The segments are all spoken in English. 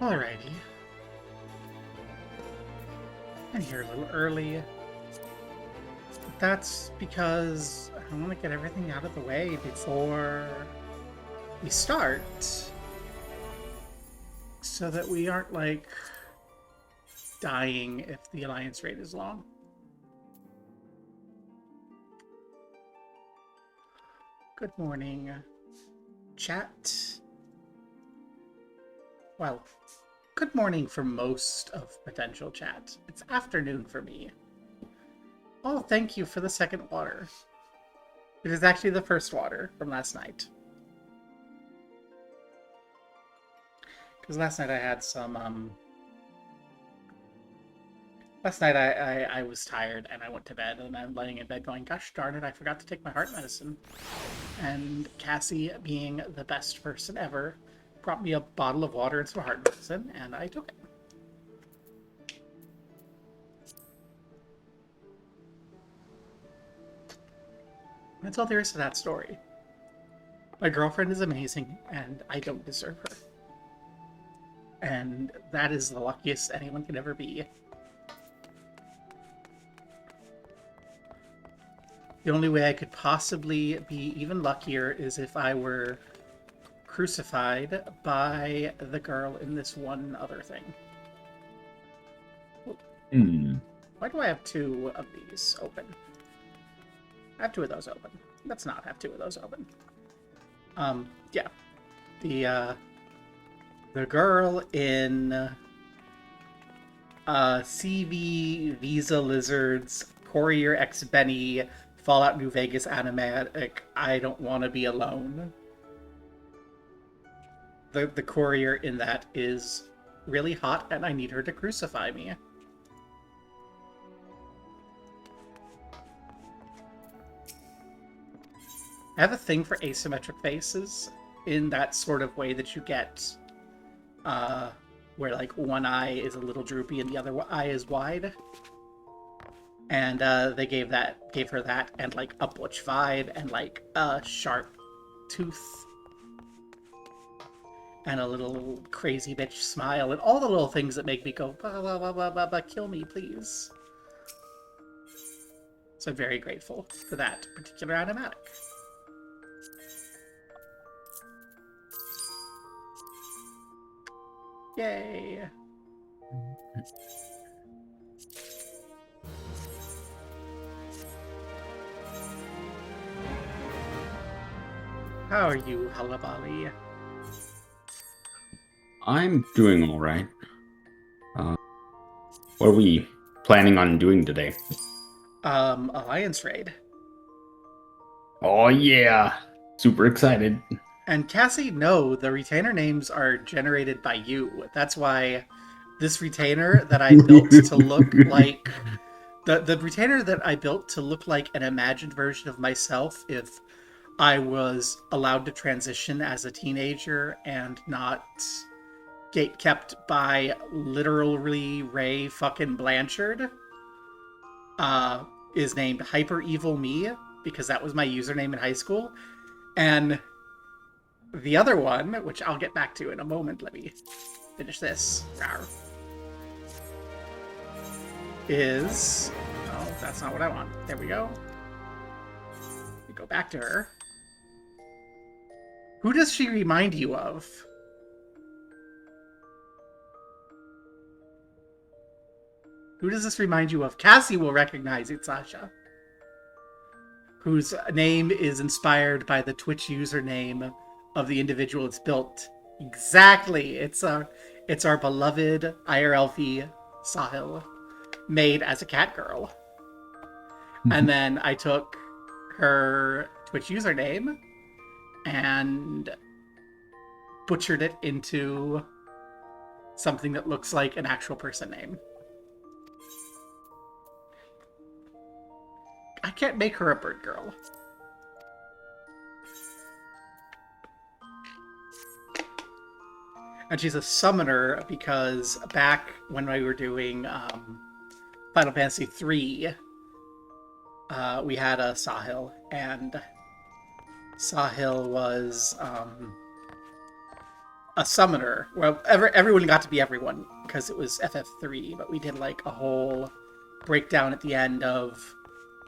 Alrighty. I'm here a little early. But that's because I want to get everything out of the way before we start. So that we aren't, like, dying if the alliance raid is long. Good morning, chat. Well, good morning for most of potential chat. It's afternoon for me. Oh, thank you for the second water. It is actually the first water from last night. Because last night I had some, Last night I was tired and I went to bed and I'm laying in bed going, gosh darn it, I forgot to take my heart medicine. And Cassie, being the best person ever, brought me a bottle of water and some heart medicine, and I took it. That's all there is to that story. My girlfriend is amazing, and I don't deserve her. And that is the luckiest anyone can ever be. The only way I could possibly be even luckier is if I were crucified by the girl in this one other thing. Why do I have two of these open? I have two of those open. Let's not have two of those open. Yeah. The girl in CV Visa Lizards Courier X Benny Fallout New Vegas animatic I Don't Want to Be Alone. The courier in that is really hot and I need her to crucify me. I have a thing for asymmetric faces in that sort of way that you get where like one eye is a little droopy and the other eye is wide. And they gave her that and like a butch vibe and like a sharp tooth and a little crazy bitch smile and all the little things that make me go blah, blah, blah, blah, blah, blah, kill me please. So I'm very grateful for that particular animatic. Yay! How are you, Halabali? I'm doing all right. What are we planning on doing today? Alliance raid. Oh yeah, super excited. And Cassie, no, the retainer names are generated by you. That's why this retainer that I built to look like the retainer that I built to look like an imagined version of myself if I was allowed to transition as a teenager and not gatekept by literally Ray fucking Blanchard, is named Hyper Evil Me because that was my username in high school. And the other one, which I'll get back to in a moment, let me finish this, is... Oh, that's not what I want. There we go. We go back to her. Who does she remind you of? Who does this remind you of? Cassie will recognize it, Sasha. Whose name is inspired by the Twitch username of the individual it's built. Exactly. It's our beloved IRLV Sahil, made as a cat girl. And then I took her Twitch username and butchered it into something that looks like an actual person name. I can't make her a bird girl. And she's a summoner because back when we were doing Final Fantasy III, we had a Sahil, and Sahil was a summoner. Well, everyone got to be everyone because it was FF3, but we did like a whole breakdown at the end of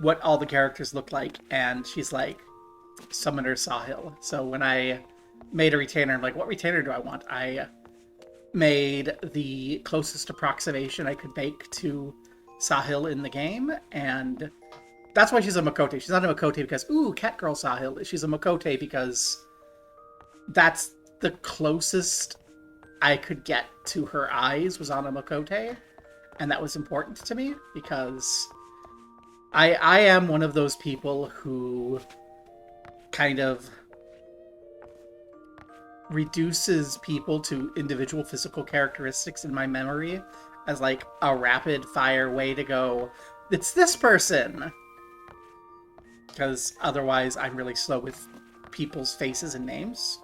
what all the characters look like, and she's like, Summoner Sahil. So when I made a retainer, I'm like, what retainer do I want? I made the closest approximation I could make to Sahil in the game, and that's why she's a Makote. She's not a Makote because, ooh, Catgirl Sahil. She's a Makote because that's the closest I could get to her eyes was on a Makote, and that was important to me because I am one of those people who kind of reduces people to individual physical characteristics in my memory as like a rapid fire way to go, it's this person, because otherwise I'm really slow with people's faces and names.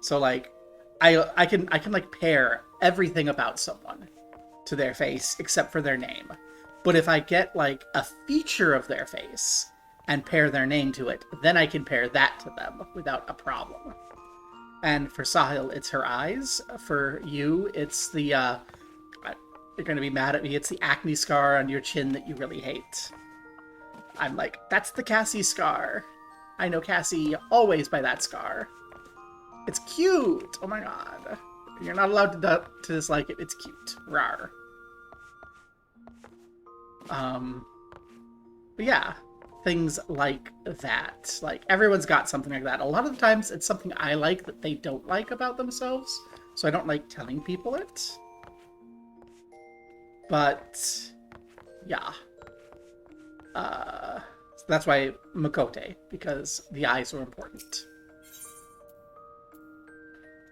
So like I can like pair everything about someone to their face except for their name. But if I get like a feature of their face and pair their name to it, then I can pair that to them without a problem. And for Sahil, it's her eyes. For you, it's the you're gonna be mad at me, it's the acne scar on your chin that you really hate. I'm like, that's the Cassie scar. I know Cassie always by that scar. It's cute! Oh my god. You're not allowed to dislike it, it's cute. Rawr. But yeah, things like that. Like, everyone's got something like that. A lot of the times, it's something I like that they don't like about themselves, so I don't like telling people it. But, yeah. So that's why Makote, because the eyes are important.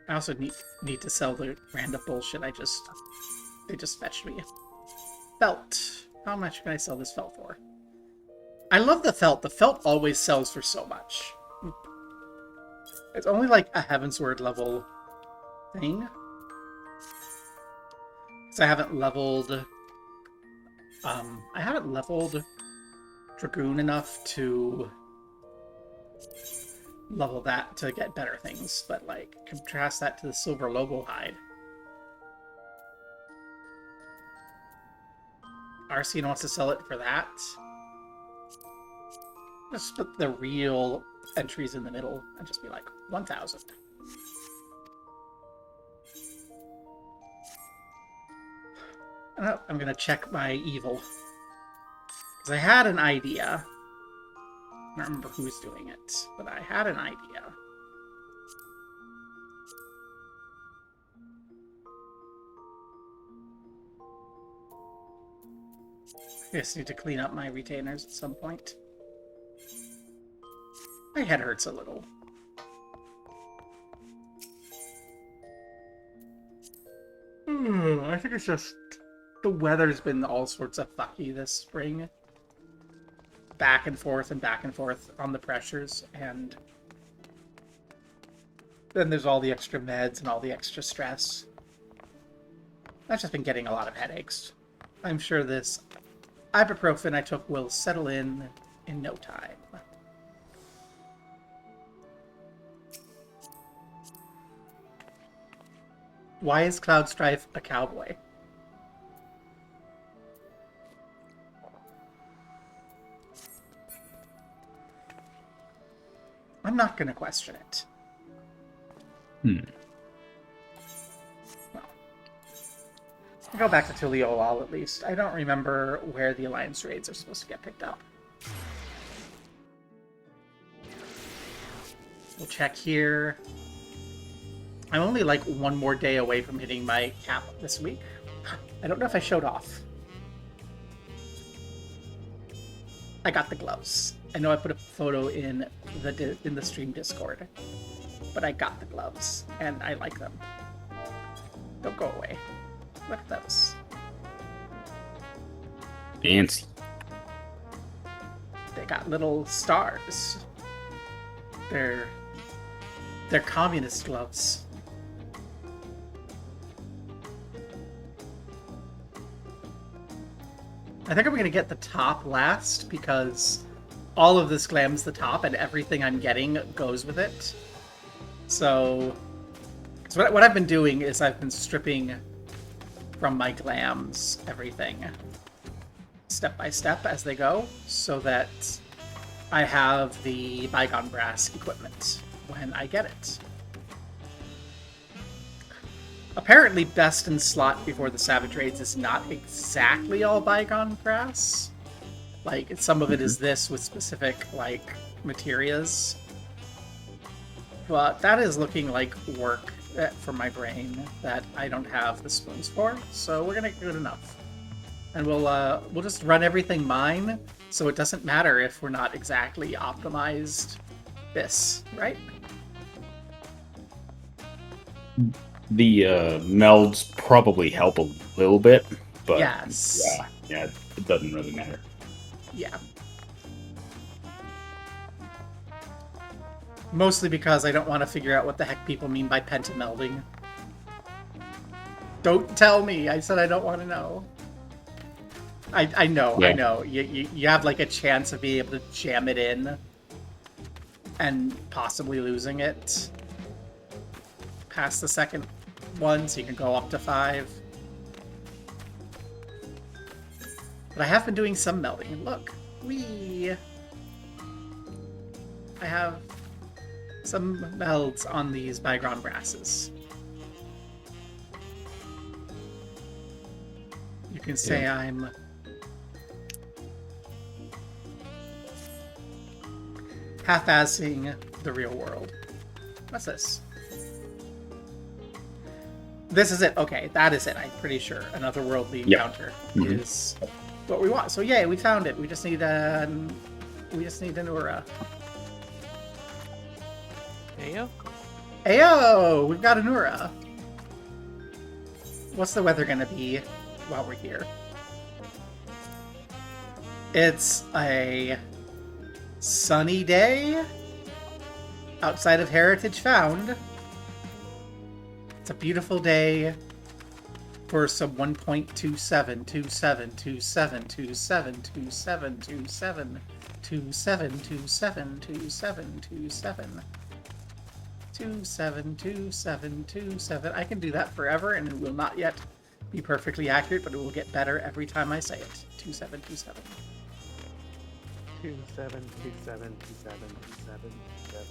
I also need to sell the random bullshit they just fetched me. Felt. How much can I sell this felt for? I love the felt. The felt always sells for so much. It's only like a Heavensward level thing. Because I haven't leveled Dragoon enough to level that to get better things, but like contrast that to the Silver Lobo hide. Arsene wants to sell it for that. Just put the real entries in the middle and just be like 1,000. Oh, I'm gonna check my evil. Because I had an idea. I don't remember who's doing it, but I had an idea. I just need to clean up my retainers at some point. My head hurts a little. I think it's just the weather's been all sorts of fucky this spring. Back and forth on the pressures, and then there's all the extra meds and all the extra stress. I've just been getting a lot of headaches. I'm sure this ibuprofen I took will settle in no time. Why is Cloud Strife a cowboy? I'm not going to question it. Well, I'll go back to Tuliolal at least. I don't remember where the Alliance raids are supposed to get picked up. We'll check here. I'm only like one more day away from hitting my cap this week. I don't know if I showed off. I got the gloves. I know I put a photo in the stream Discord, but I got the gloves, and I like them. Don't go away. Look at those. Fancy. They got little stars. They're communist gloves. I think I'm going to get the top last because all of this glams the top and everything I'm getting goes with it. So So what I've been doing is I've been stripping from my glams everything step by step as they go, so that I have the bygone brass equipment when I get it. Apparently, best in slot before the Savage Raids is not exactly all bygone brass. Like, some of it is this with specific, like, materials. But that is looking like work for my brain that I don't have the spoons for, so we're gonna get good enough. And we'll just run everything mine, so it doesn't matter if we're not exactly optimized this, right? The melds probably help a little bit, but yes. Yeah, it doesn't really matter. Yeah. Mostly because I don't want to figure out what the heck people mean by pentamelding. Don't tell me. I said I don't want to know. I know, yeah. I know. You have like a chance of being able to jam it in and possibly losing it past the second one, so you can go up to 5. But I have been doing some melding. Look, I have some melds on these bygone brasses. You can say I'm half-assing the real world. What's this? This is it. Okay, that is it. I'm pretty sure an otherworldly encounter is what we want. So yay, we found it. We just need an Ura. Ayo? Ayo! We've got an Ura. What's the weather gonna be while we're here? It's a sunny day outside of Heritage Found. It's a beautiful day for some 1.27, 27, 27, 27, 27, 27, 27, 27, 27, 27, 27, 27, 27. I can do that forever, and it will not yet be perfectly accurate, but it will get better every time I say it. 27, 27. 27, 27, 27, 27, 27.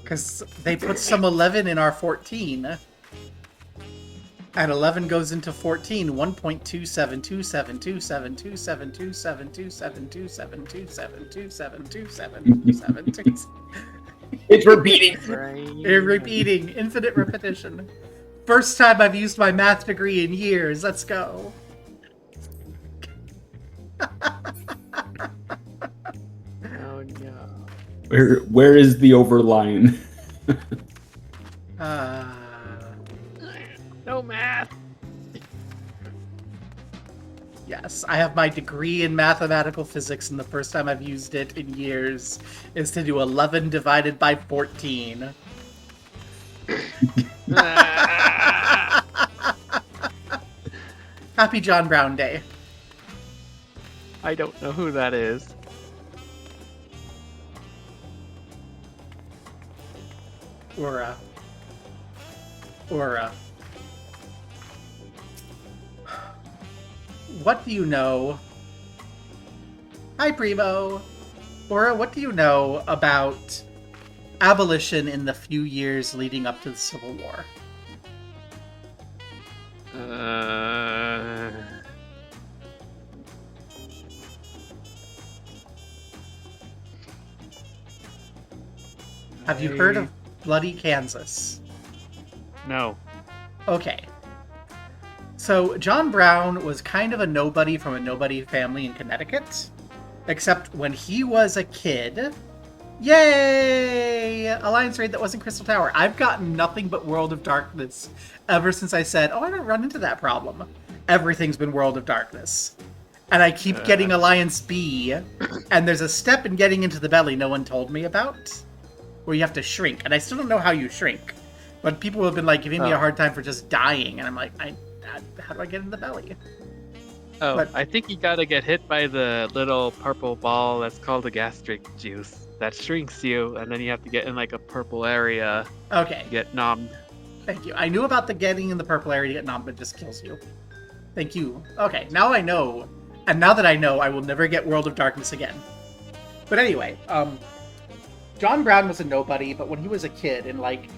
Because they put some 11 in our 14. And 11 goes into 14. 1.27, 27, 27, 27, 27, 27, 27, 27, 27, 27, 27, 27. It's repeating. Repeating. Infinite repetition. First time I've used my math degree in years. Let's go. Oh no. Where is the overline? No math. Yes, I have my degree in mathematical physics, and the first time I've used it in years is to do 11 divided by 14. Happy John Brown Day. I don't know who that is. Ura. What do you know? Hi, Primo. Ura, what do you know about abolition in the few years leading up to the Civil War? Have you heard of Bloody Kansas? No. Okay. So, John Brown was kind of a nobody from a nobody family in Connecticut. Except when he was a kid... Yay! Alliance raid that wasn't Crystal Tower. I've gotten nothing but World of Darkness ever since I said, oh, I don't run into that problem. Everything's been World of Darkness. And I keep getting Alliance B, and there's a step in getting into the belly no one told me about, where you have to shrink. And I still don't know how you shrink. But people have been like giving me a hard time for just dying, and I'm like, how do I get in the belly? Oh, But- I think you gotta get hit by the little purple ball that's called the gastric juice. That shrinks you, and then you have to get in like a purple area Okay. to get nommed. Thank you. I knew about the getting in the purple area to get nom, but it just kills you. Thank you. Okay, now I know. And now that I know, I will never get World of Darkness again. But anyway, John Brown was a nobody, but when he was a kid in like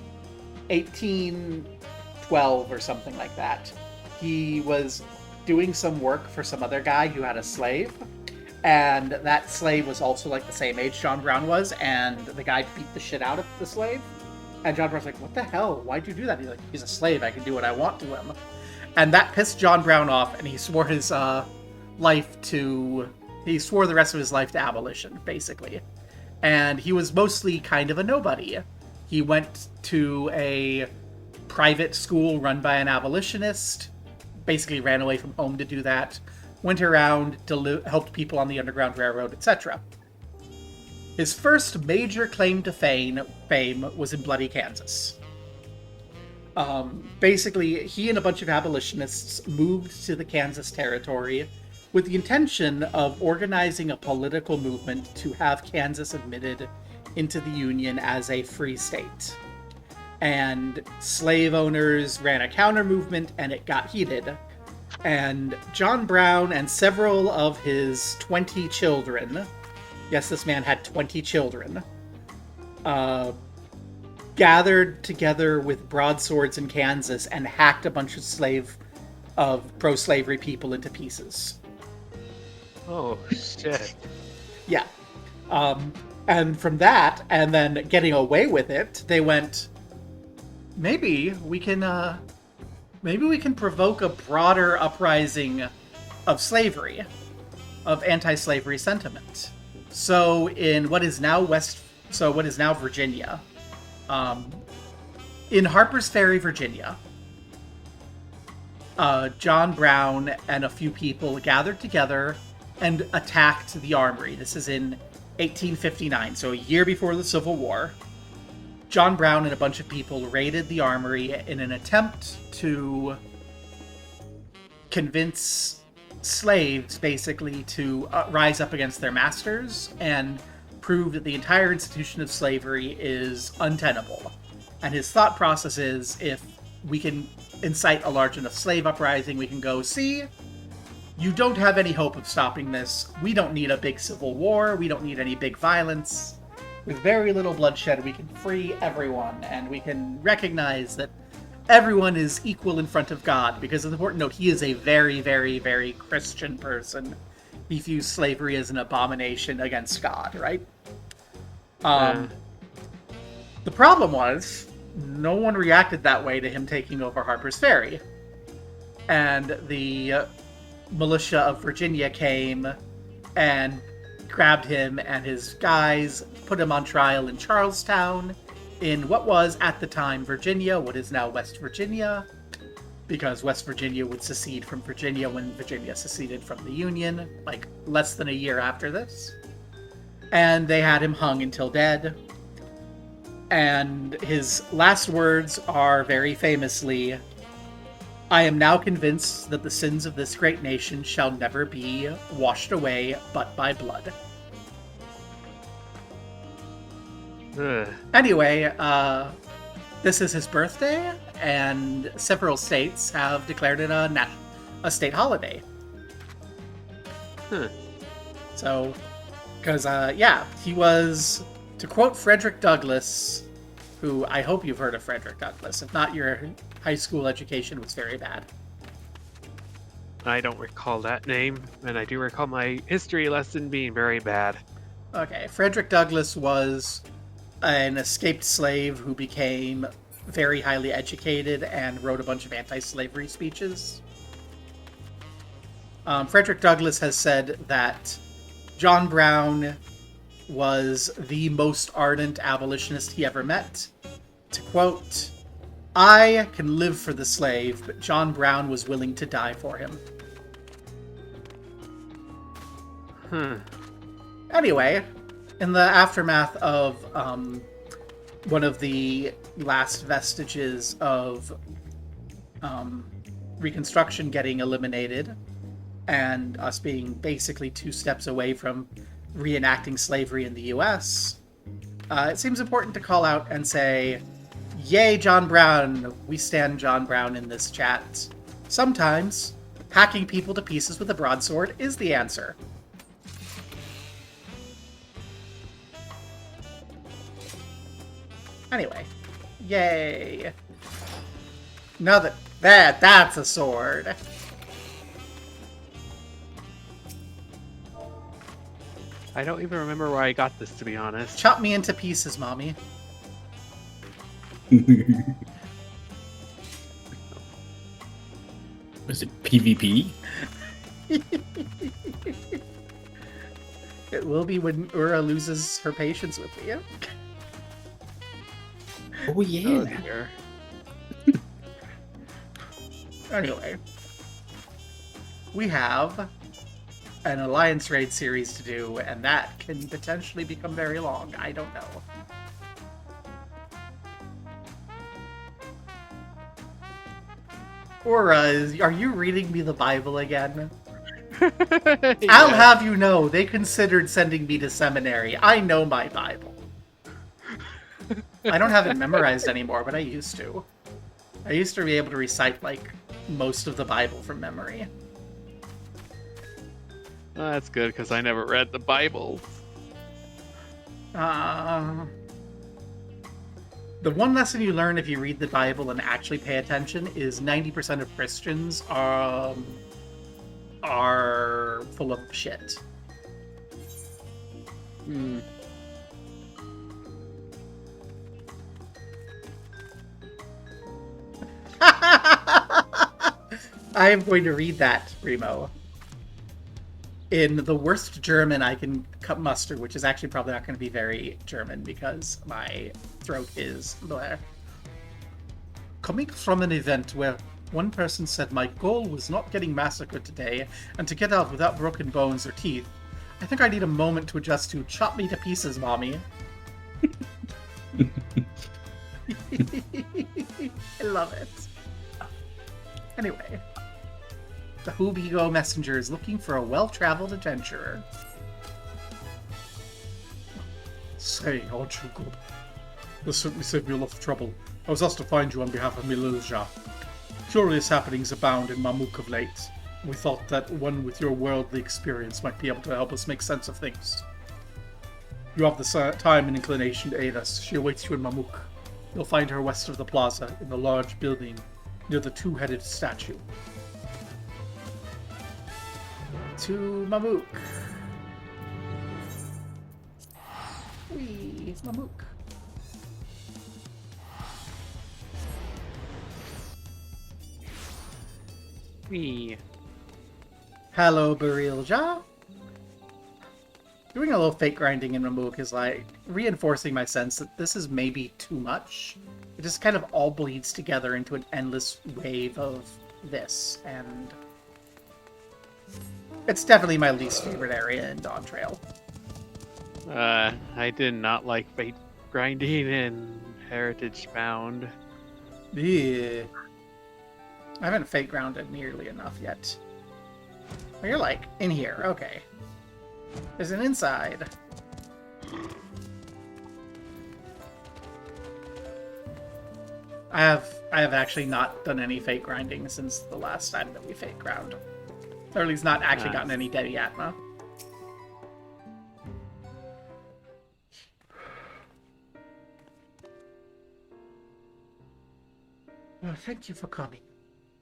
1812 or something like that, he was doing some work for some other guy who had a slave. And that slave was also like the same age John Brown was, and the guy beat the shit out of the slave. And John Brown's like, what the hell? Why'd you do that? He's like, he's a slave. I can do what I want to him. And that pissed John Brown off, and he swore his he swore the rest of his life to abolition, basically. And he was mostly kind of a nobody. He went to a private school run by an abolitionist, basically ran away from home to do that, went around, helped people on the Underground Railroad, etc. His first major claim to fame was in Bloody Kansas. Basically, he and a bunch of abolitionists moved to the Kansas Territory with the intention of organizing a political movement to have Kansas admitted into the Union as a free state. And slave owners ran a counter movement, and it got heated. And John Brown and several of his 20 children, yes, this man had 20 children, gathered together with broadswords in Kansas and hacked a bunch of pro-slavery people into pieces. Oh, shit. Yeah. And from that, and then getting away with it, they went, maybe we can provoke a broader uprising of slavery, of anti-slavery sentiment. So in what is now Virginia, in Harper's Ferry, Virginia, John Brown and a few people gathered together and attacked the armory. This is in 1859, so a year before the Civil War. John Brown and a bunch of people raided the armory in an attempt to convince slaves, basically, to rise up against their masters and prove that the entire institution of slavery is untenable. And his thought process is, if we can incite a large enough slave uprising, we can go, see, you don't have any hope of stopping this. We don't need a big civil war. We don't need any big violence. With very little bloodshed, we can free everyone, and we can recognize that everyone is equal in front of God, because an important note, he is a very, very, very Christian person. He views slavery as an abomination against God, right? The problem was, no one reacted that way to him taking over Harper's Ferry. And the militia of Virginia came and grabbed him and his guys, put him on trial in Charlestown, in what was, at the time, Virginia, what is now West Virginia, because West Virginia would secede from Virginia when Virginia seceded from the Union, like less than a year after this. And they had him hung until dead. And his last words are very famously, "I am now convinced that the sins of this great nation shall never be washed away but by blood." Anyway, this is his birthday, and several states have declared it a state holiday. So, because, he was, to quote Frederick Douglass, who I hope you've heard of Frederick Douglass. If not, your high school education was very bad. I don't recall that name, and I do recall my history lesson being very bad. Okay, Frederick Douglass was an escaped slave who became very highly educated and wrote a bunch of anti-slavery speeches. Frederick Douglass has said that John Brown was the most ardent abolitionist he ever met. To quote, "I can live for the slave, but John Brown was willing to die for him." Anyway, in the aftermath of one of the last vestiges of Reconstruction getting eliminated, and us being basically 2 steps away from reenacting slavery in the US, it seems important to call out and say, Yay, John Brown. We stand John Brown in this chat. Sometimes, hacking people to pieces with a broadsword is the answer. Anyway. Yay. Now that's a sword. I don't even remember where I got this, to be honest. Chop me into pieces, mommy. Was it PvP? It will be when Ura loses her patience with me. Oh Oh, yeah. dear. Anyway. We have an Alliance Raid series to do, and that can potentially become very long. I don't know. Ura, are you reading me the Bible again? I'll Yeah. have you know, they considered sending me to seminary. I know my Bible. I don't have it memorized anymore, but I used to. I used to be able to recite, like, most of the Bible from memory. Well, that's good, because I never read the Bible. The one lesson you learn if you read the Bible and actually pay attention is 90% of Christians are full of shit. Hmm. I am going to read that, Remo, in the worst German I can muster, which is actually probably not going to be very German because my throat is bleh. Coming from an event where one person said my goal was not getting massacred today and to get out without broken bones or teeth, I think I need a moment to adjust to chop me to pieces, mommy. I love it. Anyway. The Hubigo messenger is looking for a well-traveled adventurer. Say, aren't you good? This certainly saved me a lot of trouble. I was asked to find you on behalf of Mililja. Curious happenings abound in Mamuk of late. We thought that one with your worldly experience might be able to help us make sense of things. You have the time and inclination to aid us. She awaits you in Mamuk. You'll find her west of the plaza, in the large building near the two-headed statue. To Mamuk. Wee, Mamuk. Me. Hello, Barilja. Doing a little fake grinding in Mamuk is like reinforcing my sense that this is maybe too much. It just kind of all bleeds together into an endless wave of this, and it's definitely my least favorite area in Dawn Trail. I did not like fate grinding in Heritage Bound. Yeah. I haven't fake grounded nearly enough yet. Oh, you're like in here. Okay. There's an inside. I have actually not done any fake grinding since the last time that we fake ground. Or at least not actually gotten any Devi Atma. Well, thank you for coming.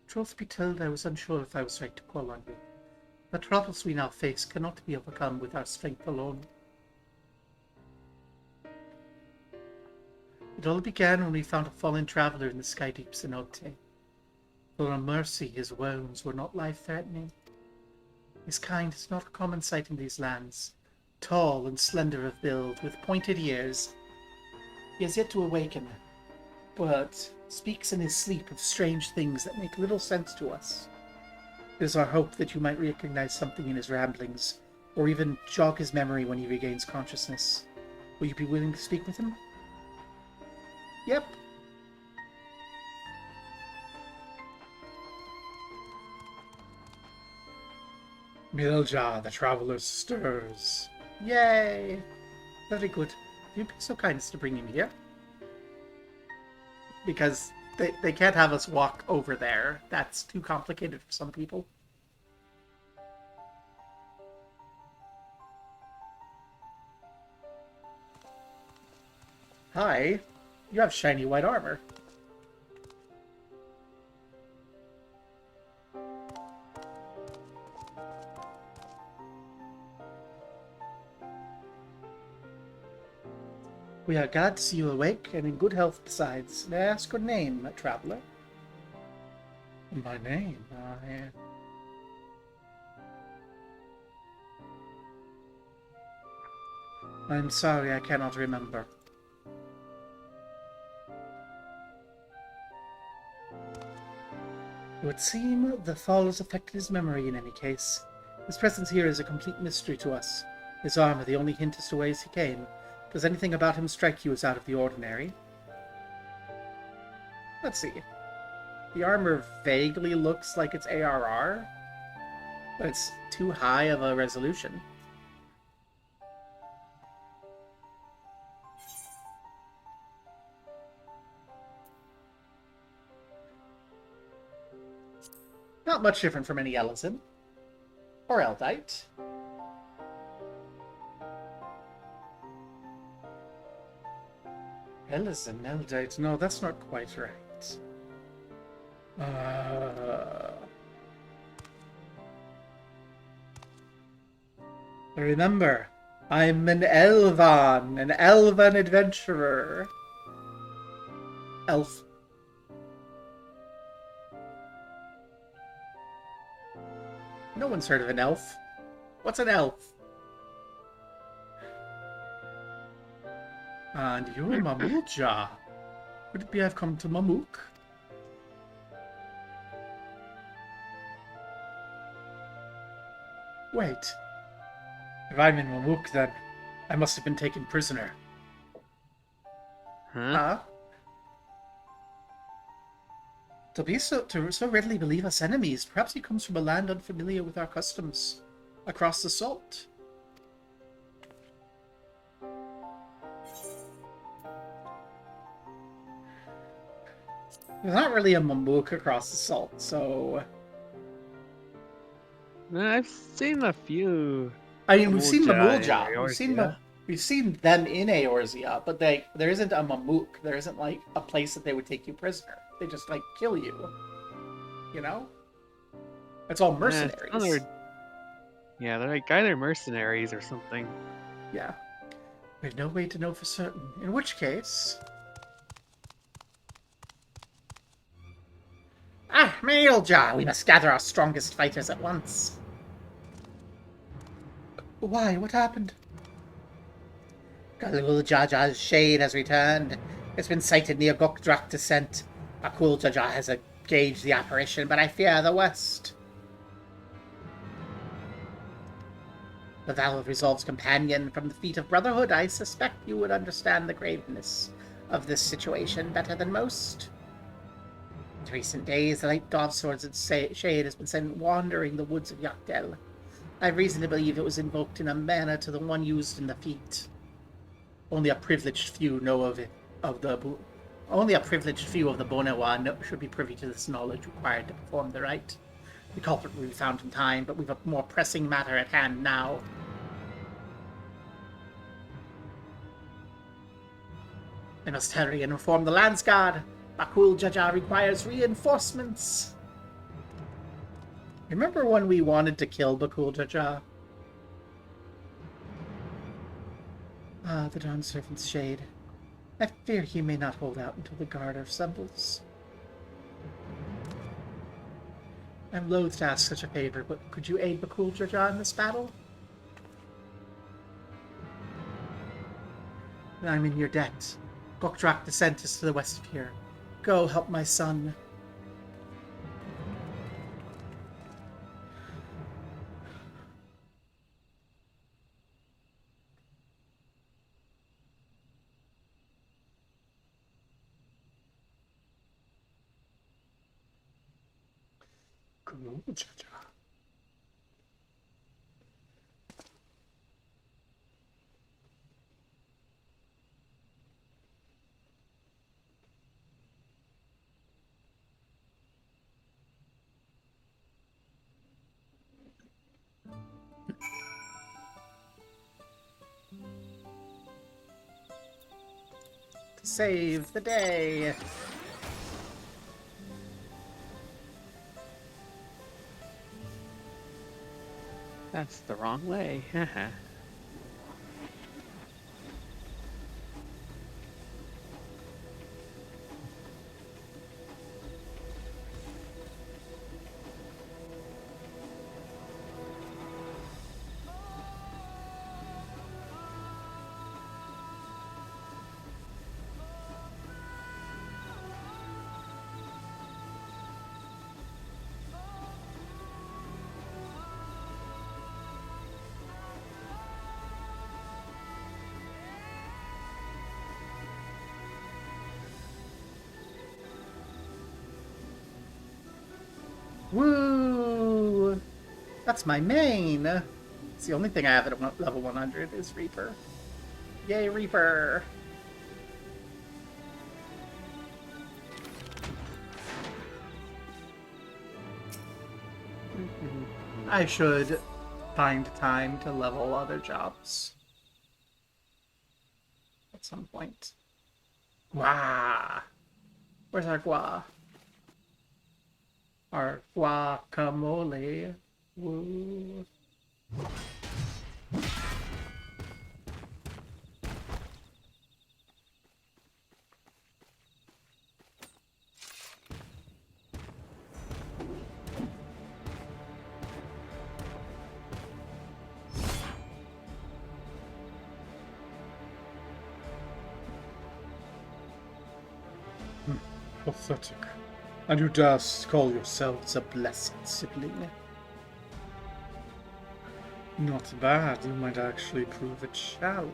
Truth be told, I was unsure if I was right to call on you. The troubles we now face cannot be overcome with our strength alone. It all began when we found a fallen traveler in the sky deep cenote. For a mercy, his wounds were not life-threatening. His kind is not a common sight in these lands. Tall and slender of build, with pointed ears. He has yet to awaken, but speaks in his sleep of strange things that make little sense to us. It is our hope that you might recognize something in his ramblings, or even jog his memory when he regains consciousness. Will you be willing to speak with him? Yep. Milja, the traveler stirs. Yay! Very good. You'd be so kind as to bring him here. because they can't have us walk over there. That's too complicated for some people. Hi, you have shiny white armor. We are glad to see you awake and in good health besides. May I ask your name, traveler? My name? I'm sorry, I cannot remember. It would seem the fall has affected his memory in any case. His presence here is a complete mystery to us. His armor the only hint as to whence he came. Does anything about him strike you as out of the ordinary? Let's see. The armor vaguely looks like it's ARR, but it's too high of a resolution. Not much different from any Ellison. Or Eldite. Ellison, Eldite. No, that's not quite right. Remember, I'm an Elvan, an Elven adventurer. Elf. No one's heard of an elf. What's an elf? And you're Mamulja. Could it be I've come to Mamuk? Wait. If I'm in Mamuk, then I must have been taken prisoner. Huh? To so readily believe us enemies, perhaps he comes from a land unfamiliar with our customs, across the salt. There's not really a Mamuk across the salt, so... I've seen a few. I mean, we've seen Mamulja in Mamulja. Eorzea. We've seen them in Eorzea, but there isn't a Mamuk. There isn't, like, a place that they would take you prisoner. They just, like, kill you. You know? It's all mercenaries. Yeah, they're like either mercenaries or something. Yeah. We have no way to know for certain. In which case... Ah, Mailja! We must gather our strongest fighters at once. Why? What happened? Galul Jaja's shade has returned. It's been sighted near Gokdrak descent. Akul Jaja has engaged the apparition, but I fear the worst. The Valve Resolve's companion from the feet of Brotherhood, I suspect you would understand the graveness of this situation better than most. In recent days, the light Dove Swords and Shade has been seen wandering the woods of Yakdel. I have reason to believe it was invoked in a manner to the one used in the feat. Only a privileged few know of it. Only a privileged few of the Bonewa should be privy to this knowledge required to perform the rite. The culprit will be found in time, but we've a more pressing matter at hand now. I must hurry and inform the Landsguard. Bakul Jaja requires reinforcements. Remember when we wanted to kill Bakul Jaja? Ah, the Dawn Servant's shade. I fear he may not hold out until the guard assembles. I'm loath to ask such a favor, but could you aid Bakul Jaja in this battle? I'm in your debt. Gokdrak descent is to the west of here. Go help my son. Bakul Jaja. Save the day. That's the wrong way. Woo! That's my main. It's the only thing I have at level 100 is Reaper. Yay, Reaper! I should find time to level other jobs at some point. Gua! Where's our gua? Our guacamole. Woo. Pathetic. And you dare call yourselves a blessed sibling? Not bad. You might actually prove it shall.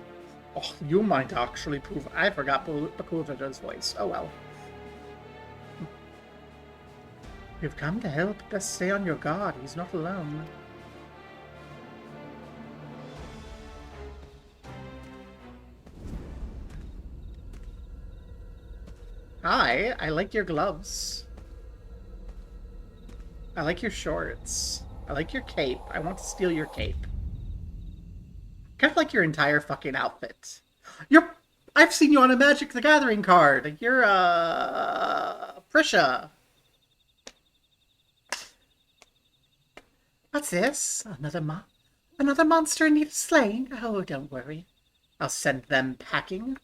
Oh, you might actually prove... I forgot Bakuvada's voice. Oh well. You've come to help. Best stay on your guard. He's not alone. Hi, I like your gloves. I like your shorts. I like your cape. I want to steal your cape. Kind of like your entire fucking outfit. I've seen you on a Magic the Gathering card. You're, Prisha. What's this? Another monster in need of slaying? Oh, don't worry. I'll send them packing.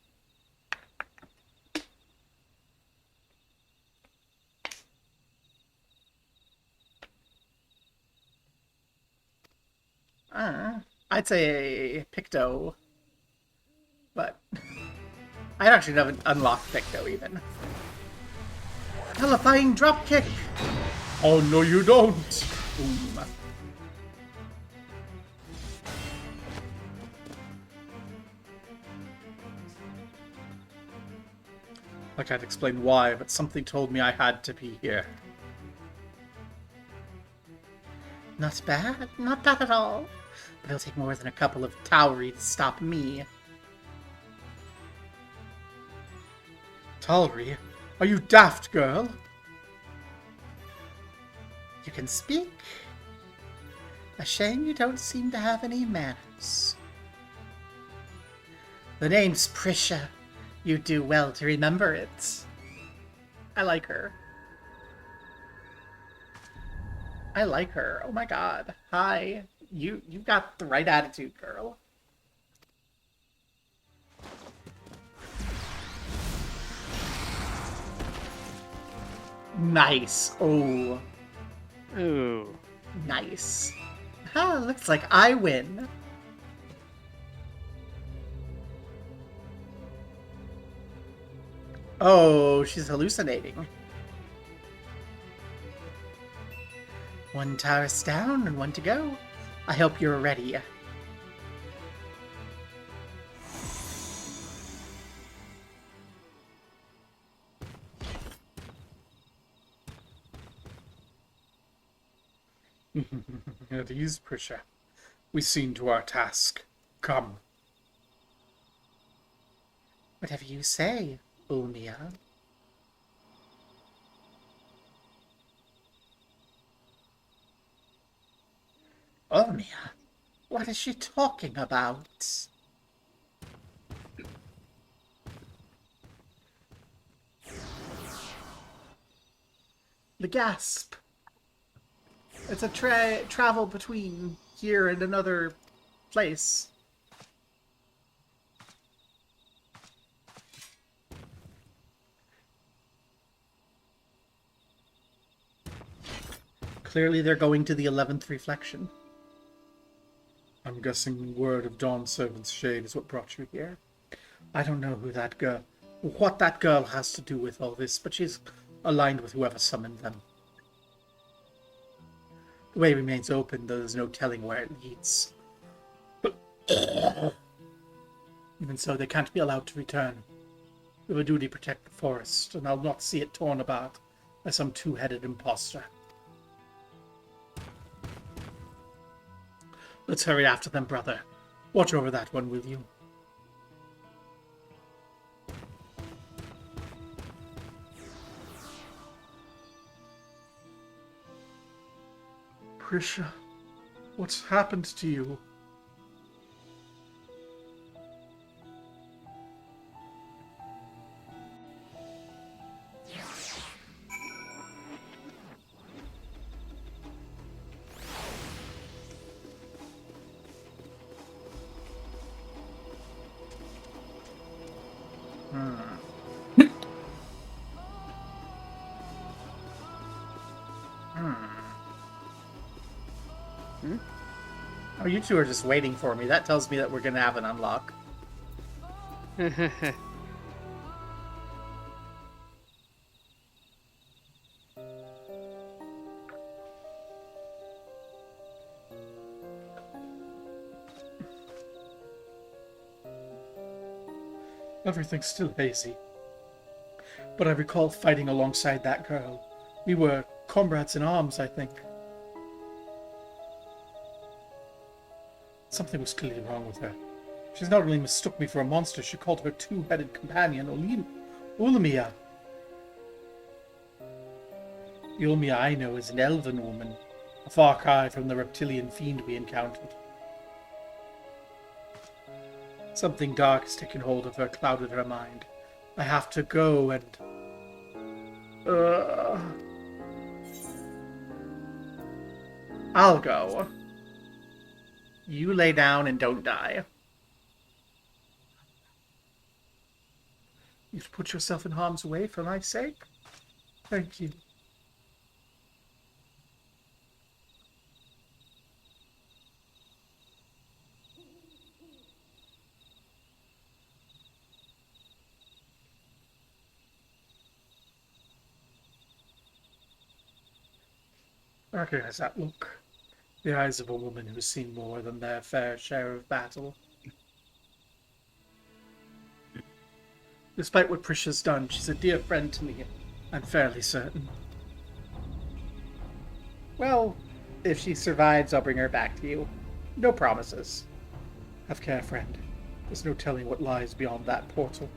I'd say Picto, but I actually haven't unlocked Picto even. Nullifying dropkick! Oh no, you don't! Boom. I can't explain why, but something told me I had to be here. Not bad, not bad at all. But it'll take more than a couple of Tauri to stop me. Tauri? Are you daft, girl? You can speak? A shame you don't seem to have any manners. The name's Prisha. You do well to remember it. I like her. I like her. Oh my god. Hi. You got the right attitude, girl. Nice. Oh. Ooh. Nice. Ah, looks like I win. Oh, she's hallucinating. One tower's down and one to go. I hope you're ready. At ease, Prisha. We've seen to our task. Come. Whatever you say, Ulmia. Ulmia? What is she talking about? The gasp. It's a travel between here and another place. Clearly they're going to the 11th reflection. I'm guessing word of Dawn's servant's shade is what brought you here. I don't know what that girl has to do with all this, but she's aligned with whoever summoned them. The way remains open, though there's no telling where it leads. Even so, they can't be allowed to return. We have a duty to protect the forest, and I'll not see it torn apart by some two-headed impostor. Let's hurry after them, brother. Watch over that one, will you? Prisha, what's happened to you? Oh, you two are just waiting for me. That tells me that we're going to have an unlock. Everything's still hazy. But I recall fighting alongside that girl. We were comrades in arms, I think. Something was clearly wrong with her. She's not only mistook me for a monster, she called her two-headed companion Ulmia. The Ulmia I know is an elven woman, a far cry from the reptilian fiend we encountered. Something dark has taken hold of her, clouded her mind. I have to go and... I'll go. You lay down and don't die. You've put yourself in harm's way for my sake? Thank you. I recognize that look. The eyes of a woman who's seen more than their fair share of battle. Despite what Prisha's done, she's a dear friend to me, I'm fairly certain. Well, if she survives, I'll bring her back to you. No promises. Have care, friend. There's no telling what lies beyond that portal.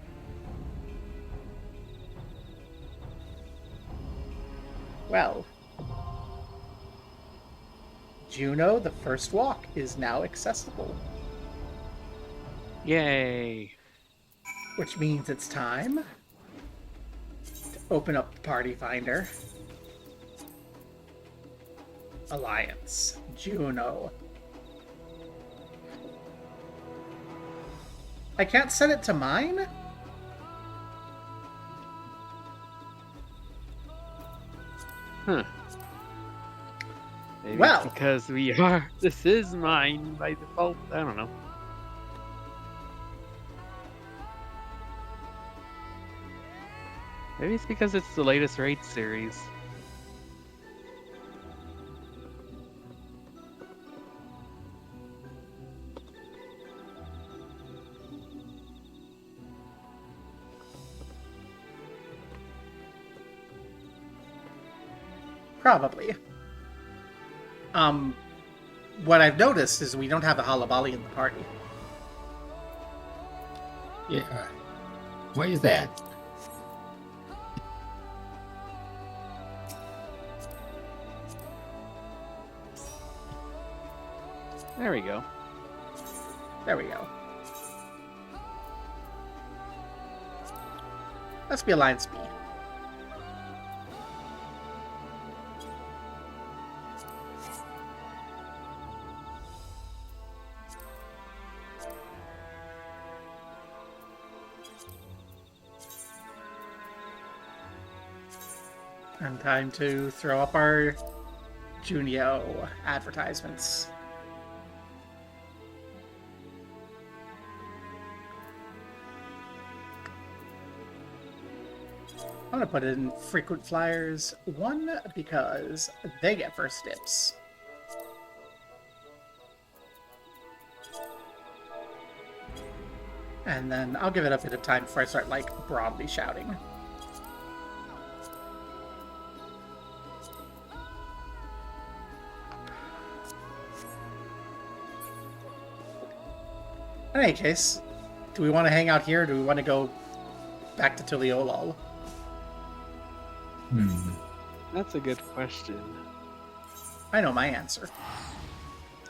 Well... Juno, the first walk, is now accessible. Yay! Which means it's time to open up the Party Finder. Alliance. Juno. I can't set it to mine? Huh. Maybe Well. it's because we are. This is mine by default. I don't know. Maybe it's because it's the latest raid series. Probably. What I've noticed is we don't have a Halabali in the party. Yeah. Why is that? There we go. There we go. Let's be Alliance B. And time to throw up our Junio advertisements. I'm gonna put in frequent flyers. One, because they get first dibs. And then I'll give it a bit of time before I start, like, broadly shouting. In any case, do we want to hang out here, or do we want to go back to Tuliolol? That's a good question. I know my answer.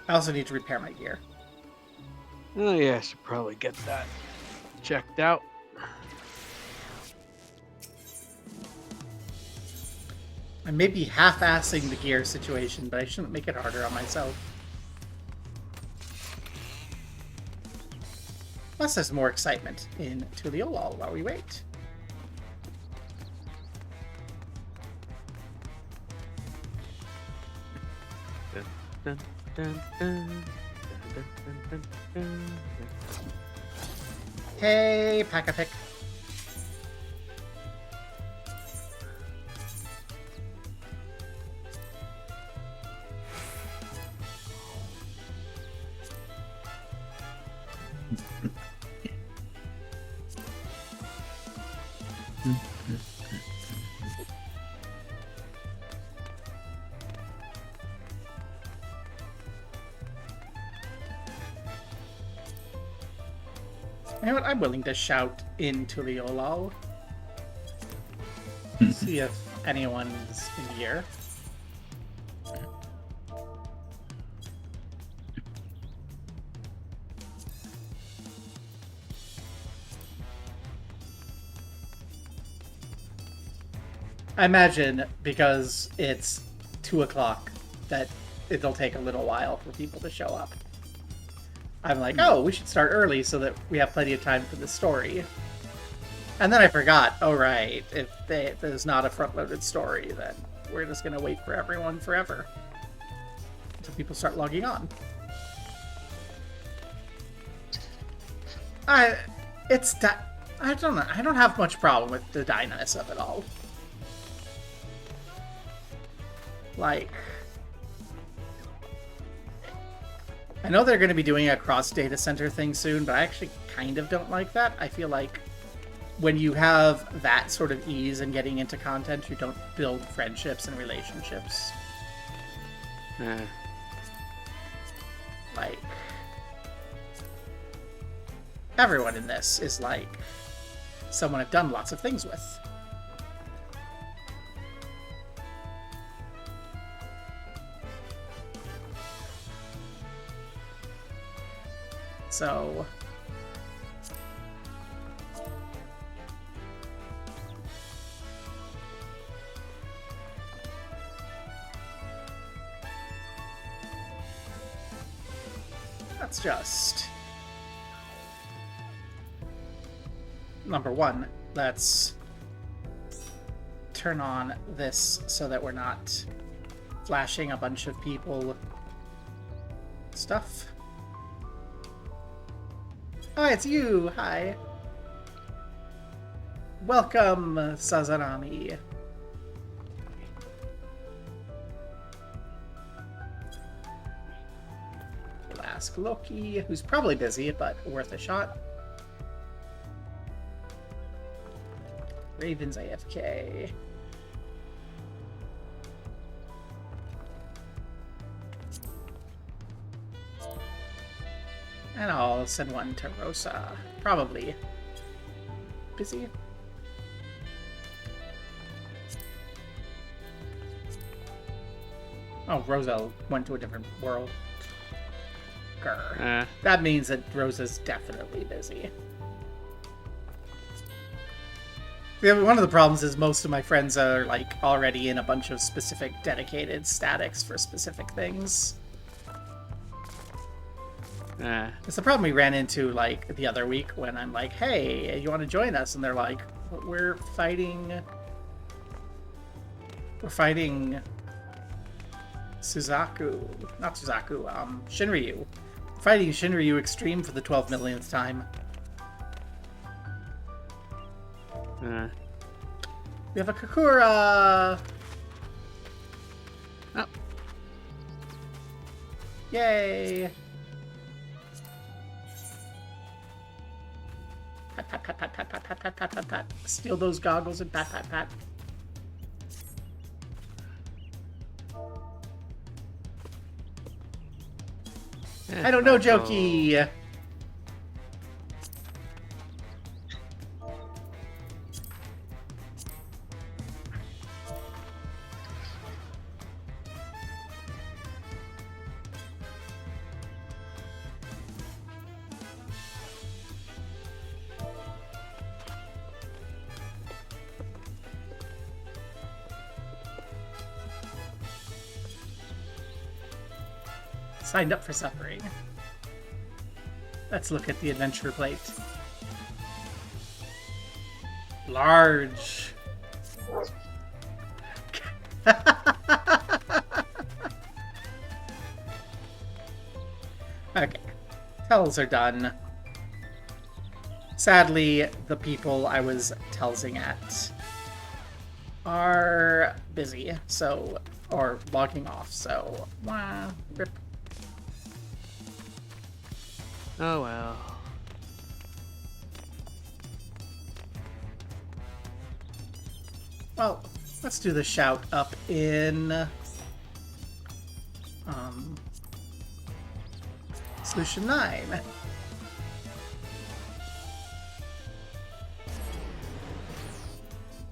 I also need to repair my gear. Oh yeah, I should probably get that checked out. I may be half-assing the gear situation, but I shouldn't make it harder on myself. Plus, there's more excitement in Tuliolol while we wait. Dun, dun, dun, dun, dun, dun. Hey, Pack-a-Pick. You know what? I'm willing to shout in Tuliolol. See if anyone's in here. I imagine because it's 2 o'clock that it'll take a little while for people to show up. I'm like, oh, we should start early so that we have plenty of time for the story. And then I forgot, oh right, if there's not a front-loaded story, then we're just going to wait for everyone forever. Until people start logging on. I don't know, I don't have much problem with the dynamics of it all. Like, I know they're going to be doing a cross-data center thing soon, but I actually kind of don't like that. I feel like when you have that sort of ease in getting into content, you don't build friendships and relationships. Like, everyone in this is like someone I've done lots of things with. So let's just number one, let's turn on this so that we're not flashing a bunch of people stuff. Oh, it's you! Hi. Welcome, Sazanami. We'll ask Loki, who's probably busy, but worth a shot. Raven's AFK. And I'll send one to Rosa. Probably busy. Oh, Rosa went to a different world. Grr. That means that Rosa's definitely busy. Yeah, one of the problems is most of my friends are like already in a bunch of specific dedicated statics for specific things. It's the problem we ran into like the other week when I'm like, hey, you want to join us? And they're like, we're fighting We're fighting Suzaku. Not Suzaku, Shinryu. We're fighting Shinryu Extreme for the 12 millionth time. We have a Kakura! Oh. Yay! Pat, pat, pat, pat, pat, pat, pat, pat, pat, pat, pat. Steal those goggles and pat, pat, pat. I don't know, Jokey! Signed up for suffering. Let's look at the adventure plate. Large. Okay. Tells are done. Sadly, the people I was telsing at are busy, so, or logging off, so, rip. Oh well. Well, let's do the shout up in Solution 9.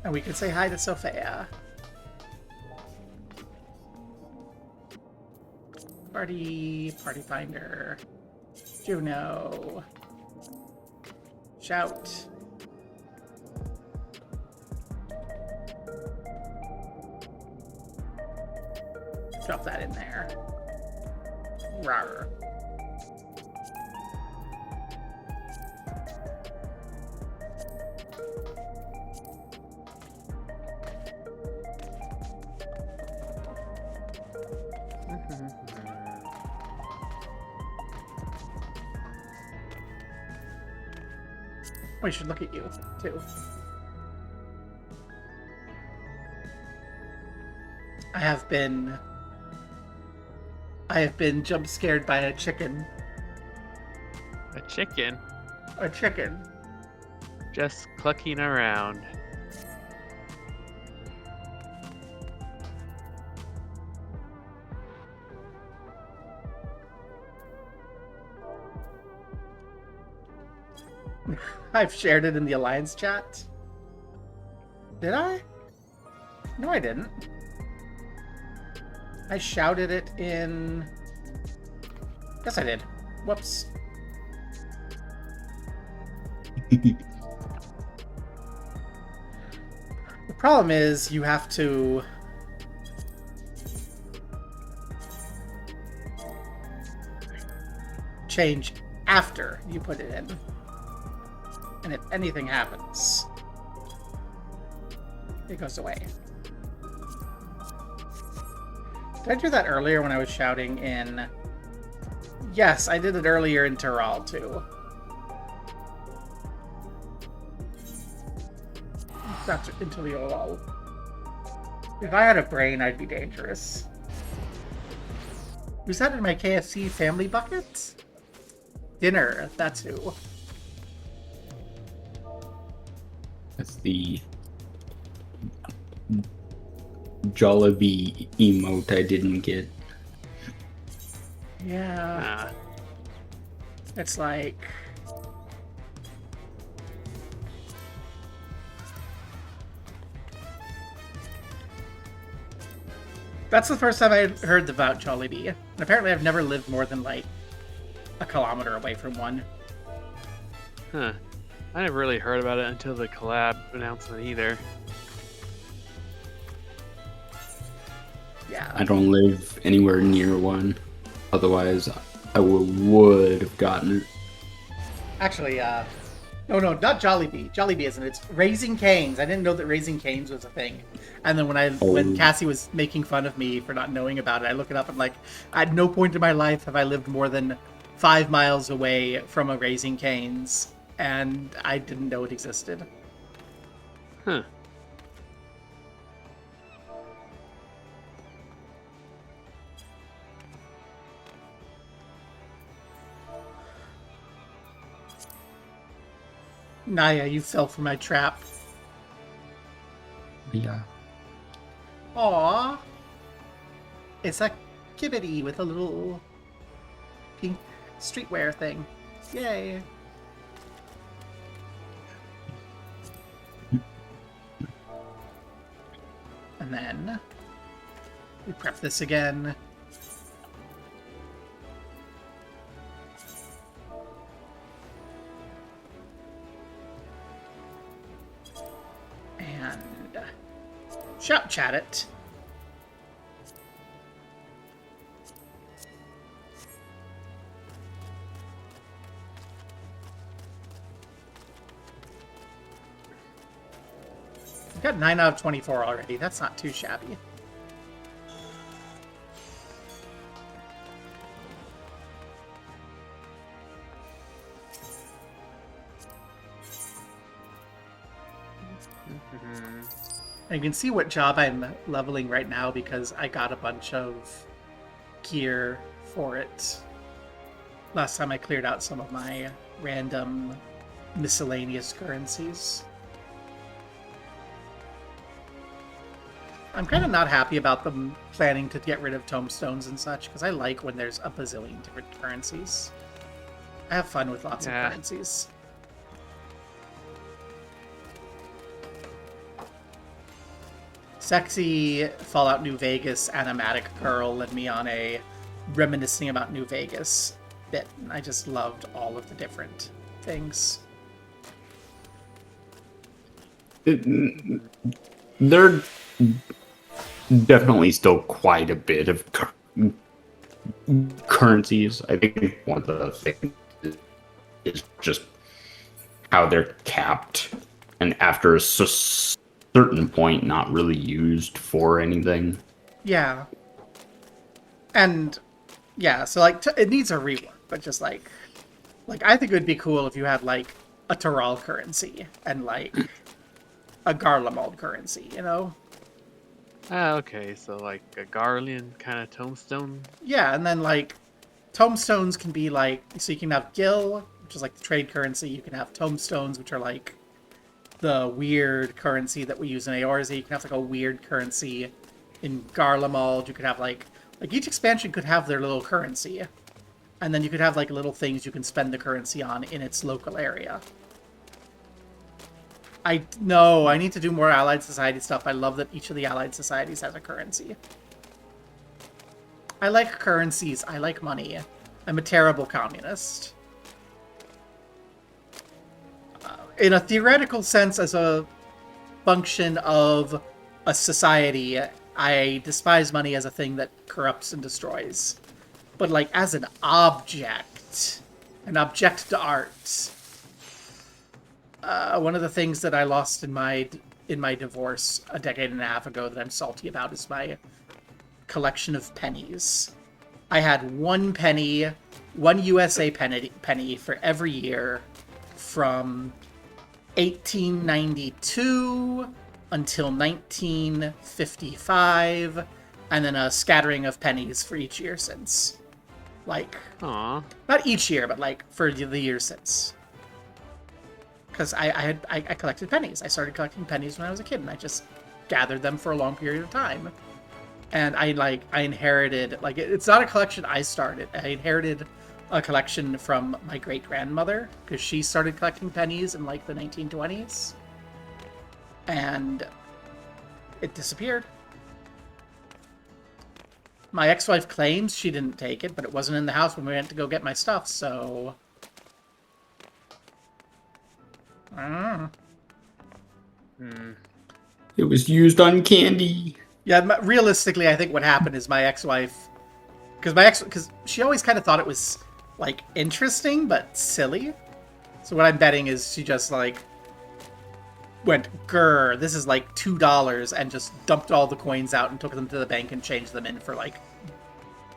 And we can say hi to Sophia. Party finder. Juno. Shout. Drop that in there. Rawr. We should look at you, too. I have been jump scared by a chicken. A chicken? A chicken. Just clucking around. I've shared it in the Alliance chat. Did I? No, I didn't. I shouted it in... Yes, I did. Whoops. The problem is you have to... change after you put it in. And if anything happens, it goes away. Did I do that earlier when I was shouting in... Yes, I did it earlier in Terral, too. That's into the OL. If I had a brain, I'd be dangerous. Was that in my KFC family bucket? Dinner, that's who. That's the Jollibee emote I didn't get. Yeah. It's like... That's the first time I heard about Jollibee. And apparently I've never lived more than, like, a kilometer away from one. Huh. I never really heard about it until the collab announcement either. Yeah. I don't live anywhere near one. Otherwise, I would have gotten it. Actually, No, no, not Jollibee. Jollibee isn't. It's Raising Cane's. I didn't know that Raising Cane's was a thing. And then when Cassie was making fun of me for not knowing about it, I look it up and like, at no point in my life have I lived more than 5 miles away from a Raising Cane's, and I didn't know it existed. Huh. Naya, you fell for my trap. Yeah. Aww. It's a kibitty with a little pink streetwear thing. Yay. And then we prep this again. And shout chat it. We've got 9 out of 24 already. That's not too shabby. And you can see what job I'm leveling right now because I got a bunch of gear for it. Last time I cleared out some of my random miscellaneous currencies. I'm kind of not happy about them planning to get rid of tombstones and such, because I like when there's a bazillion different currencies. I have fun with lots of currencies. Sexy Fallout New Vegas animatic Pearl led me on a reminiscing about New Vegas bit. I just loved all of the different things. There definitely still quite a bit of currencies. I think one of the things is just how they're capped, and after a certain point, not really used for anything. Yeah. And yeah, so like it needs a rework, but just like I think it would be cool if you had like a Tyrol currency and like a Garlemald currency, you know? Okay, so like a Garlean kind of tombstone. Yeah, and then like tombstones can be like, so you can have Gil, which is like the trade currency. You can have tombstones, which are like the weird currency that we use in Eorzea. You can have like a weird currency in Garlemald. You could have like each expansion could have their little currency, and then you could have like little things you can spend the currency on in its local area. I need to do more Allied Society stuff. I love that each of the Allied Societies has a currency. I like currencies. I like money. I'm a terrible communist. In a theoretical sense, as a function of a society, I despise money as a thing that corrupts and destroys. But like as an object to art. One of the things that I lost in my divorce a decade and a half ago that I'm salty about is my collection of pennies. I had 1 penny, 1 USA penny for every year from 1892 until 1955, and then a scattering of pennies for each year since. Like, Aww. not each year, but like for the years since. Because I collected pennies. I started collecting pennies when I was a kid, and I just gathered them for a long period of time. And I inherited, like, it's not a collection I started. I inherited a collection from my great-grandmother, because she started collecting pennies in, like, the 1920s. And it disappeared. My ex-wife claims she didn't take it, but it wasn't in the house when we went to go get my stuff, so... It was used on candy. Yeah, realistically, I think what happened is my ex-wife... Because she always kind of thought it was, like, interesting, but silly. So what I'm betting is she just like went, grr, this is like $2, and just dumped all the coins out and took them to the bank and changed them in for like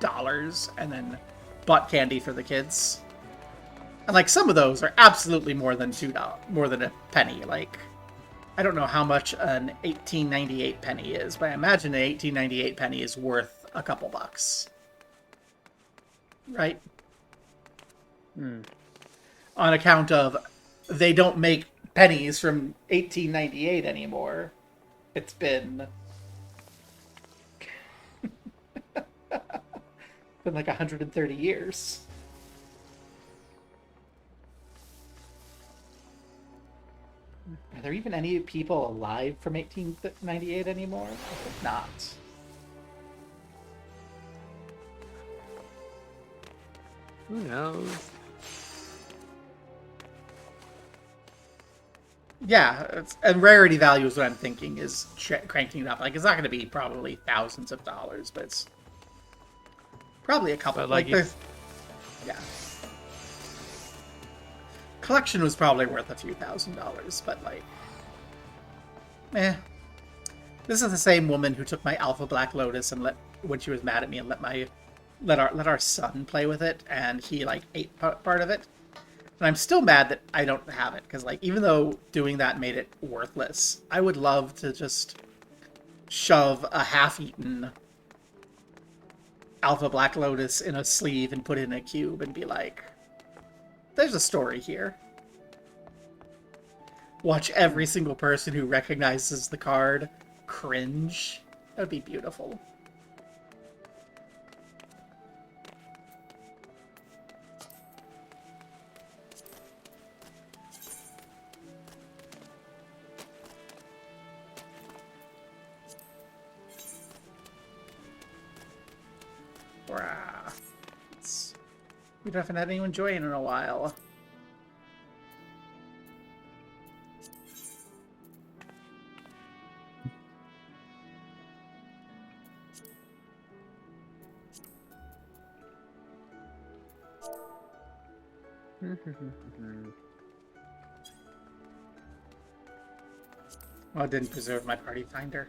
dollars, and then bought candy for the kids. And like some of those are absolutely more than $2, more than a penny. Like I don't know how much an 1898 penny is, but I imagine an 1898 penny is worth a couple bucks. Right? On account of they don't make pennies from 1898 anymore. It's been like 130 years. Are there even any people alive from 1898 anymore? I think not. Who knows? Yeah, and rarity value is what I'm thinking is cranking it up. Like, it's not going to be probably thousands of dollars, but it's probably a couple. But like yeah. Collection was probably worth a few $1,000s, but like, This is the same woman who took my Alpha Black Lotus and when she was mad at me and let our son play with it, and he like ate part of it. And I'm still mad that I don't have it, because like even though doing that made it worthless, I would love to just shove a half-eaten Alpha Black Lotus in a sleeve and put it in a cube and be like, there's a story here. Watch every single person who recognizes the card cringe. That would be beautiful. We haven't had anyone join in a while. Well, it didn't preserve my party finder.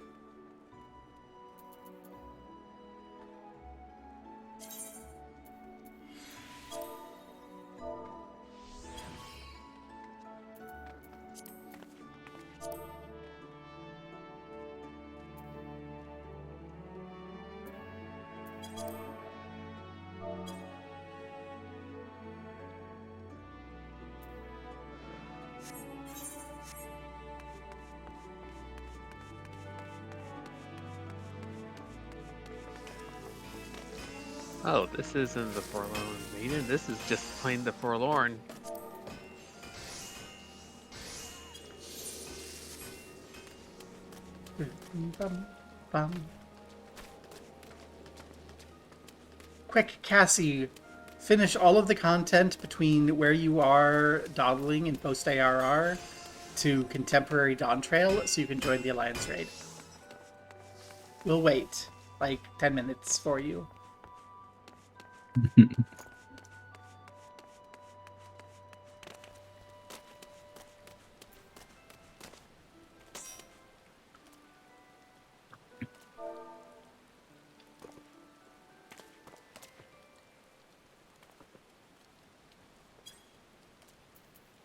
Oh, this isn't the Forlorn Maiden. This is just plain the Forlorn. Bum, bum. Quick, Cassie, finish all of the content between where you are dawdling in post ARR to Contemporary Dawn Trail so you can join the Alliance raid. We'll wait like 10 minutes for you.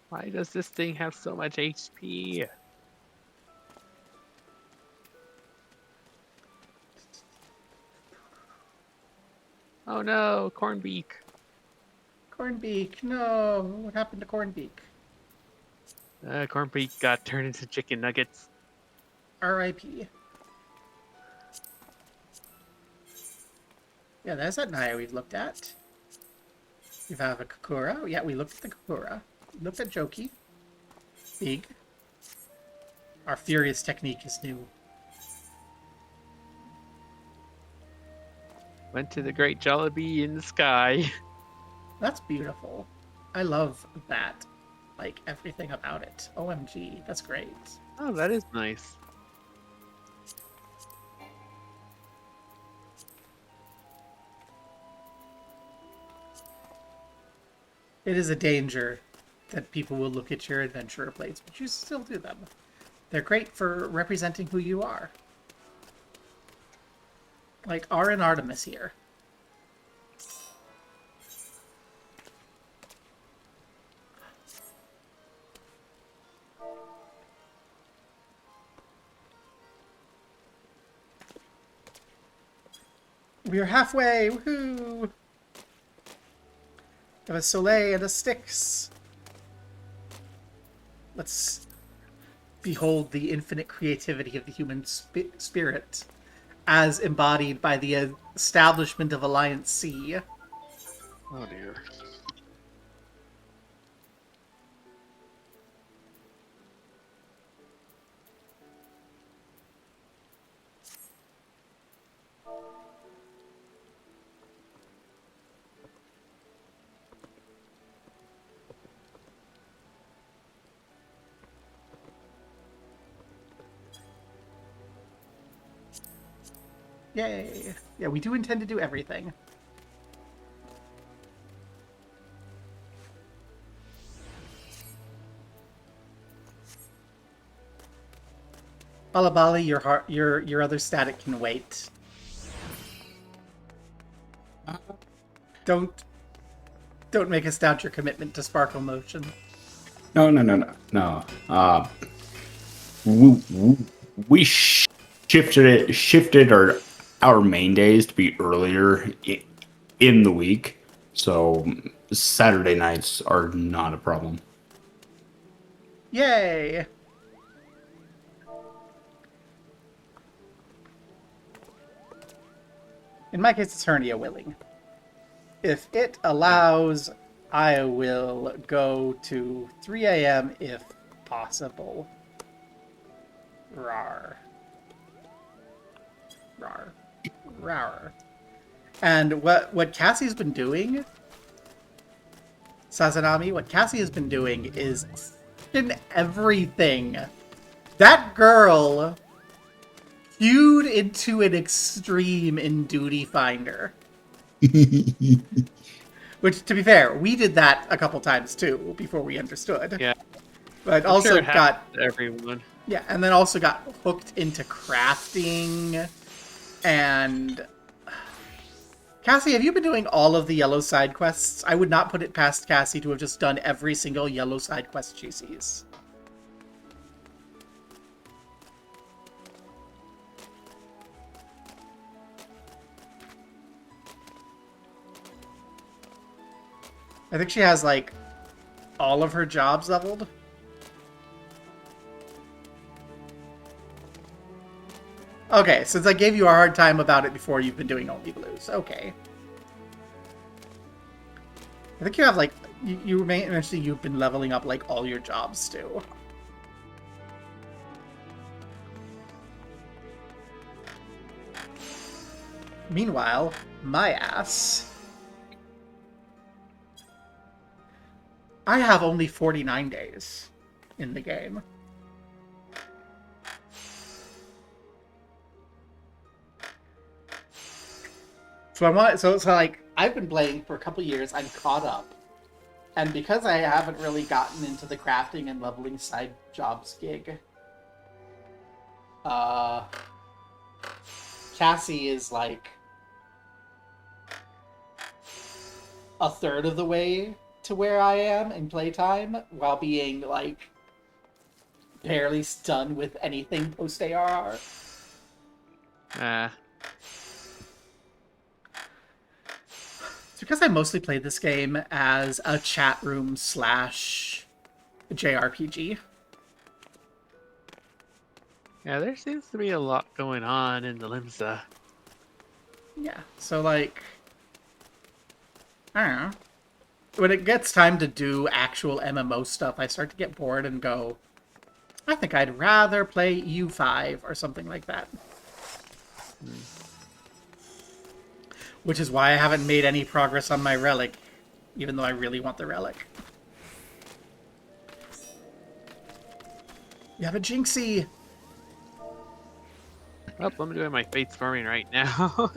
Why does this thing have so much HP? Oh no, Cornbeak. Cornbeak, no. What happened to Cornbeak? Cornbeak got turned into chicken nuggets. R.I.P. Yeah, there's that Naya we've looked at. We have a Kakura. Yeah, we looked at the Kakura. We looked at Joki. Big. Our Furious technique is new. Went to the Great Jollibee in the sky. That's beautiful. I love that. Like, everything about it. OMG, that's great. Oh, that is nice. It is a danger that people will look at your adventurer plates, but you still do them. They're great for representing who you are. Like R and Artemis here. We're halfway! Woohoo! Have a Soleil and a Styx. Let's behold the infinite creativity of the human spirit as embodied by the establishment of Alliance C. Oh dear. Yay! Yeah, we do intend to do everything. Balabali, your other static can wait. Don't make us doubt your commitment to Sparkle Motion. No. We shifted our main days to be earlier in the week, so Saturday nights are not a problem. Yay! In my case, it's hernia willing. If it allows, I will go to 3 a.m. if possible. Rar. And what Cassie's been doing, Sazanami, what Cassie has been doing is f***ing everything. That girl queued into an extreme in Duty Finder. Which, to be fair, we did that a couple times too before we understood. Yeah. But I'm also sure it got happens to everyone. yeah, and then also got hooked into crafting. And Cassie, have you been doing all of the yellow side quests? I would not put it past Cassie to have just done every single yellow side quest she sees. I think she has, like, all of her jobs leveled. Okay, since I gave you a hard time about it before, you've been doing only blues. Okay. I think you have, like, you mentioned you've been leveling up, like, all your jobs, too. Meanwhile, my ass... I have only 49 days in the game. So I want so like I've been playing for a couple years. I'm caught up, and because I haven't really gotten into the crafting and leveling side jobs gig, Cassie is like a third of the way to where I am in playtime, while being like barely done with anything post ARR. It's because I mostly played this game as a chat room / JRPG. Yeah, there seems to be a lot going on in the Limsa. Yeah, so like, I don't know. When it gets time to do actual MMO stuff, I start to get bored and go, I think I'd rather play EU5 or something like that. Which is why I haven't made any progress on my relic, even though I really want the relic. You have a Jinxie! Well, I'm doing my fates farming right now.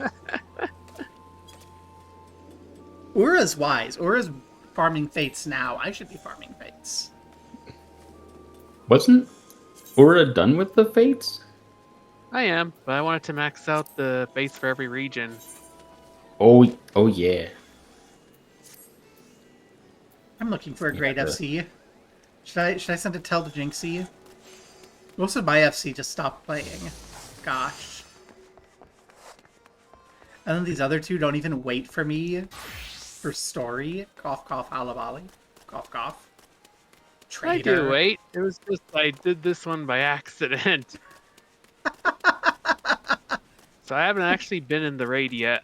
Ura's wise. Ura's farming fates now. I should be farming fates. Wasn't Aura done with the fates? I am, but I wanted to max out the base for every region. Oh yeah. I'm looking for a Yeah, great FC. Should I send a tell to Jinxie? Most of my FC just stopped playing. Gosh. And then these other two don't even wait for me for story. Cough, cough, alabali. Cough, cough. I Traitor. do wait. It was just I did this one by accident. So I haven't actually been in the raid yet.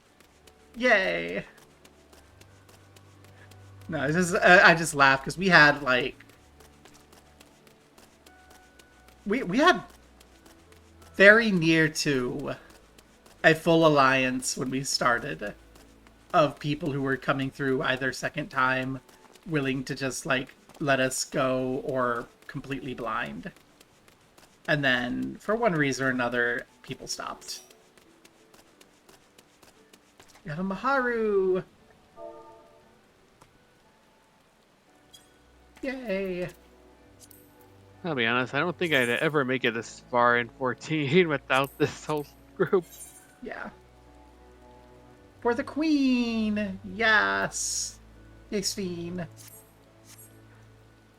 Yay. No, it's just, I just laugh because we had, like... We had very near to a full alliance when we started of people who were coming through either second time, willing to just, like, let us go, or completely blind. And then, for one reason or another, people stopped. We have a Maharu! Yay! I'll be honest, I don't think I'd ever make it this far in 14 without this whole group. Yeah. For the queen! Yes! XIV.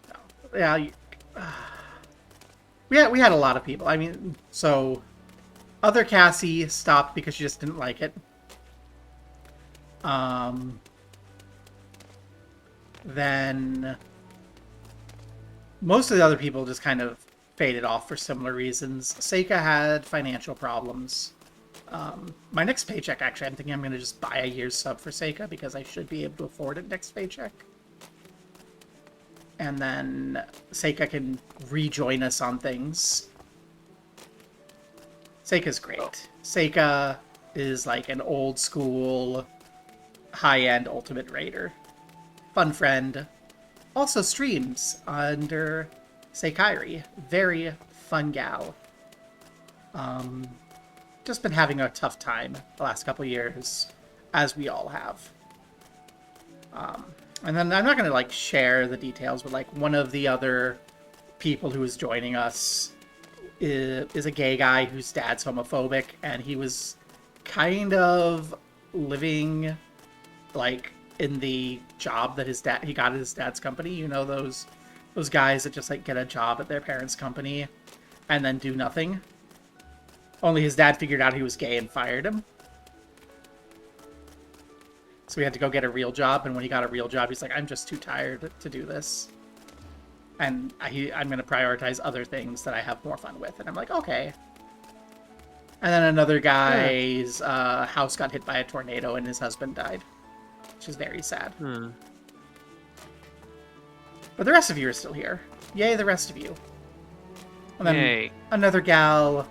No. Yeah, we had a lot of people. I mean, so other Cassie stopped because she just didn't like it. Then most of the other people just kind of faded off for similar reasons. Seika had financial problems. My next paycheck, actually, I'm thinking I'm going to just buy a year's sub for Seika because I should be able to afford it next paycheck. And then Seika can rejoin us on things. Seika's great. Seika is like an old school, high-end Ultimate Raider. Fun friend. Also streams under Seikairi. Very fun gal. Just been having a tough time the last couple years, as we all have. And then I'm not going to, like, share the details, but, like, one of the other people who is joining us is a gay guy whose dad's homophobic, and he was kind of living, like, in the job that he got at his dad's company. You know, those guys that just, like, get a job at their parents' company and then do nothing. Only his dad figured out he was gay and fired him. So he had to go get a real job, and when he got a real job, he's like, I'm just too tired to do this. And I'm going to prioritize other things that I have more fun with. And I'm like, okay. And then another guy's house got hit by a tornado, and his husband died. Which is very sad. But the rest of you are still here. Yay, the rest of you. And then Yay. Another gal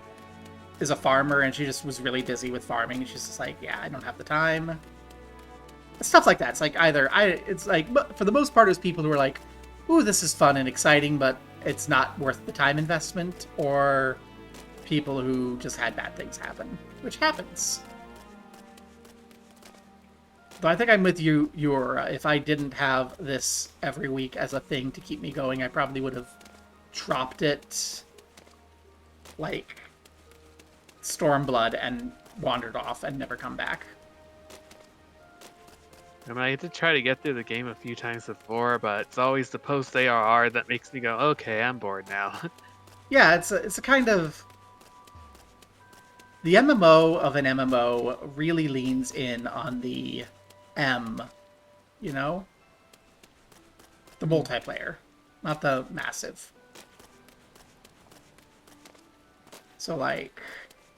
is a farmer, and she just was really busy with farming. And she's just like, yeah, I don't have the time. Stuff like that. It's like it's like, but for the most part, it's people who are like, ooh, this is fun and exciting, but it's not worth the time investment, or people who just had bad things happen, which happens. But I think I'm with you, Yura. If I didn't have this every week as a thing to keep me going, I probably would have dropped it like Stormblood and wandered off and never come back. I mean, I did try to get through the game a few times before, but it's always the post ARR that makes me go, okay, I'm bored now. Yeah, it's a kind of... The MMO of an MMO really leans in on the M, you know? The multiplayer, not the massive. So, like,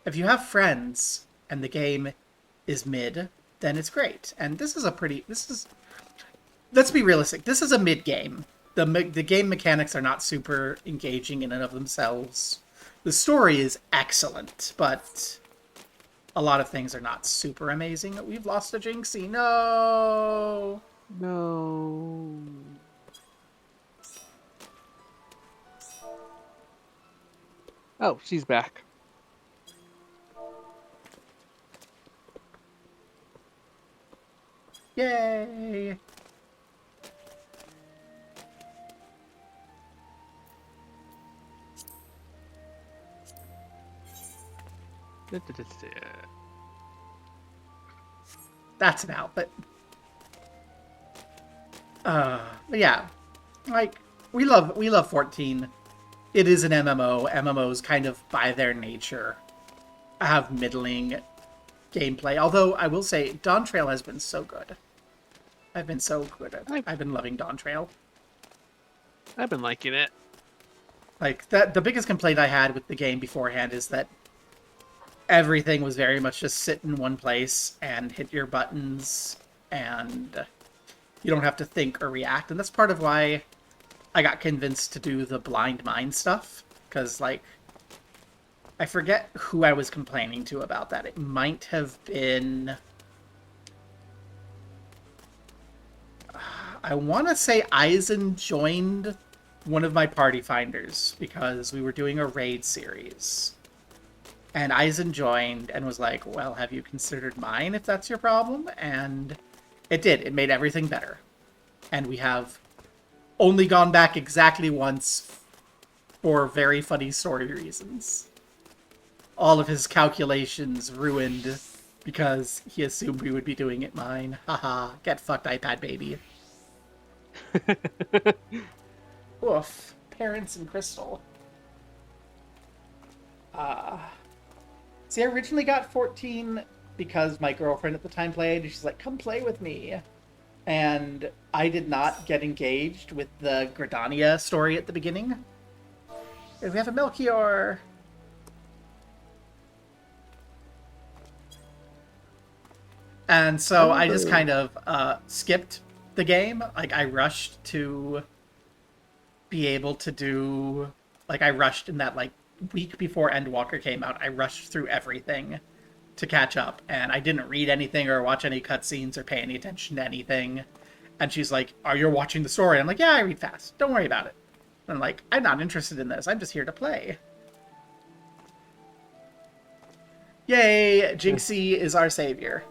if you have friends and the game is mid, then it's great. And this is let's be realistic, this is a mid game. The game mechanics are not super engaging in and of themselves. The story is excellent, but a lot of things are not super amazing. We've lost a Jinxie. No! No. Oh, she's back. Yay! That's an outlet. But yeah, like we love 14. It is an MMO. MMOs kind of by their nature have middling gameplay. Although I will say Dawn Trail has been so good. I've been so good at it. I've been loving Dawn Trail. I've been liking it. Like the biggest complaint I had with the game beforehand is that everything was very much just sit in one place and hit your buttons, and you don't have to think or react. And that's part of why I got convinced to do the blind mine stuff, because like I forget who I was complaining to about that. It might have been, I want to say Eisen joined one of my party finders because we were doing a raid series. And Eisen joined and was like, well, have you considered mine if that's your problem? And it did. It made everything better. And we have only gone back exactly once for very funny story reasons. All of his calculations ruined because he assumed we would be doing it mine. Haha, get fucked, iPad baby. Oof. Parents and Crystal. See, I originally got 14 because my girlfriend at the time played, and she's like, come play with me. And I did not get engaged with the Gridania story at the beginning. And we have a Melchior. And so I just kind of skipped the game. Like, I rushed to be able to do... Like, I rushed in that, like, week before Endwalker came out. I rushed through everything to catch up. And I didn't read anything or watch any cutscenes or pay any attention to anything. And she's like, are you watching the story? I'm like, yeah, I read fast. Don't worry about it. And I'm like, I'm not interested in this. I'm just here to play. Yay! Jinxie is our savior.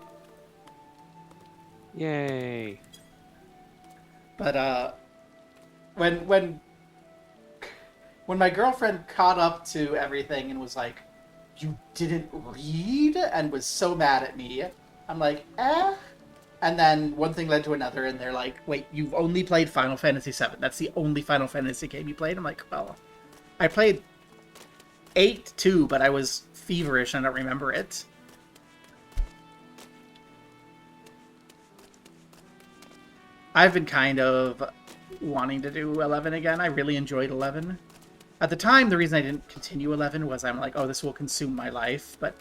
Yay. But when my girlfriend caught up to everything and was like, you didn't read? And was so mad at me, I'm like, eh? And then one thing led to another, and they're like, wait, you've only played Final Fantasy VII. That's the only Final Fantasy game you played? I'm like, well, I played 8 too, but I was feverish and I don't remember it. I've been kind of wanting to do 11 again. I really enjoyed 11. At the time, the reason I didn't continue 11 was I'm like, oh, this will consume my life. But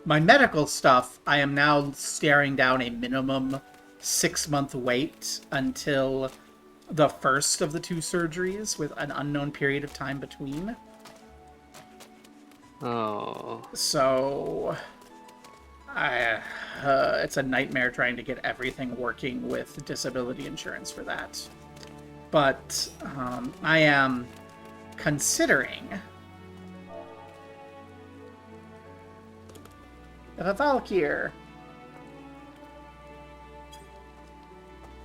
my medical stuff, I am now staring down a minimum 6-month wait until the first of the 2 surgeries with an unknown period of time between. Oh. So... it's a nightmare trying to get everything working with disability insurance for that. But I am considering the Valkyr.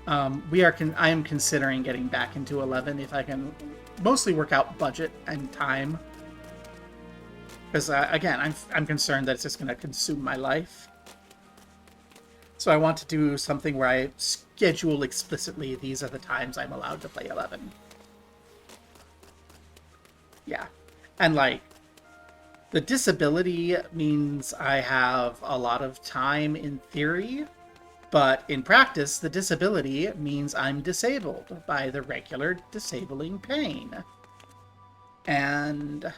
I am considering getting back into 11 if I can mostly work out budget and time. Because, again, I'm concerned that it's just going to consume my life. So I want to do something where I schedule explicitly, these are the times I'm allowed to play 11. Yeah. And, like, the disability means I have a lot of time in theory, but in practice, the disability means I'm disabled by the regular disabling pain. And...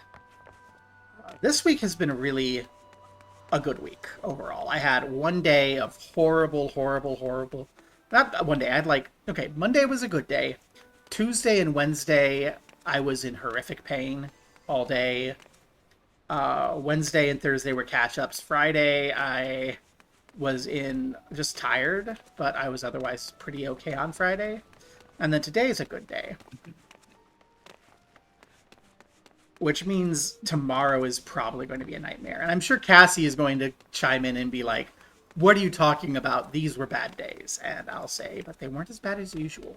this week has been really a good week overall. I had one day of horrible... Not one day, I had like... Okay, Monday was a good day. Tuesday and Wednesday, I was in horrific pain all day. Wednesday and Thursday were catch-ups. Friday, I was just tired, but I was otherwise pretty okay on Friday. And then today is a good day. Which means tomorrow is probably going to be a nightmare. And I'm sure Cassie is going to chime in and be like, what are you talking about? These were bad days. And I'll say, but they weren't as bad as usual.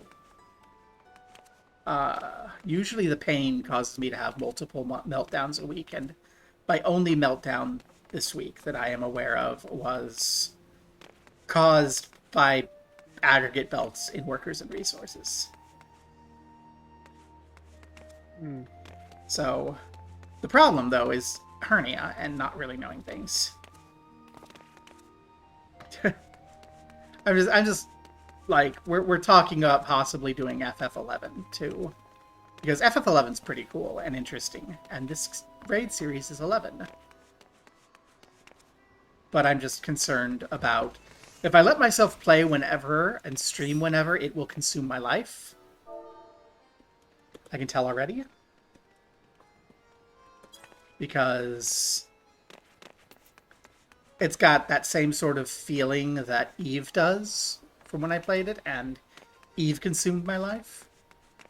Usually the pain causes me to have multiple meltdowns a week. And by only meltdown, this week that I am aware of was caused by aggregate belts in workers and resources. So the problem, though, is hernia and not really knowing things. I'm just like we're talking about possibly doing FF11 too, because FF11's pretty cool and interesting, and this raid series is 11. But I'm just concerned about if I let myself play whenever and stream whenever, it will consume my life. I can tell already. Because it's got that same sort of feeling that Eve does from when I played it, and Eve consumed my life.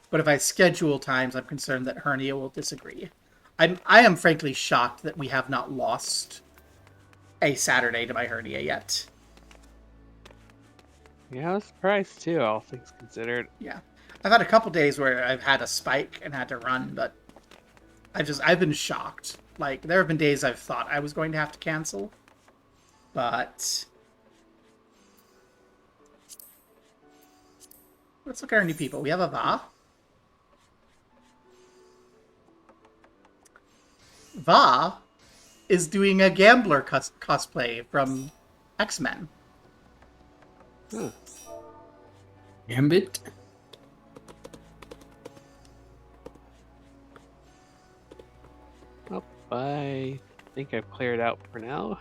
But if I schedule times, I'm concerned that Hernia will disagree. I am frankly shocked that we have not lost a Saturday to my Hernia yet. Yeah, I was surprised too, all things considered. Yeah. I've had a couple days where I've had a spike and had to run, but I've been shocked. Like, there have been days I've thought I was going to have to cancel, but let's look at our new people. We have a Va. Va is doing a gambler cosplay from X-Men. Huh. Gambit? Well, I think I cleared out for now.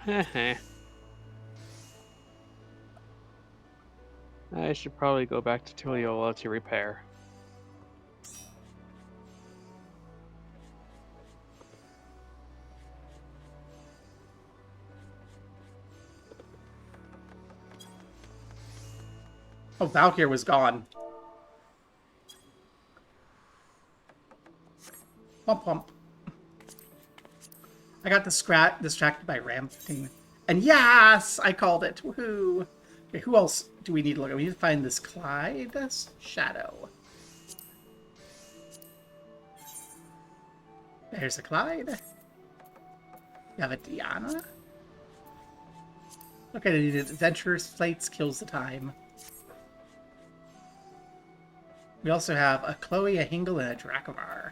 I should probably go back to Tuliola to repair. Oh, Valkyr was gone. Pump, pump. I got distracted by rafting. And yes! I called it. Woohoo! Okay, who else do we need to look at? We need to find this Clyde's Shadow. There's a Clyde. You have a Diana. Look at it. Adventurous Flights kills the time. We also have a Chloe, a Hingle, and a Dracovar.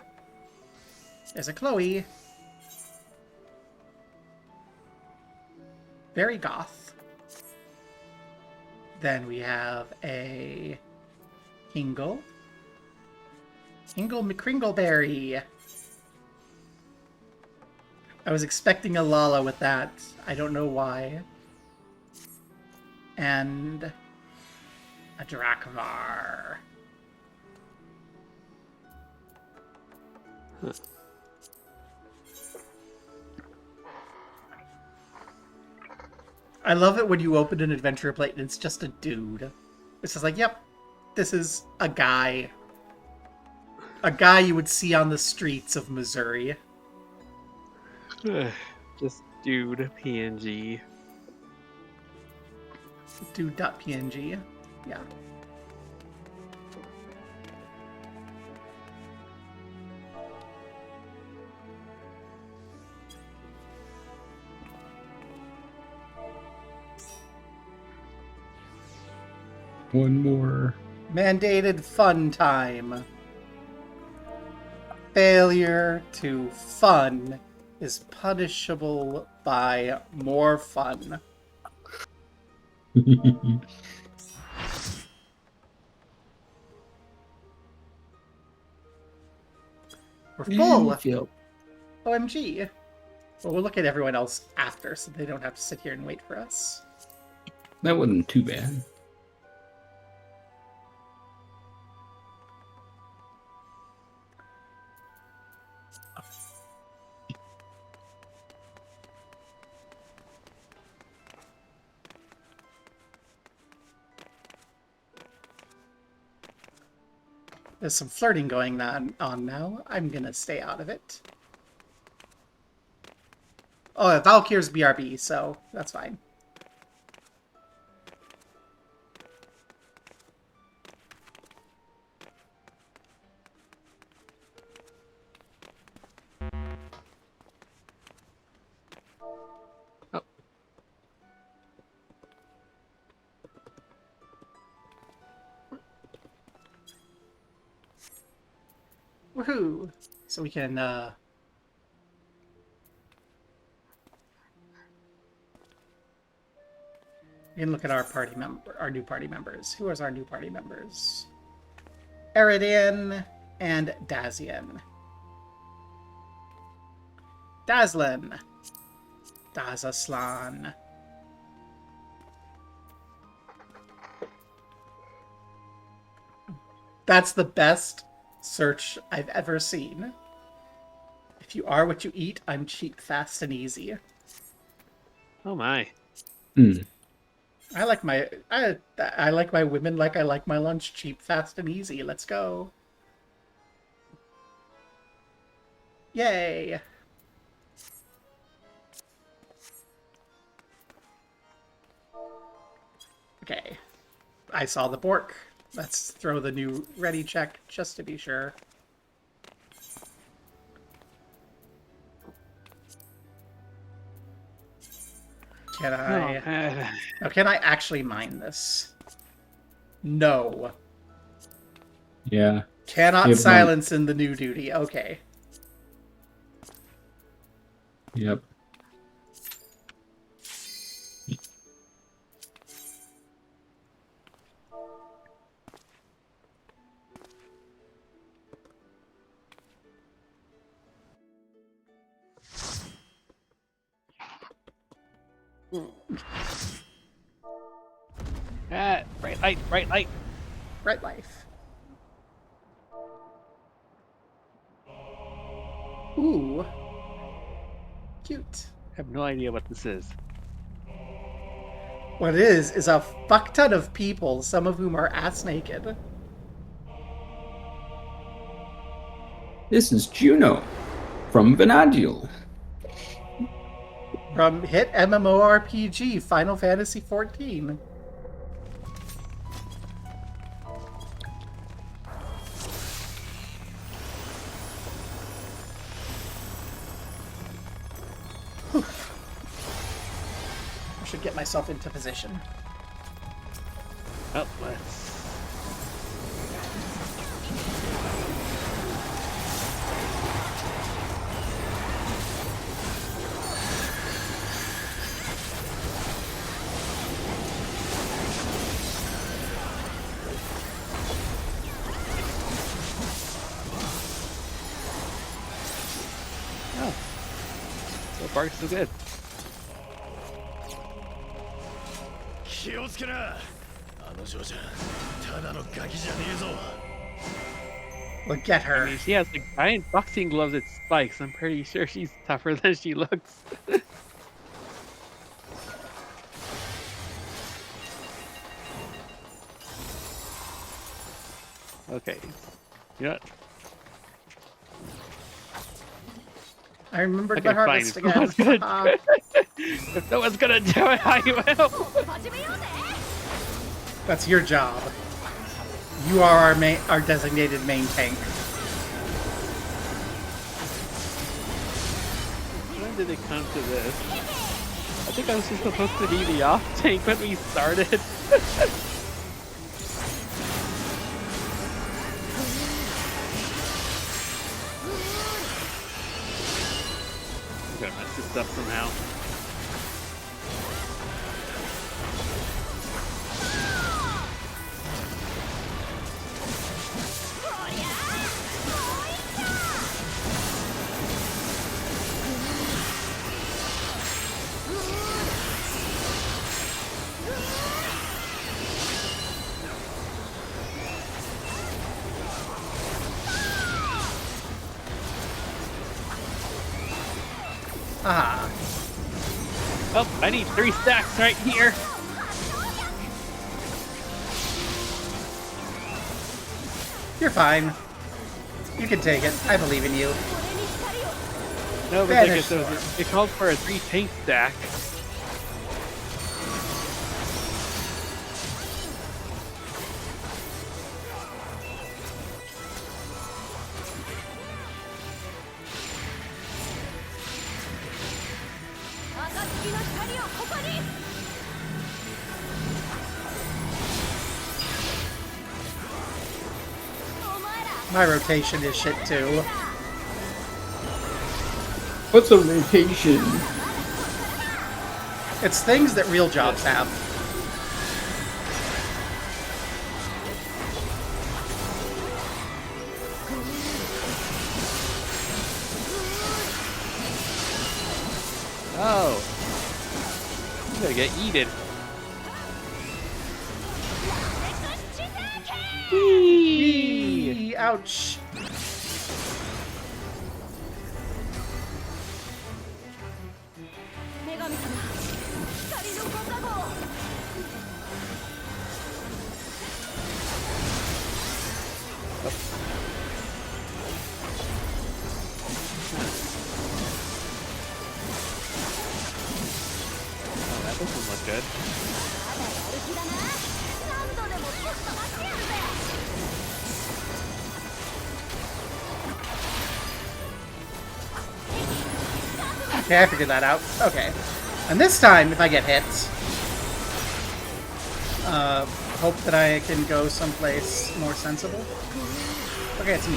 There's a Chloe. Very goth. Then we have a Hingle. Hingle McCringleberry. I was expecting a Lala with that. I don't know why. And a Dracovar. Huh. I love it when you open an adventure plate and it's just a dude. It's just like, yep, this is a guy. A guy you would see on the streets of Missouri. Just dude, PNG. Dude.png. Yeah. One more. Mandated fun time. Failure to fun is punishable by more fun. We're full. OMG. Well, we'll look at everyone else after so they don't have to sit here and wait for us. That wasn't too bad. There's some flirting going on now. I'm gonna stay out of it. Oh, Valkyr's BRB, so that's fine. Woohoo! So we can look at our new party members. Who is our new party members? Eridan and Dazian. Dazlin. Dazaslan. That's the best search I've ever seen. If you are what you eat, I'm cheap, fast, and easy. Oh my. I like my women like I like my lunch, cheap, fast, and easy. Let's go. Yay. Okay. I saw the Bork. Let's throw the new ready check just to be sure. Can I... Now, can I actually mine this? No. Yeah. Cannot silence in the new duty. Okay. Yep. Bright light, bright light. Bright life. Ooh. Cute. I have no idea what this is. What it is a fuck ton of people, some of whom are ass naked. This is Juno from Vana'diel. From hit MMORPG Final Fantasy XIV. I should get myself into position. Oh, let's. Oh, so far so good. 気をつけな。あの嬢ちゃん、ただのガキじゃねえぞ。 Look at I her. mean, she has like giant boxing gloves with spikes. I'm pretty sure she's tougher than she looks. Okay. You know what? I remembered Okay, my harvest fine. If again. no one's if no one's gonna do it, I will. That's your job. You are our designated main tank. When did it come to this? I think I was just supposed to be the off tank when we started. I'm gonna mess this up somehow. Ah. Oh, I need 3 stacks right here. You're fine. You can take it. I believe in you. No, but Vanish it called for a 3 tank stack. My rotation is shit too. What's a rotation? It's things that real jobs have. Oh. I'm gonna get eaten. Whee! Ouch. Oh, that doesn't look good. Okay, I figured that out. Okay. And this time, if I get hit, hope that I can go someplace more sensible. Okay, it's me.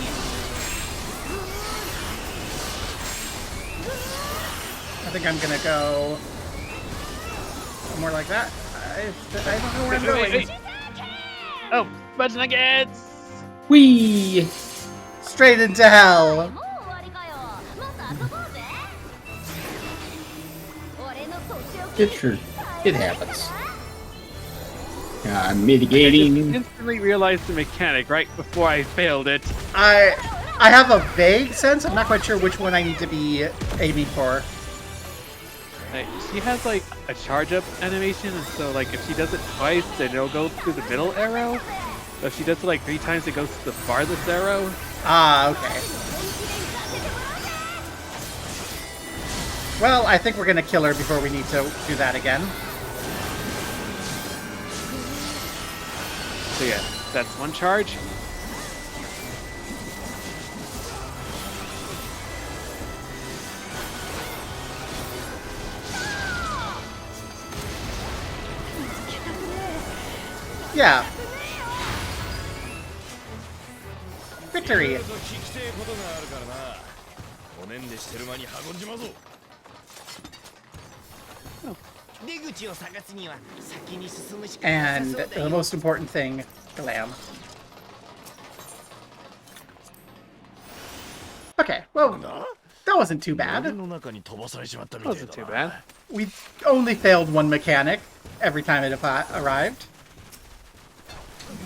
I think I'm gonna go somewhere like that. I don't know where I'm going. Wait. Oh, bunch nuggets! Whee! Straight into hell. It happens. I'm mitigating. Instantly realized the mechanic right before I failed it. I have a vague sense. I'm not quite sure which one I need to be aiming for. Like, she has like a charge up animation, and so like if she does it twice, then it'll go through the middle arrow. So if she does it like 3 times, it goes to the farthest arrow. Ah, okay. Well, I think we're gonna kill her before we need to do that again. So yeah, that's one charge. Yeah. Victory. 聞きてえことがあるからな。おねんでしてる間に運んじまうぞ。出口を探すには先に進むしかなさ And そうだ the よ。 most important thing, glam. Okay, well, that wasn't too 森 bad. の中に飛ばされちまったみたい Wasn't だ too な。 bad. We only failed one mechanic every time it arrived.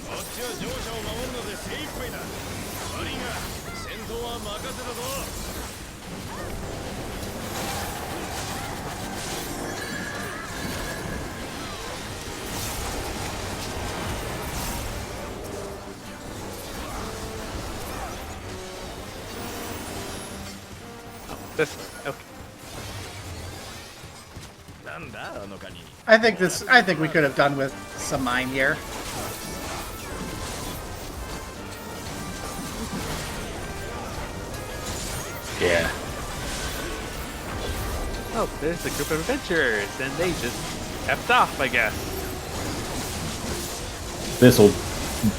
こっちは乗車を守るので精一杯だ。悪いが戦闘は任せたぞ。 This okay. なんだあのカニ。 I think we could have done with some mine here. Yeah. Oh, there's a group of adventurers, and they just kept off, I guess. This'll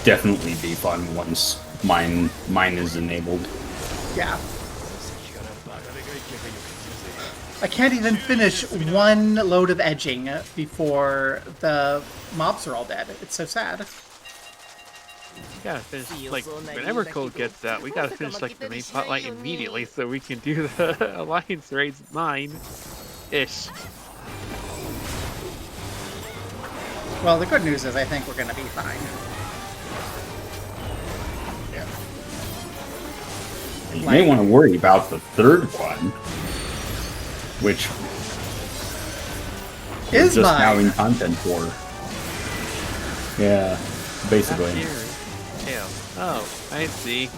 definitely be fun once mine is enabled. Yeah. 先からバカでかい気配を感じるぜ。 I can't even finish one load of edging before the mobs are all dead. It's so sad. Yeah, finish, like whenever Code gets out, we gotta finish like the main plotline immediately so we can do the Alliance raids mine-ish. Well, the good news is I think we're gonna be fine. You may want to worry about the third one, which we're Is just now mine? in content for. Yeah, basically. Ew. Oh, I see.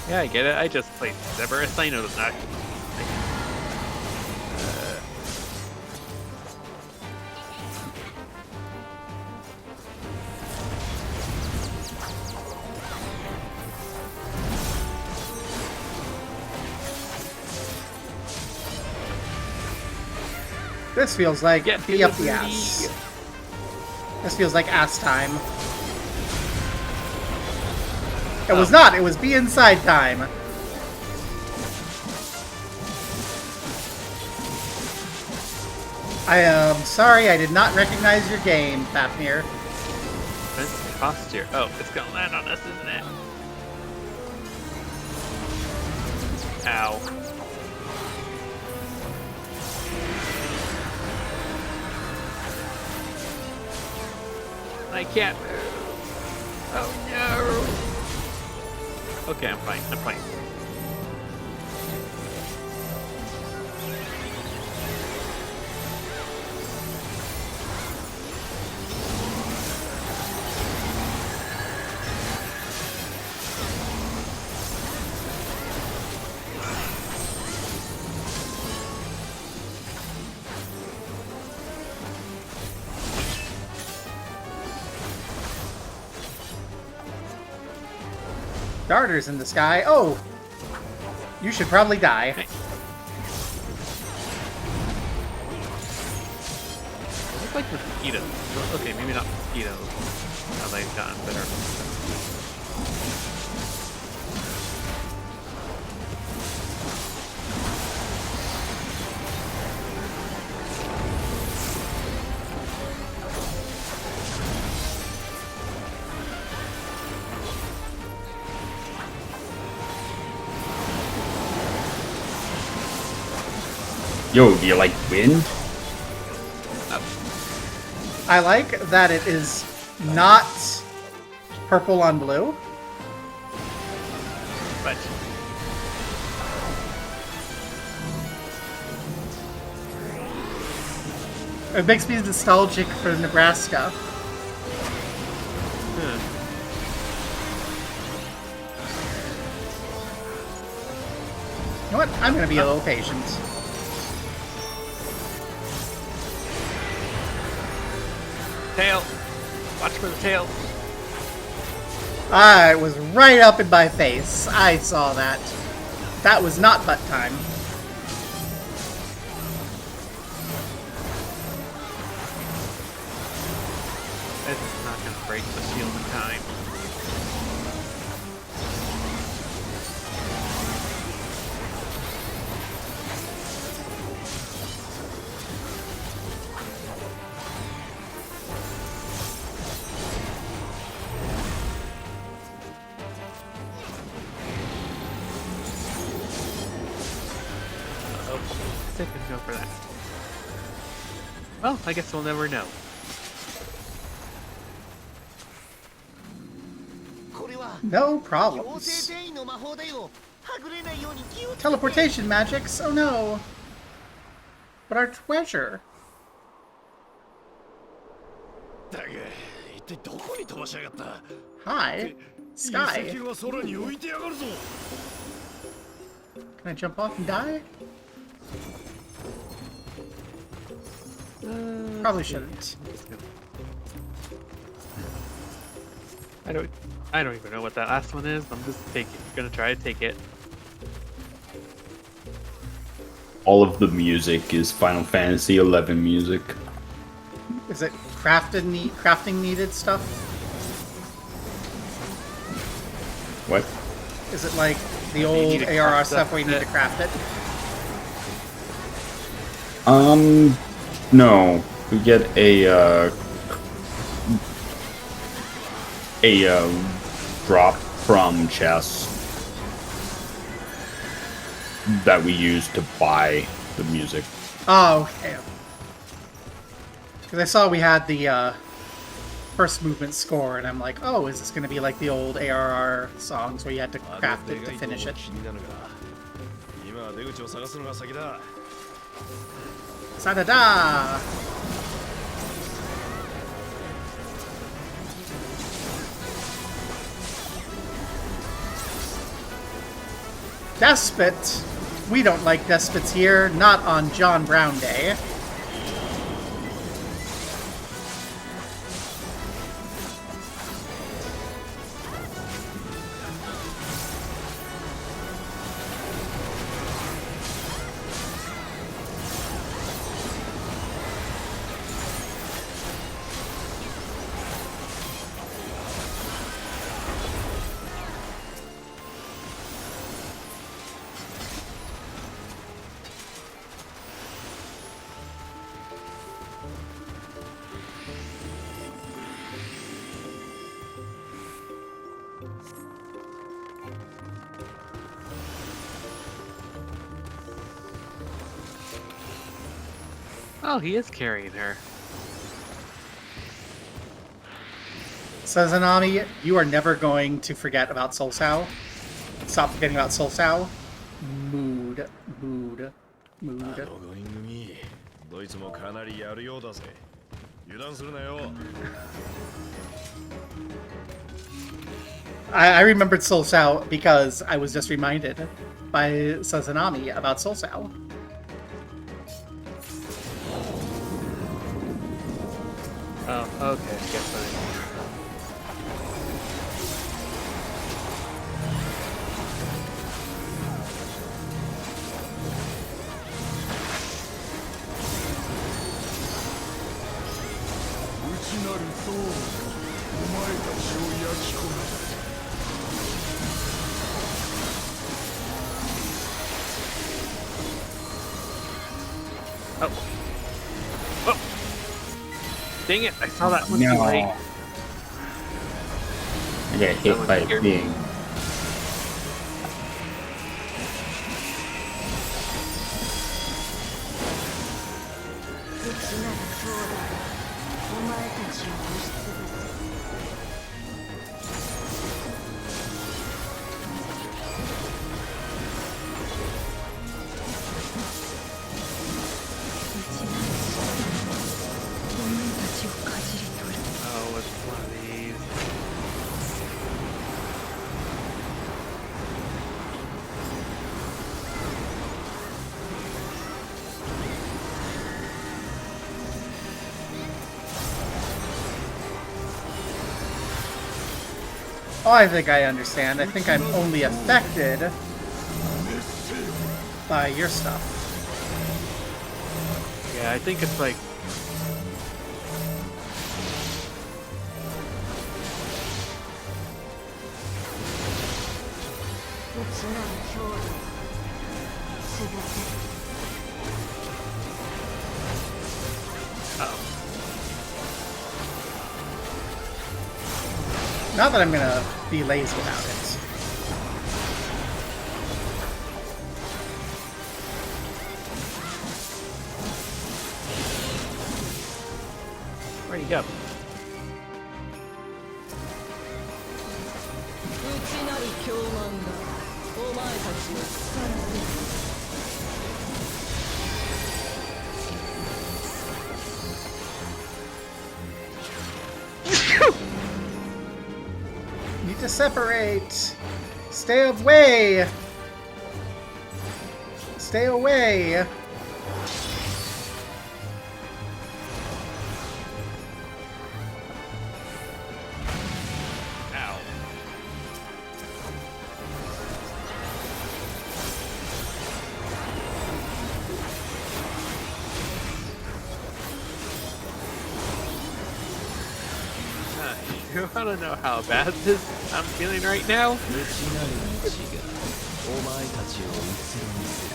Yeah, I get it. I just played Cerberus. I know that. This feels like Get be to up the the booty. ass. This feels like ass time. It was not. It was be inside time. I am sorry. I did not recognize your game, Fafnir. Defensive posture. Oh, it's gonna land on us, isn't it? Ow. I can't move. Oh no. Okay, I'm fine. I'm fine. Darters in the sky. Oh! You should probably die. Hey. They look like mosquitoes. Okay, maybe not mosquitoes. Now they've gotten better. Yo, do you like wind? I like that it is not purple on blue. But It makes me nostalgic for Nebraska. You know what? I'm gonna be a little patient. tail. Watch for the tail. It was right up in my face. I saw that. That was not butt time. This is not gonna break the shield in time. Sick and go for that. Well, I guess we'll never know. No problems. Teleportation magics? Oh no. But our treasure. だが一体どこに飛ばしやがった Hi. 遺 Sky. 跡が空に浮いてやがるぞ Can I jump off and die? Probably shouldn't. I don't even know what that last one is. I'm just gonna try to take it. All of the music is Final Fantasy XI music. Is it crafting needed stuff? What? Is it like the You old need to ARR craft stuff where you need to it. craft it? No. We get a drop from chests that we use to buy the music. Oh, okay. Because I saw we had the first movement score, and I'm like, oh, is this going to be like the old ARR songs where you had to craft it to finish it? 今は出口を探すのが先だ Sa-da-da! Despot? We don't like despots here, not on John Brown Day. Oh, he is carrying her. Sazanami, you are never going to forget about Soul Sao. Stop forgetting about Soul Sao. Mood. あの5人組どいつもかなりやるようだぜ油断するなよ I remembered Soul Sao because I was just reminded by Sazanami about Soul Sao. Oh, okay. I guess I. 内なる層お前たちを焼き込む Oh. Oh. Dang it! I saw that one too No. late. I got hit by a being. Oh, it's one of these. Oh, I think I understand. I think I'm only affected by your stuff. Yeah, I think it's like. Oh. Not that I'm gonna be lazy about it. Where'd he go? Need to separate. Stay away. Stay away. Ow. You wanna know how bad this I'm feeling right now? 内なる道がお前たちをうつろにする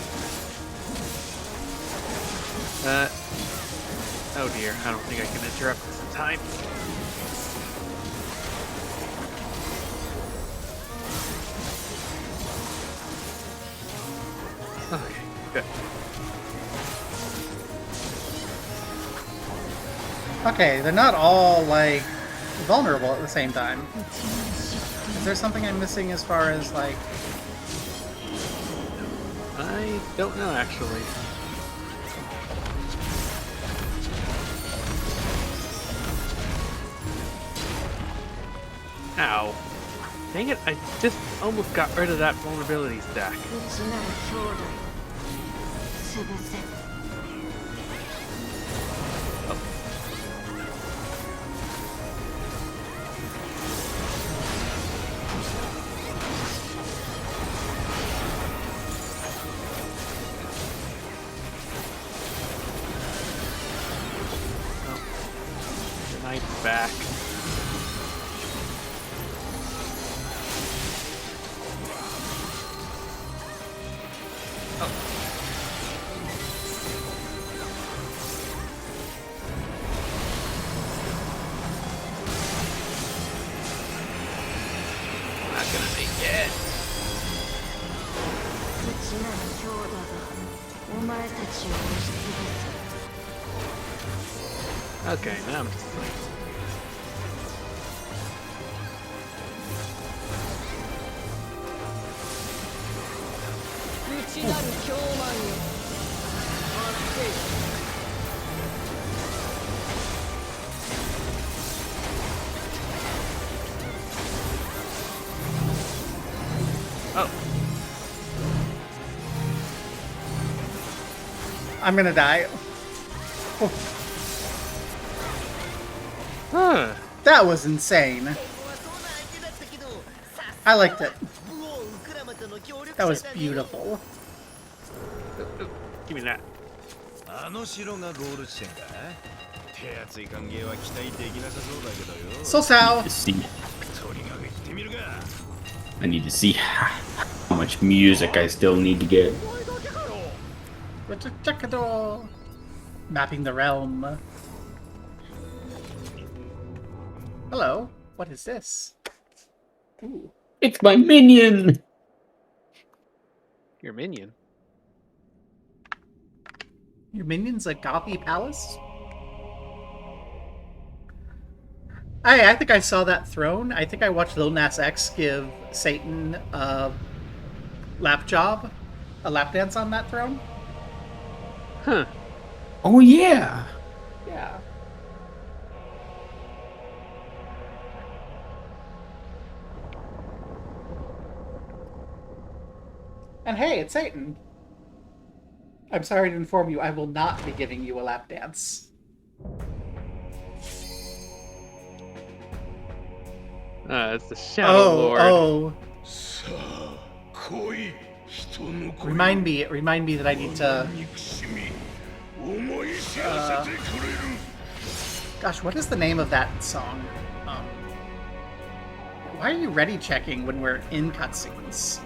Oh dear, I don't think I can interrupt this in time. Okay, good. Okay, they're not all, like, vulnerable at the same time. Is there something I'm missing as far as, like... I don't know actually. Ow. Dang it, I just almost got rid of that vulnerability stack. 内なる兄弟潰せ The knight's back. 内なる強打がお前たちを押しつぶす。 Okay, now I'm just like, 内なる強慢よ。 oh, I'm gonna die. huh. That was insane. I liked it. That was beautiful. Give me that. あの城がゴール地点か。手厚い歓迎は期待できなさそうだけどよ。 So Sal. See, とにかく行ってみるか。 I need to see how much music I still need to get. Mapping the realm. Hello. What is this? Ooh. It's my minion. Your minion. Your minion's a Gothi palace? I think I saw that throne. I think I watched Lil Nas X give Satan a lap dance on that throne. Huh. Oh yeah. Yeah. And hey, it's Satan. I'm sorry to inform you, I will not be giving you a lap dance. It's the Shadow Lord. Oh. さあ来い。人の声を Remind me that I need to... 憎しみ思い知らせてくれる。 Gosh, what is the name of that song? Why are you ready checking when we're in cutscenes?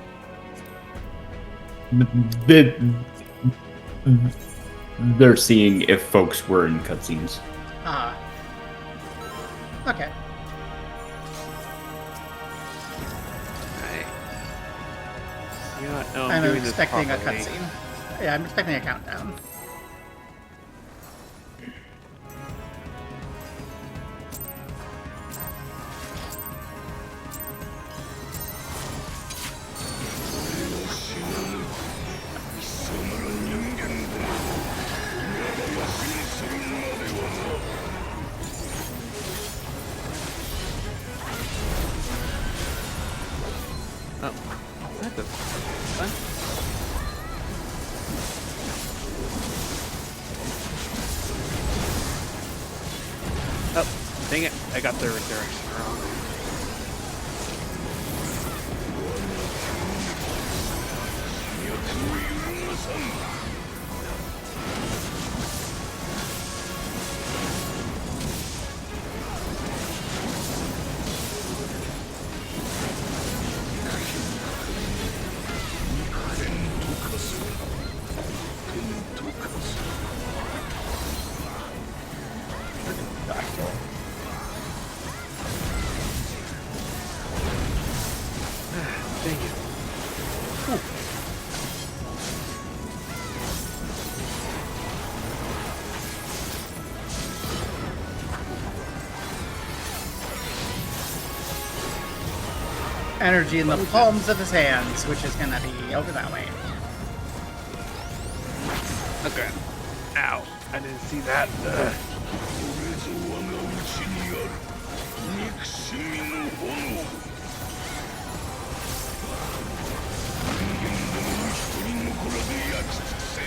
They're seeing if folks were in cutscenes. Ah. Okay. You know what? No, I'm doing this expecting a properly. cutscene. Yeah, I'm expecting a countdown. Oh, is that the fun? Oh, dang it! I got the direction wrong. Dang it. Energy in the palms of his hands, which is gonna be over that way. Okay. Ow. I didn't see that. これぞ我が内にある憎しみの炎。人間どもを一人残らず焼き尽くせ。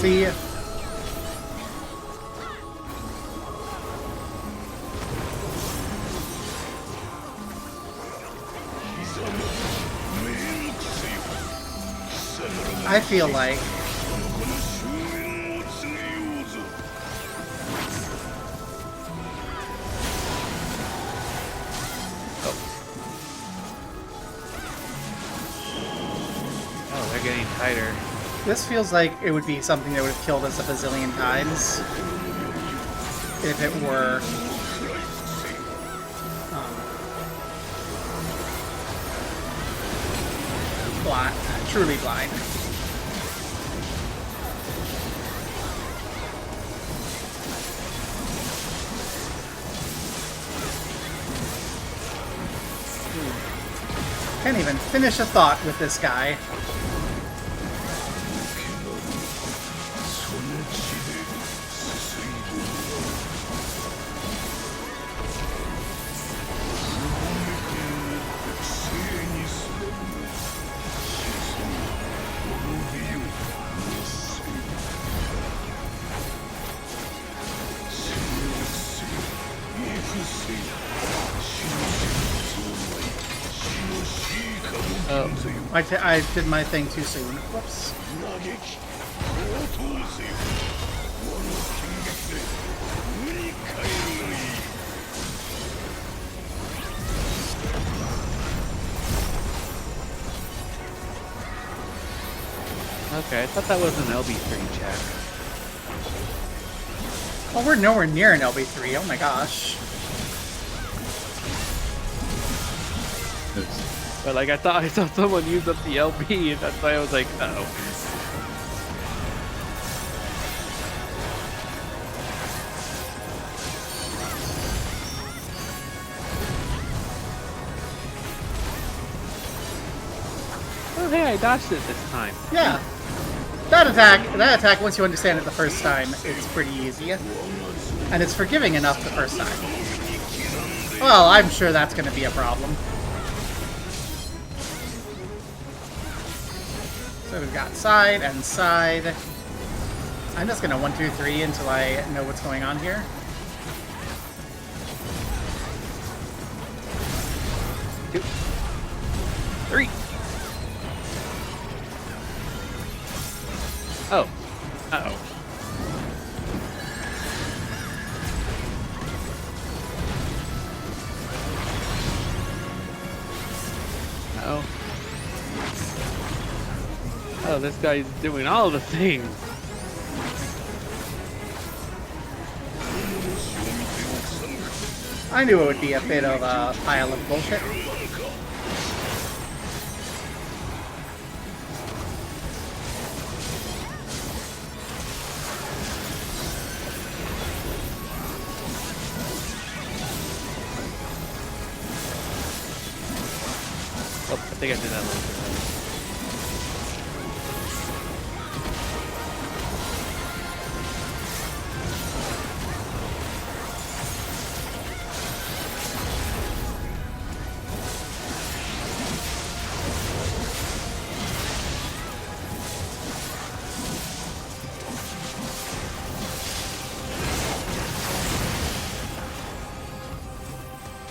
See ya. I feel like Oh, they're getting tighter. this feels like it would be something that would have killed us a bazillion times if it were blind, truly blind. Can't even finish a thought with this guy. I did my thing too soon. Whoops. Okay, I thought that was an LB3 check. Well, we're nowhere near an LB3. Oh my gosh. But like, I thought I saw someone use up the LB, and that's why I was like, uh-oh. Oh, hey, I dodged it this time. Yeah. That attack, once you understand it the first time, it's pretty easy. And it's forgiving enough the first time. Well, I'm sure that's going to be a problem. So we've got side and side. I'm just gonna 1, 2, 3 until I know what's going on here. Two, three. Oh. Uh-oh. Uh-oh. Oh, this guy's doing all the things. I knew it would be a bit of a pile of bullshit. Oh, I think I did that later.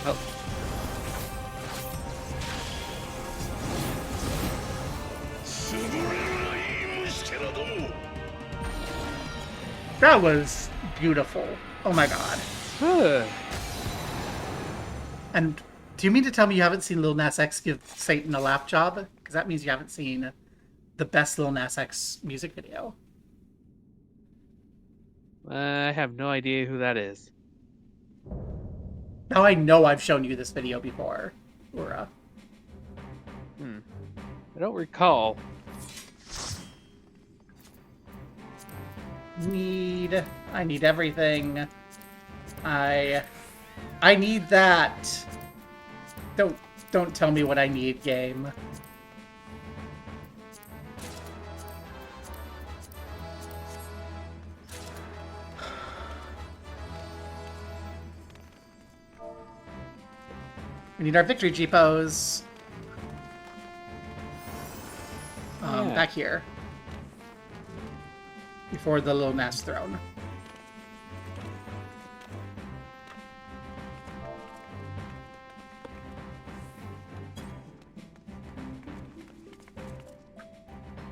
Oh. That was beautiful. Oh my god. Huh. And do you mean to tell me you haven't seen Lil Nas X give Satan a lap job? Because that means you haven't seen the best Lil Nas X music video. I have no idea who that is. Now I know I've shown you this video before, Ura. I don't recall. I need everything. I need that. Don't tell me what I need, game. We need our victory G pose. Yeah. Back here. Before the Lil Nas throne.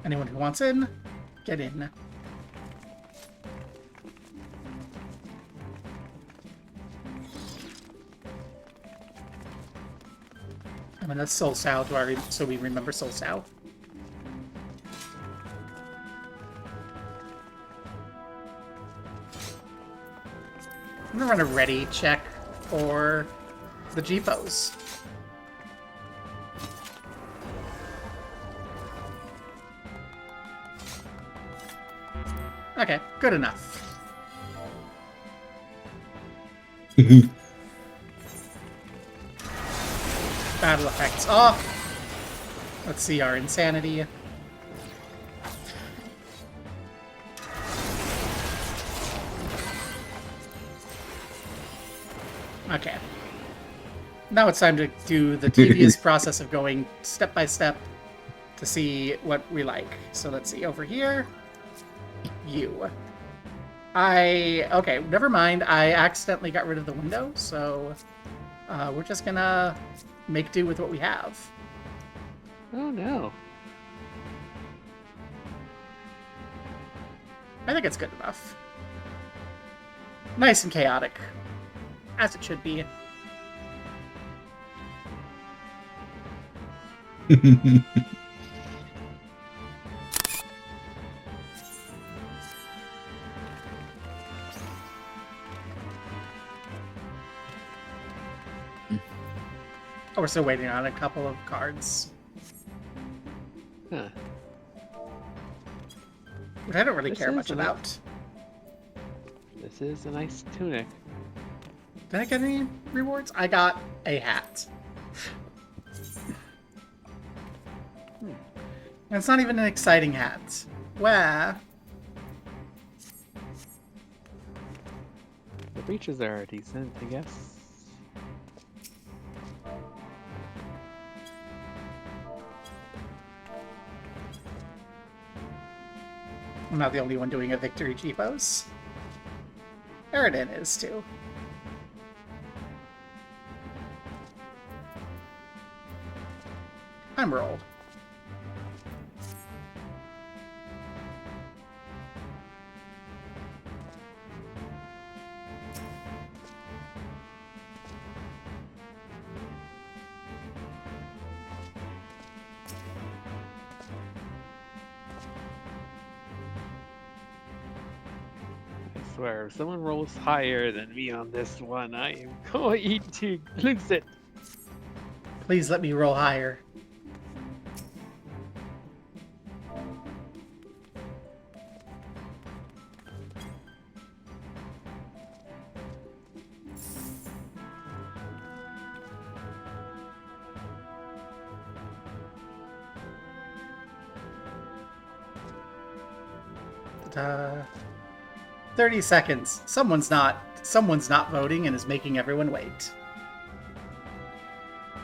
Anyone who wants in, get in. I mean, that's Soul Sao, so we remember Soul Sao. I'm gonna run a ready check for the Jeepos. Okay, good enough. Battle effects off. Let's see our insanity. Okay. Now it's time to do the tedious process of going step by step to see what we like. So let's see, over here, you. Okay, never mind. I accidentally got rid of the window, so we're just gonna make do with what we have. Oh no. I think it's good enough. Nice and chaotic. As it should be. Oh, we're still waiting on a couple of cards. Huh. Which I don't really This care is much a- about. This is a nice tunic. Did I get any rewards? I got a hat. And it's not even an exciting hat. Where? The breeches are decent, I guess. I'm not the only one doing a victory cheapos. Eridan is too. I'm rolled. I swear, if someone rolls higher than me on this one, I am going to lose it. Please let me roll higher. Ta-da. 30 seconds. Someone's not voting and is making everyone wait.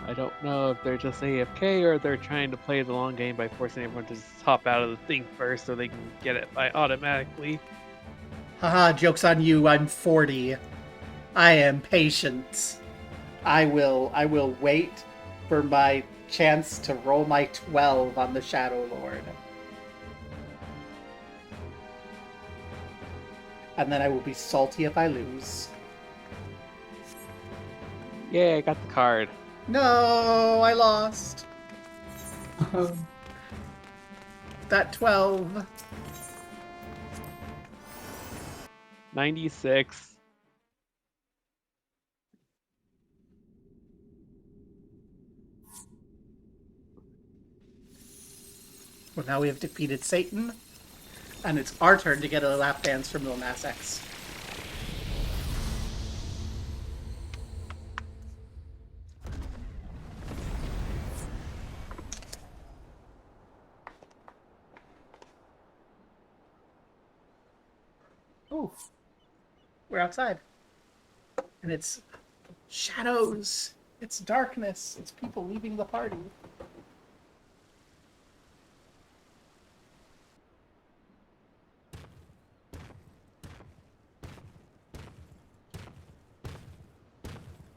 I don't know if they're just AFK or they're trying to play the long game by forcing everyone to just hop out of the thing first so they can get it by automatically. Haha, joke's on you, I'm 40. I am patient. I will wait for my chance to roll my 12 on the Shadow Lord. And then I will be salty if I lose. Yeah, I got the card. No, I lost. That 12. 96. Well, now we have defeated Satan. And it's our turn to get a lap dance from Lil Nas X. Ooh. We're outside. And it's shadows. It's darkness. It's people leaving the party.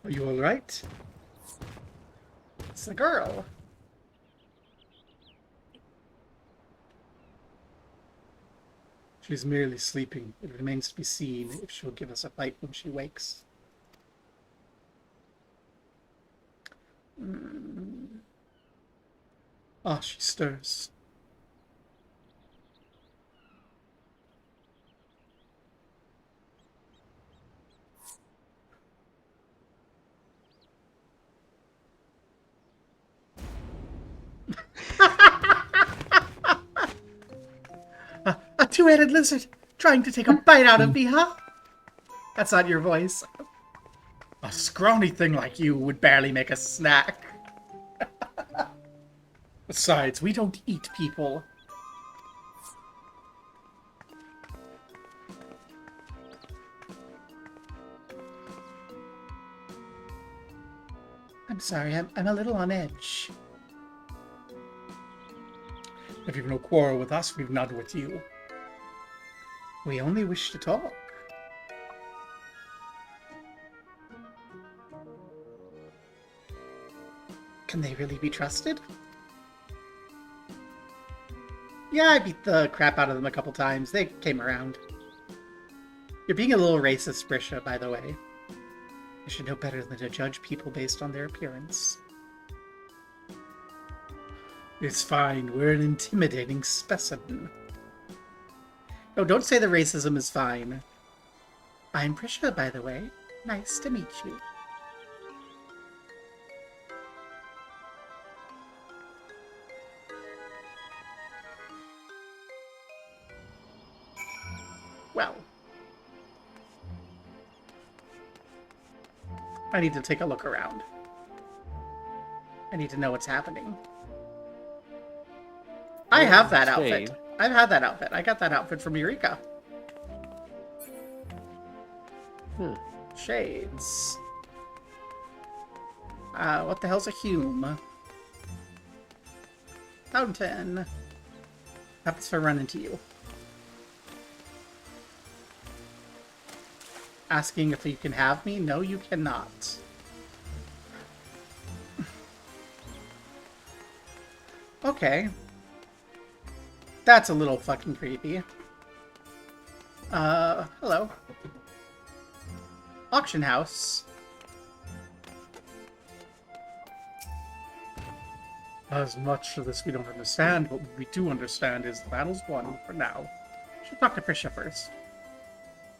Are you alright? It's the girl. She's merely sleeping. It remains to be seen if she'll give us a fight when she wakes. Ah, she stirs. A two-headed lizard trying to take a bite out of me, huh? That's not your voice. A scrawny thing like you would barely make a snack. Besides, we don't eat people. I'm sorry, I'm a little on edge. If you've no quarrel with us, we've none with you. We only wish to talk. Can they really be trusted? Yeah, I beat the crap out of them a couple times. They came around. You're being a little racist, Brisha, by the way. You should know better than to judge people based on their appearance. It's fine. We're an intimidating specimen. No, don't say the racism is fine. I'm Brisha, by the way. Nice to meet you. Well. I need to take a look around. I need to know what's happening. I have that outfit. Shade. I've had that outfit. I got that outfit from Eureka. Shades. What the hell's a Hume? Fountain. Happens if I run into you. Asking if you can have me? No, you cannot. Okay. That's a little fucking creepy. Hello. Auction house. As much of this we don't understand, but what we do understand is the battle's won for now. Should talk to Prisha first.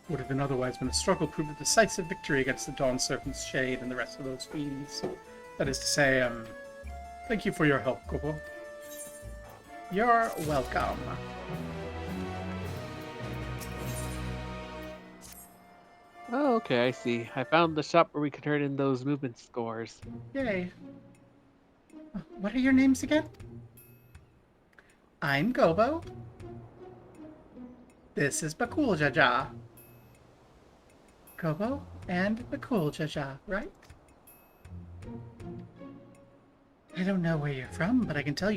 Would have been otherwise been a struggle proved a decisive victory against the Dawn Serpent's Shade and the rest of those fiends. That is to say, thank you for your help, Gobo. You're welcome. Oh, okay, I see. I found the shop where we can turn in those movement scores. Yay. What are your names again? I'm Gobo. This is Bakul Jaja. Gobo and Bakul Jaja, right? I don't know where you're from, but I can tell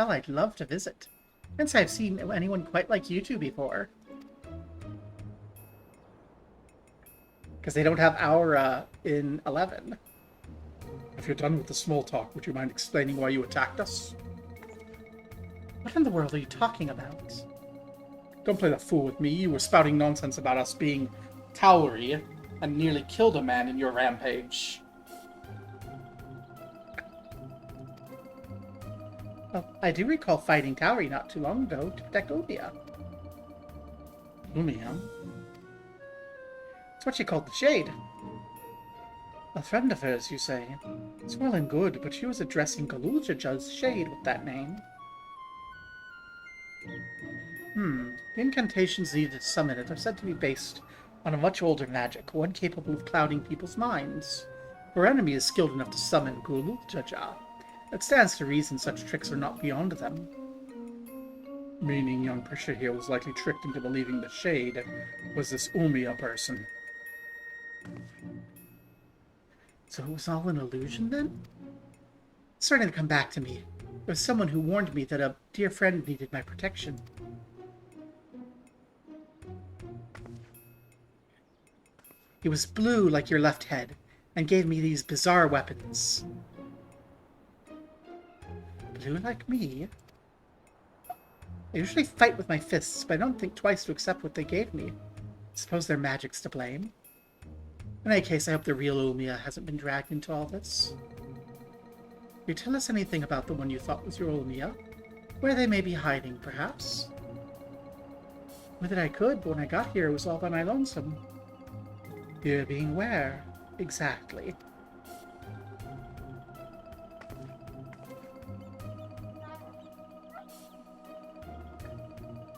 I'd love to visit. Since I've seen anyone quite like you two before. Because they don't have Aura in 11. If you're done with the small talk, would you mind explaining why you attacked us? What in the world are you talking about? Don't play the fool with me. You were spouting nonsense about us being Towery and nearly killed a man in your rampage. Well, I do recall fighting Towery not too long ago to protect Umia. Umia? That's what she called the Shade. A friend of hers, you say? It's well and good, but she was addressing Galuljaja's Shade with that name. The incantations needed to summon it are said to be based on a much older magic, one capable of clouding people's minds. Her enemy is skilled enough to summon Galuljaja. It stands to reason such tricks are not beyond them. Meaning young Prisha here was likely tricked into believing the Shade was this Umia person. So it was all an illusion then? It's starting to come back to me. There was someone who warned me that a dear friend needed my protection. He was blue like your left head, and gave me these bizarre weapons. Blue like me? I usually fight with my fists, but I don't think twice to accept what they gave me. I suppose their magic's to blame. In any case, I hope the real Ulmia hasn't been dragged into all this. Can you tell us anything about the one you thought was your Ulmia? Where they may be hiding, perhaps? Would that I could, but when I got here, it was all by my lonesome. Here being where? Exactly.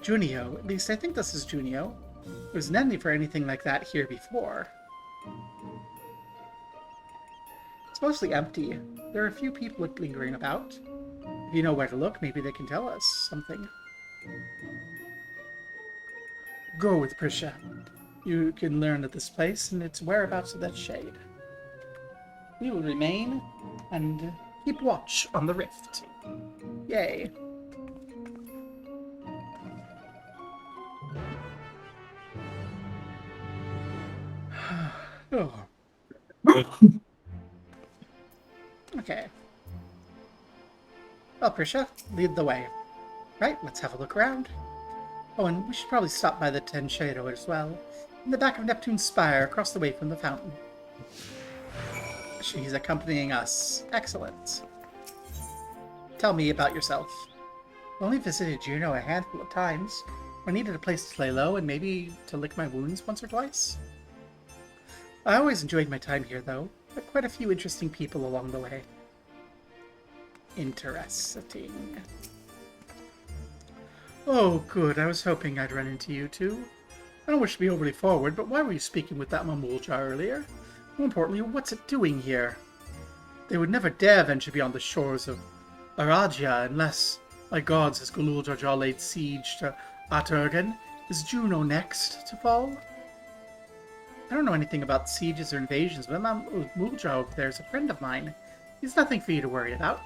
Junio. At least I think this is Junio. There was never for anything like that here before. It's mostly empty. There are a few people lingering about. If you know where to look, maybe they can tell us something. Go with Prisha. You can learn of this place and its whereabouts of that shade. We will remain and keep watch on the rift. Yay. Oh. Okay. Well, Prisha, lead the way. Right, let's have a look around. Oh, and we should probably stop by the Tenshado as well. In the back of Neptune's spire, across the way from the fountain. She's accompanying us. Excellent. Tell me about yourself. I only visited Juno a handful of times. I needed a place to lay low and maybe to lick my wounds once or twice. I always enjoyed my time here, though. Met quite a few interesting people along the way. Interesting. Oh, good. I was hoping I'd run into you two. I don't wish to be overly forward, but why were you speaking with that Mamulja earlier? More importantly, what's it doing here? They would never dare venture beyond the shores of Aragia unless, my gods, has Gululjaja laid siege to Aturgan? Is Juno next to fall? I don't know anything about sieges or invasions, but Mamulja over there is a friend of mine. He's nothing for you to worry about.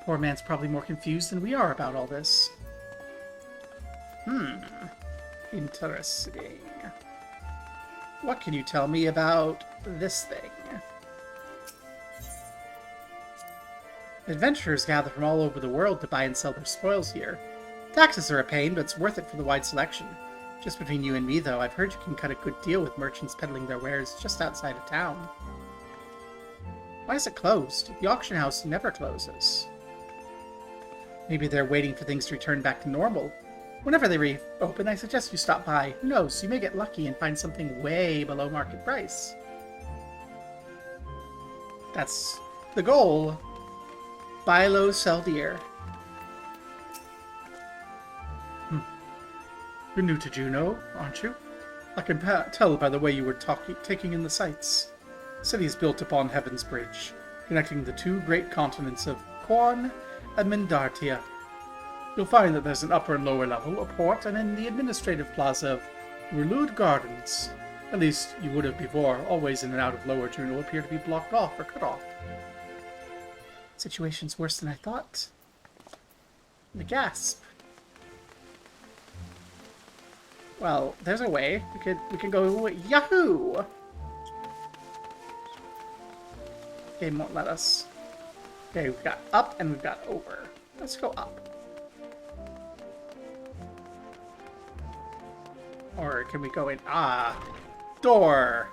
Poor man's probably more confused than we are about all this. Interesting. What can you tell me about this thing? Adventurers gather from all over the world to buy and sell their spoils here. Taxes are a pain, but it's worth it for the wide selection. Just between you and me, though, I've heard you can cut a good deal with merchants peddling their wares just outside of town. Why is it closed? The auction house never closes. Maybe they're waiting for things to return back to normal. Whenever they reopen, I suggest you stop by. Who knows, you may get lucky and find something way below market price. That's the goal. Buy low, sell dear. You're new to Juno, aren't you? I can tell by the way you were taking in the sights. The city is built upon Heaven's Bridge, connecting the two great continents of Korn and Mindartia. You'll find that there's an upper and lower level, a port, and in the administrative plaza of Rulud Gardens. At least you would have before. Always in and out of lower Juno appear to be blocked off or cut off. Situation's worse than I thought. The gasp. Well, there's a way. We can go Yahoo! Game won't let us. Okay, we've got up and we've got over. Let's go up. Or can we go in? Ah! Door!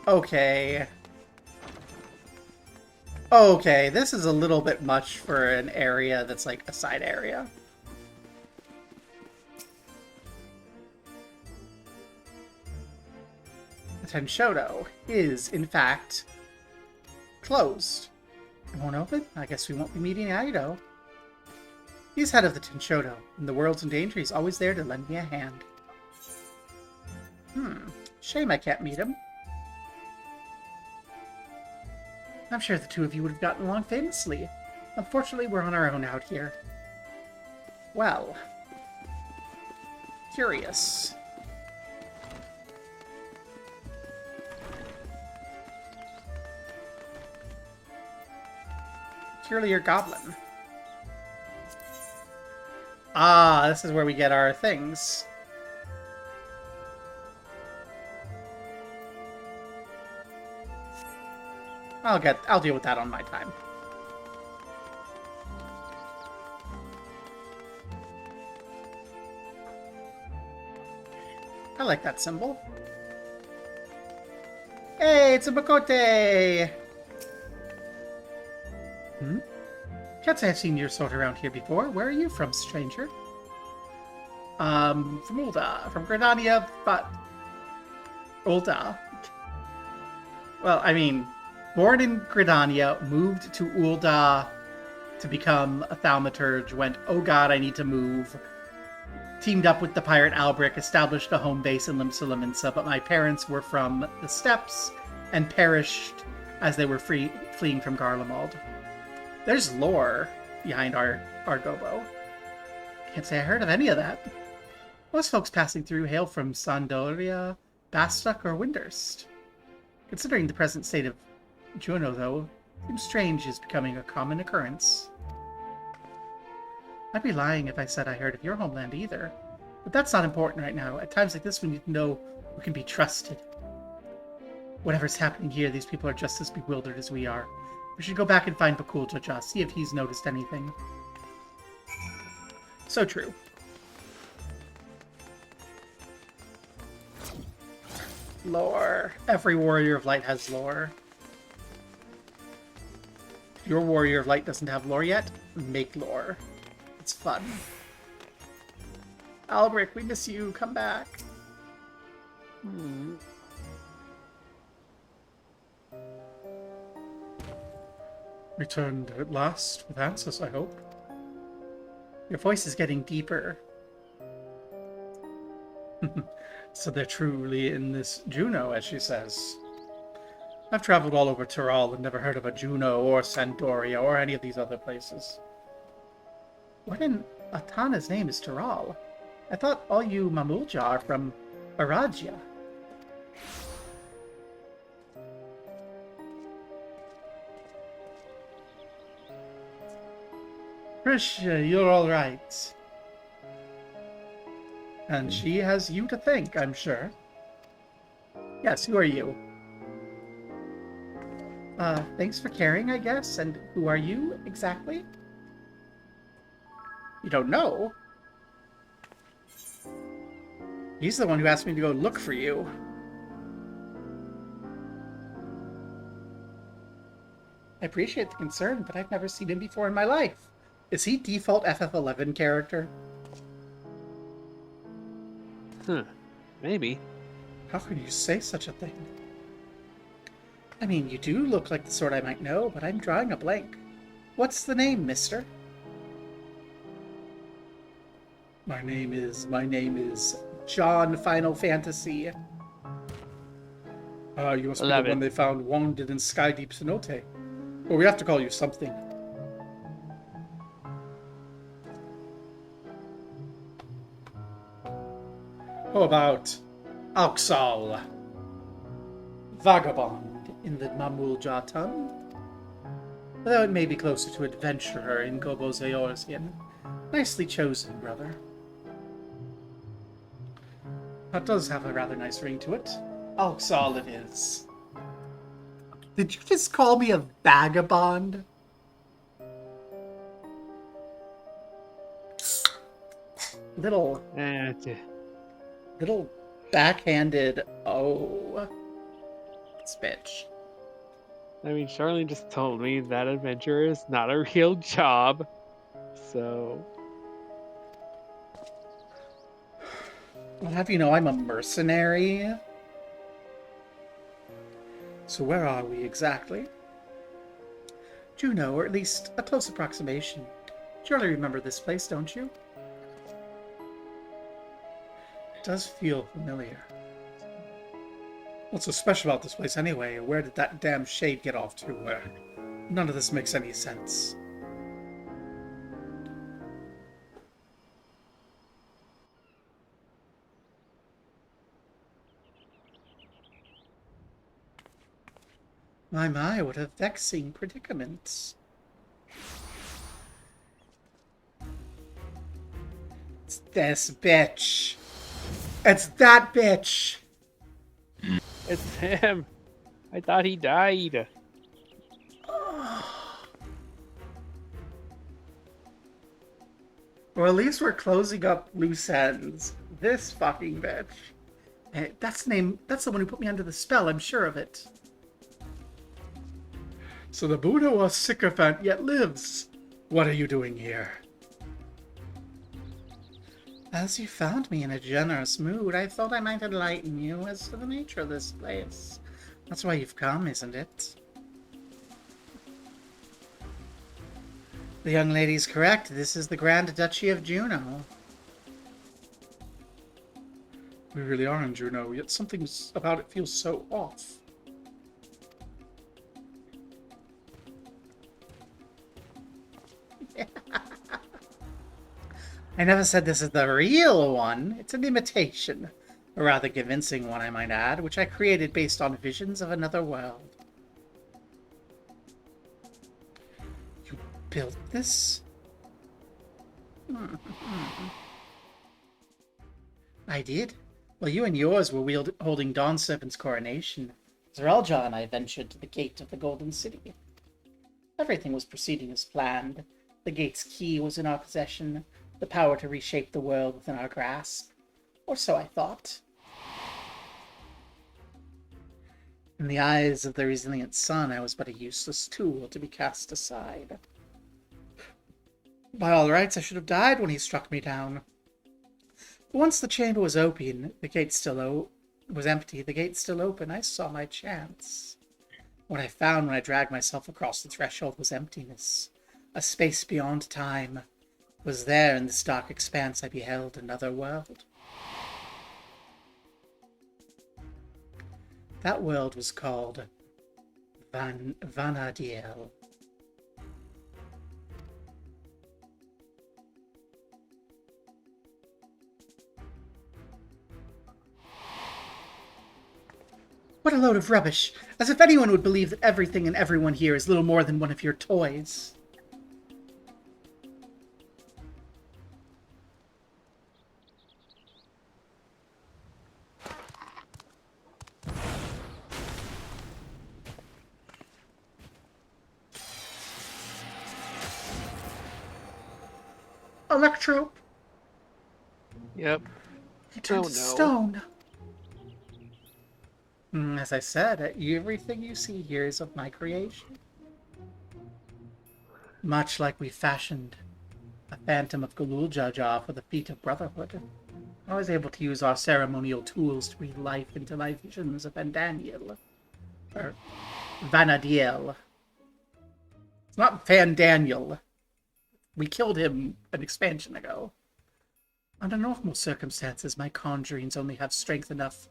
Okay. Okay, this is a little bit much for an area that's like a side area. The Tenshodo is, in fact, closed. It won't open? I guess we won't be meeting Aido. He's head of the Tenshodo. When the world's in danger, he's always there to lend me a hand. Shame I can't meet him. I'm sure the two of you would have gotten along famously. Unfortunately, we're on our own out here. Well. Curious. Purely your goblin. Ah, this is where we get our things. I'll deal with that on my time. I like that symbol. Hey, it's a Bakote! Can't say I've seen your sort around here before. Where are you from, stranger? From Ulda. From Grenania, but... Ulda. Well, I mean, born in Grenania, moved to Ulda to become a thaumaturge, went, oh god, I need to move. Teamed up with the pirate Albric, established a home base in Limsa, but my parents were from the steppes and perished as they were fleeing from Garlemald. There's lore behind our Gobo. Can't say I heard of any of that. Most folks passing through hail from Sandoria, Bastok, or Windurst. Considering the present state of Juno, though, seems strange is becoming a common occurrence. I'd be lying if I said I heard of your homeland either. But that's not important right now. At times like this, we need to know who can be trusted. Whatever's happening here, these people are just as bewildered as we are. We should go back and find Bakuljaja, see if he's noticed anything. So true. Lore. Every Warrior of Light has lore. If your Warrior of Light doesn't have lore yet, make lore. It's fun. Albric, we miss you. Come back. Returned at last with answers, I hope. Your voice is getting deeper. So they're truly in this Juno, as she says. I've traveled all over Tyrol and never heard of a Juno or Sandoria or any of these other places. What in Atana's name is Tyrol? I thought all you Mamulja are from Aragia. Prisha, you're all right. And she has you to thank, I'm sure. Yes, who are you? Thanks for caring, I guess. And who are you, exactly? You don't know? He's the one who asked me to go look for you. I appreciate the concern, but I've never seen him before in my life. Is he default FF11 character? Maybe. How could you say such a thing? I mean, you do look like the sort I might know, but I'm drawing a blank. What's the name, mister? My name is John Final Fantasy. You must be the 11. one they found wounded in Sky Deep Cenote. Well, we have to call you something. How about Auxal? Vagabond in the Mamulja tongue? Though it may be closer to adventurer in Gobo's Eorzean. Nicely chosen, brother. That does have a rather nice ring to it. Auxal it is. Did you just call me a vagabond? Little backhanded, oh. This bitch. I mean, Charlene just told me that adventure is not a real job. So... I'll have you know I'm a mercenary. So where are we exactly? Juno, or at least a close approximation. Surely remember this place, don't you? It does feel familiar. What's so special about this place anyway? Where did that damn shade get off to? None of this makes any sense. My, what a vexing predicament. It's this bitch. It's that bitch. It's him. I thought he died. Well, at least we're closing up loose ends. This fucking bitch. That's the name. That's the one who put me under the spell. I'm sure of it. So the Buddha was sycophant yet lives. What are you doing here? As you found me in a generous mood, I thought I might enlighten you as to the nature of this place. That's why you've come, isn't it? The young lady's correct. This is the Grand Duchy of Juno. We really are in Juno, yet something about it feels so off. I never said this is the real one. It's an imitation. A rather convincing one, I might add, which I created based on visions of another world. You built this? I did. Well, you and yours were holding Dawn Serpent's coronation. Zeralja and I ventured to the gate of the Golden City. Everything was proceeding as planned. The gate's key was in our possession, the power to reshape the world within our grasp. Or so I thought. In the eyes of the resilient sun, I was but a useless tool to be cast aside. By all rights, I should have died when he struck me down. But once the chamber was open, the gate was empty, the gate still open, I saw my chance. What I found when I dragged myself across the threshold was emptiness, a space beyond time. It was there in this dark expanse I beheld another world. That world was called Vana'diel. What a load of rubbish! As if anyone would believe that everything and everyone here is little more than one of your toys. Electro! Yep. He turned to stone. As I said, everything you see here is of my creation. Much like we fashioned a phantom of Galuljaja for the feet of Brotherhood, I was able to use our ceremonial tools to breathe life into my visions of Vana'diel. Or Vana'diel. It's not Vandaniel. We killed him an expansion ago. Under normal circumstances, my conjurings only have strength enough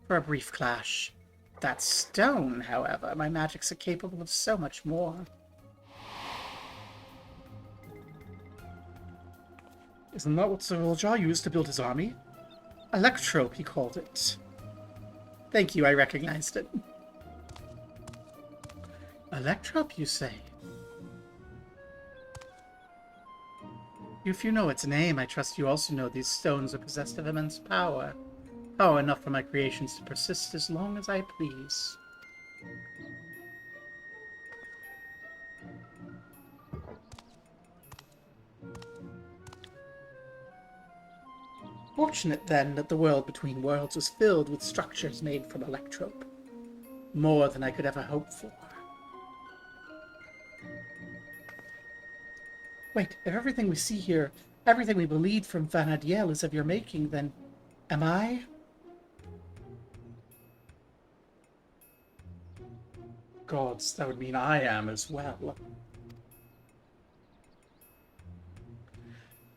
for a brief clash. That stone, however, my magics are capable of so much more. Isn't that what Zeralja used to build his army? Electrope, he called it. Thank you, I recognized it. Electrope, you say? If you know its name, I trust you also know these stones are possessed of immense power. Power enough for my creations to persist as long as I please. Fortunate, then, that the world between worlds was filled with structures made from electrope. More than I could ever hope for. Wait, if everything we see here, everything we believed from Vana'diel is of your making, then am I? Gods, that would mean I am as well.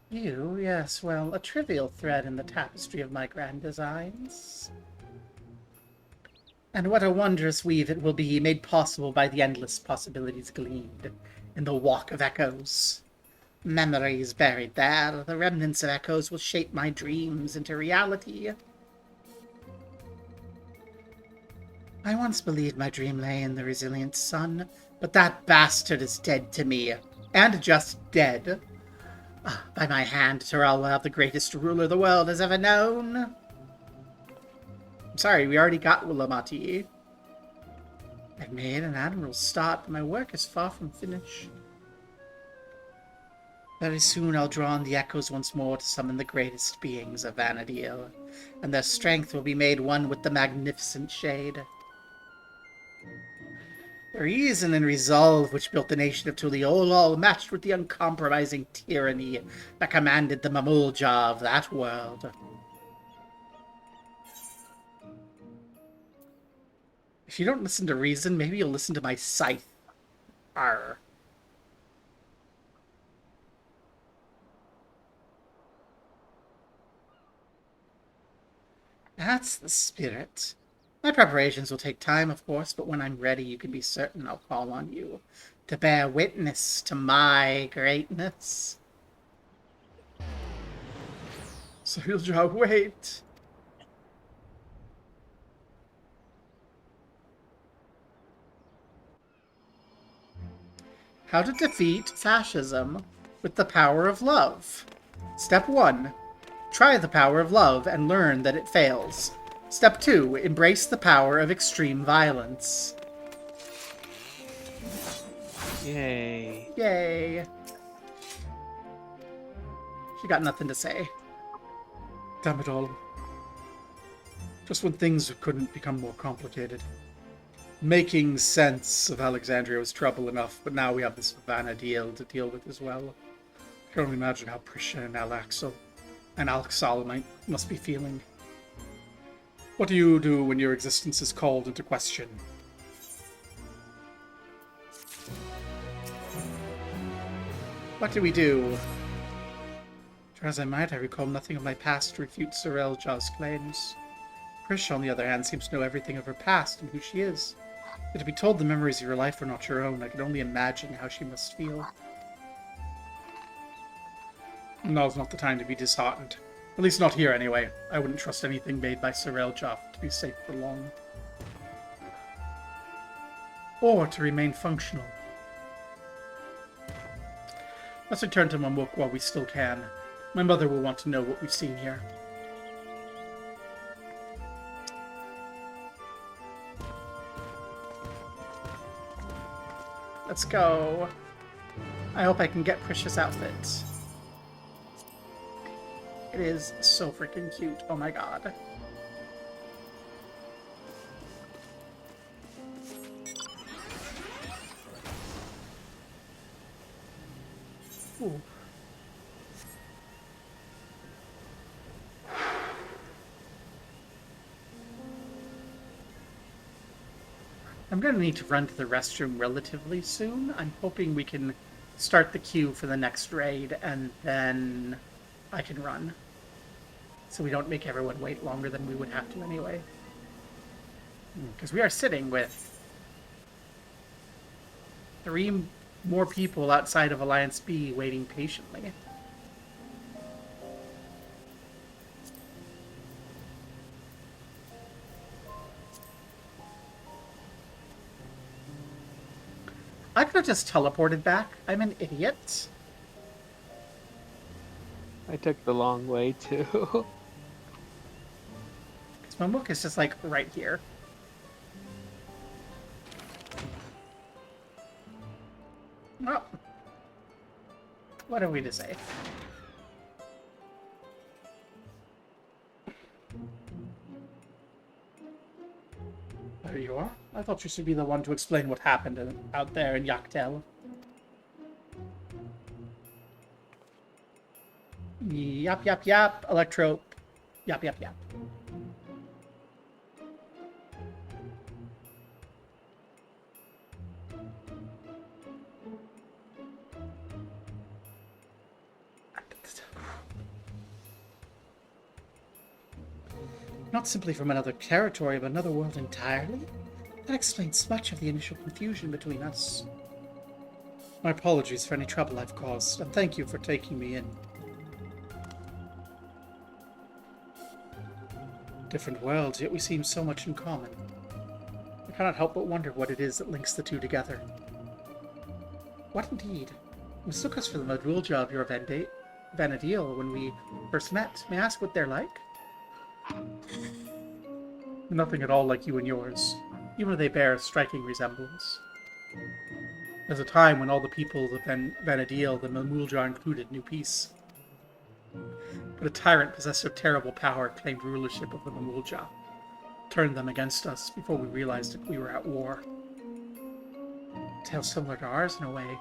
You, yes, well, a trivial thread in the tapestry of my grand designs. And what a wondrous weave it will be, made possible by the endless possibilities gleaned in the Walk of Echoes. Memories buried there, the remnants of echoes will shape my dreams into reality. I once believed my dream lay in the resilient sun, but that bastard is dead to me. And just dead. By my hand, Terrell will have the greatest ruler the world has ever known. I'm sorry, we already got Willamati. I've made an admirable start, but my work is far from finished. Very soon I'll draw on the echoes once more to summon the greatest beings of Vana'diel. and their strength will be made one with the magnificent shade. The reason and resolve which built the nation of Tuliolol matched with the uncompromising tyranny that commanded the Mamulja of that world. If you don't listen to reason, maybe you'll listen to my scythe. Arr. That's the spirit. My preparations will take time, of course, but when I'm ready, you can be certain I'll call on you to bear witness to my greatness. So you'll just wait. How to defeat fascism with the power of love. Step 1. Try the power of love and learn that it fails. Step 2. Embrace the power of extreme violence. Yay. Yay. She got nothing to say. Damn it all. Just when things couldn't become more complicated. Making sense of Alexandria was trouble enough, but now we have this Vana'diel to deal with as well. I can only imagine how Prisha and Alexal must be feeling. What do you do when your existence is called into question? What do we do? Try as I might, I recall nothing of my past to refute Sorelja's claims. Prisha, on the other hand, seems to know everything of her past and who she is. But to be told the memories of your life were not your own, I can only imagine how she must feel. Now's not the time to be disheartened. At least not here, anyway. I wouldn't trust anything made by Sorelja to be safe for long. Or to remain functional. Let's return to Mamuk while we still can. My mother will want to know what we've seen here. Let's go. I hope I can get Prisha's outfit. It is so freaking cute. Oh my god. Ooh. I'm gonna need to run to the restroom relatively soon. I'm hoping we can start the queue for the next raid and then I can run. So we don't make everyone wait longer than we would have to anyway. Because we are sitting with 3 more people outside of Alliance B waiting patiently. I could have just teleported back. I'm an idiot. I took the long way too. Because Mamuk is just like right here. Oh. What are we to say? There you are. I thought you should be the one to explain what happened out there in Yaktel. Yap, yap, yap. Electro. Yap, yap, yap. Not simply from another territory, but another world entirely? That explains much of the initial confusion between us. My apologies for any trouble I've caused, and thank you for taking me in. Different worlds, yet we seem so much in common. I cannot help but wonder what it is that links the two together. What indeed? It mistook us for the Madrulja of your Vana'diel when we first met. May I ask what they're like? Nothing at all like you and yours, even though they bear a striking resemblance. There's a time when all the people of Vana'diel, the Mamulja included, knew peace. But a tyrant possessed of terrible power claimed rulership of the Mamulja, turned them against us before we realized that we were at war. A tale similar to ours in a way.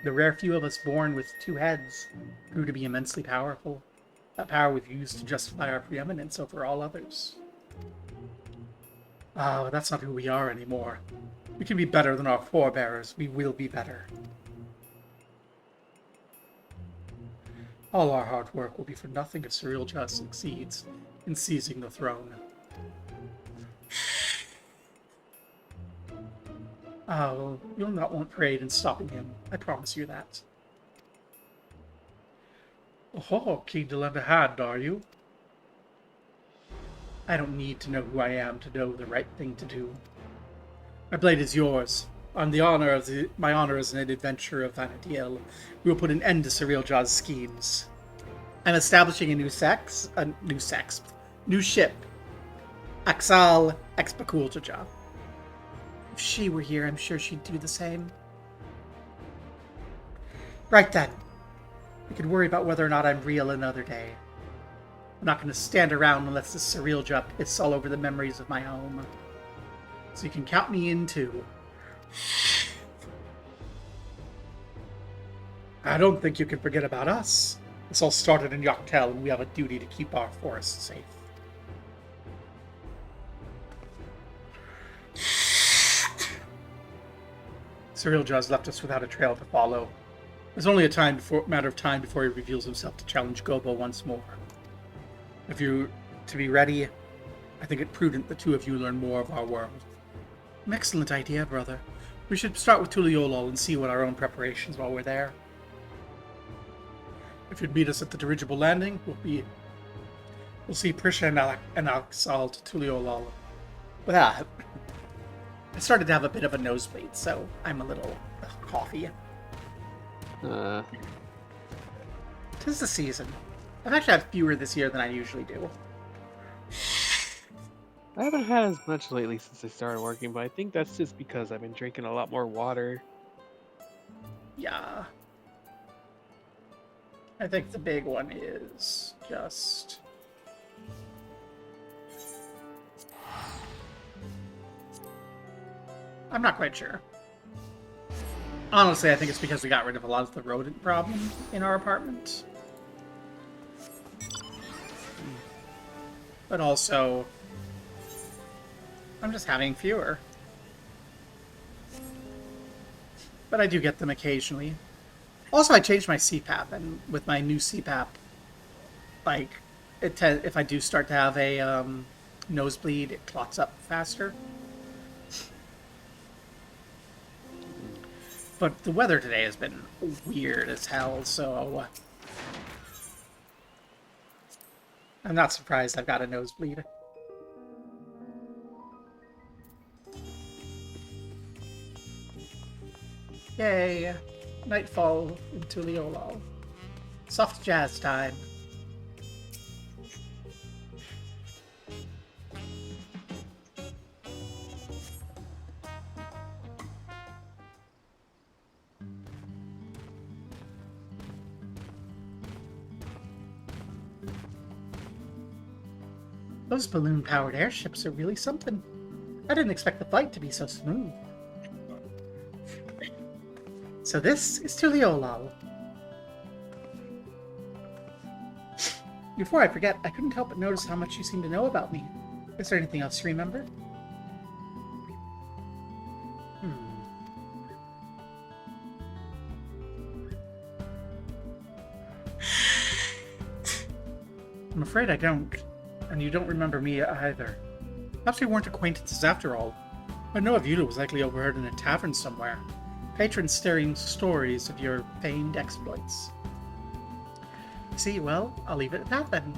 The rare few of us born with two heads grew to be immensely powerful. That power we've used to justify our preeminence over all others. Ah, but that's not who we are anymore. We can be better than our forebears. We will be better. All our hard work will be for nothing if Cirilja succeeds in seizing the throne. Oh, you'll not want parade in stopping him. I promise you that. Oh, keen to lend a hand, are you? I don't need to know who I am to know the right thing to do. My blade is yours. On the honor of my honor as an adventurer of Vana'diel, we will put an end to Cirilja's schemes. I'm establishing a new ship. Axal Expakuljaja. If she were here, I'm sure she'd do the same. Right then. We could worry about whether or not I'm real another day. I'm not going to stand around and let this Cirilja piss all over the memories of my home. So you can count me in too. I don't think you can forget about us. This all started in Yoctel, and we have a duty to keep our forests safe. Cirilja has left us without a trail to follow. There's only a matter of time before he reveals himself to challenge Gobo once more. If you're to be ready, I think it prudent the two of you learn more of our world. An excellent idea, brother. We should start with Tuliolol and see what our own preparations while we're there. If you'd meet us at the dirigible landing, we'll see Prisha and Alxal to Tuliolol. But I started to have a bit of a nosebleed, so I'm a little coffee. 'Tis the season. I've actually had fewer this year than I usually do. I haven't had as much lately since I started working, but I think that's just because I've been drinking a lot more water. Yeah. I think the big one is just... I'm not quite sure. Honestly, I think it's because we got rid of a lot of the rodent problem in our apartment. But also, I'm just having fewer. But I do get them occasionally. Also, I changed my CPAP, and with my new CPAP, like, if I do start to have a nosebleed, it clots up faster. But the weather today has been weird as hell, so I'm not surprised I've got a nosebleed. Yay! Nightfall in Tuliolol. Soft jazz time. Those balloon-powered airships are really something. I didn't expect the flight to be so smooth. So this is Tuliolol. Before I forget, I couldn't help but notice how much you seem to know about me. Is there anything else you remember? I'm afraid I don't. And you don't remember me either. Perhaps we weren't acquaintances after all. I know Avula was likely overheard in a tavern somewhere. Patrons staring stories of your famed exploits. See, well, I'll leave it at that then.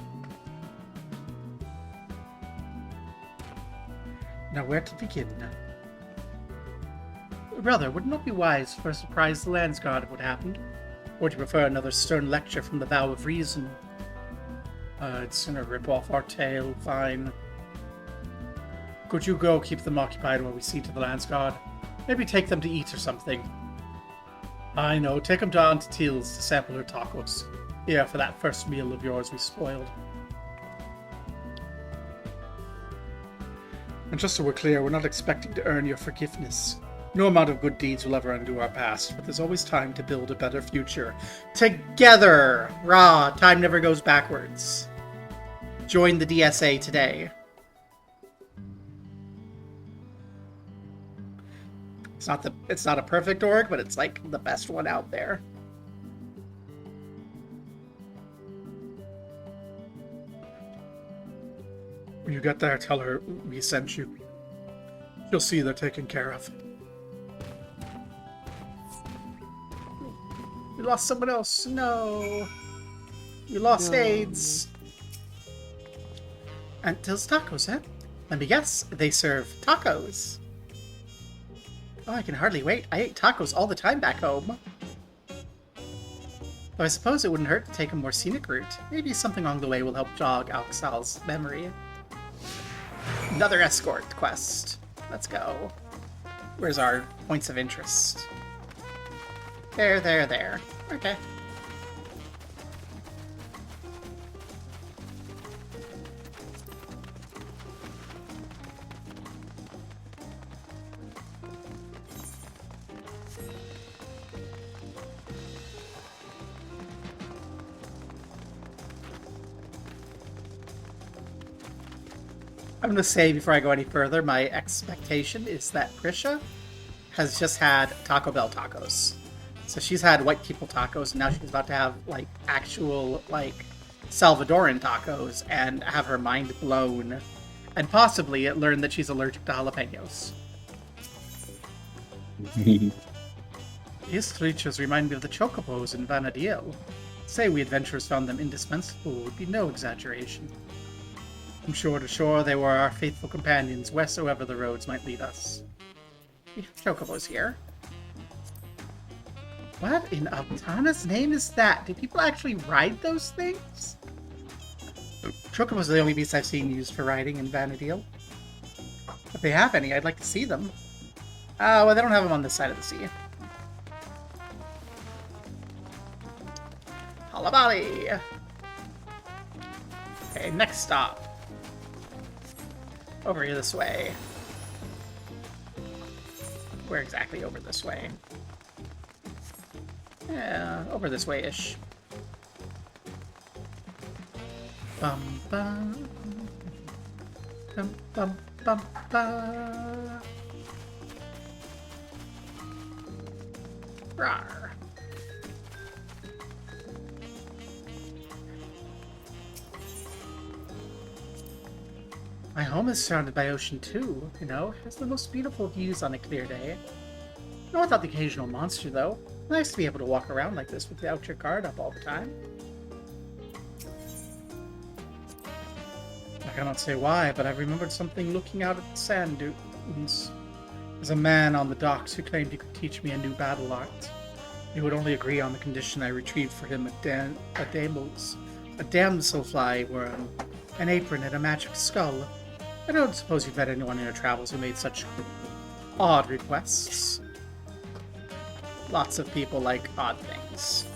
Now where to begin? Brother, would it not be wise for us to surprise the Landsguard of what happened? Or do you prefer another stern lecture from the Vow of Reason? I'd sooner rip off our tail, fine. Could you go keep them occupied while we see to the Landsguard? Maybe take them to eat or something. I know, take them down to Teal's to sample her tacos. Yeah, for that first meal of yours we spoiled. And just so we're clear, we're not expecting to earn your forgiveness. No amount of good deeds will ever undo our past, but there's always time to build a better future. Together! Rah! Time never goes backwards. Join the DSA today. It's not a perfect org, but it's like the best one out there. When you get there, tell her we sent you. You'll see they're taken care of. We lost someone else. No. We lost AIDS. Antil's Tacos, huh? Let me guess. They serve tacos. Oh, I can hardly wait. I ate tacos all the time back home. Though I suppose it wouldn't hurt to take a more scenic route. Maybe something along the way will help jog Alxal's memory. Another escort quest. Let's go. Where's our points of interest? There, there, there. Okay. I'm going to say before I go any further, my expectation is that Prisha has just had Taco Bell tacos. So she's had white people tacos, and now she's about to have, like, actual, like, Salvadoran tacos and have her mind blown. And possibly learn that she's allergic to jalapenos. These creatures remind me of the chocobos in Vana'diel. Say we adventurers found them indispensable would be no exaggeration. From shore to shore, they were our faithful companions, wheresoever the roads might lead us. We have chocobos here. What in Altana's name is that? Do people actually ride those things? Chocobos are the only beasts I've seen used for riding in Vana'diel. If they have any, I'd like to see them. Well, they don't have them on this side of the sea. Halabali! Okay, next stop. Over here this way. Where exactly over this way? Yeah, over this way-ish. Bum bum. Bum bum bum bum. Rawr. My home is surrounded by ocean too, you know, has the most beautiful views on a clear day. No, without the occasional monster though. Nice to be able to walk around like this without your guard up all the time. I cannot say why, but I remembered something looking out at the sand dunes. There's a man on the docks who claimed he could teach me a new battle art. He would only agree on the condition I retrieved for him a damselfly worm, an apron, and a magic skull. I don't suppose you've met anyone in your travels who made such odd requests. Lots of people like odd things.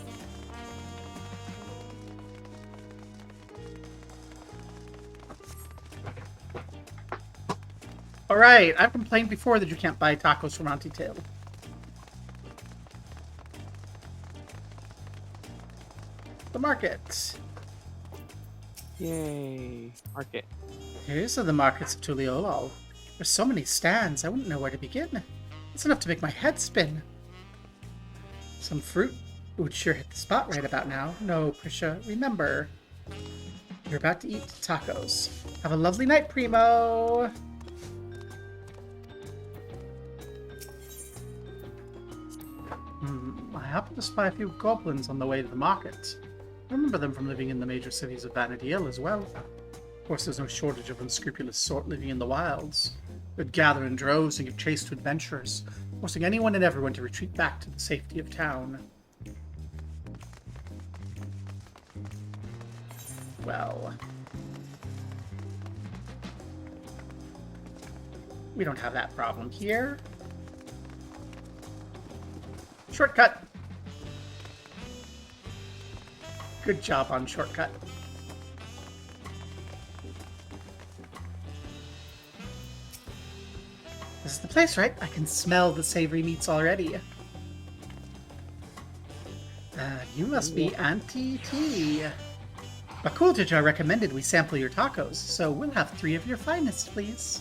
Alright, I've complained before that you can't buy tacos from Auntie Tail. The market. Yay. Market. Here's the markets of Tuliolal. There's so many stands, I wouldn't know where to begin. It's enough to make my head spin. Some fruit would sure hit the spot right about now. No, Prisha, remember. You're about to eat tacos. Have a lovely night, Primo! I happened to spy a few goblins on the way to the market. I remember them from living in the major cities of Vana'diel as well. Of course, there's no shortage of unscrupulous sort living in the wilds. They'd gather in droves and give chase to adventurers, forcing anyone and everyone to retreat back to the safety of town. Well, we don't have that problem here. Shortcut! Good job on shortcut. This is the place, right? I can smell the savory meats already. You must be Auntie T. Bakultija recommended we sample your tacos, so we'll have 3 of your finest, please.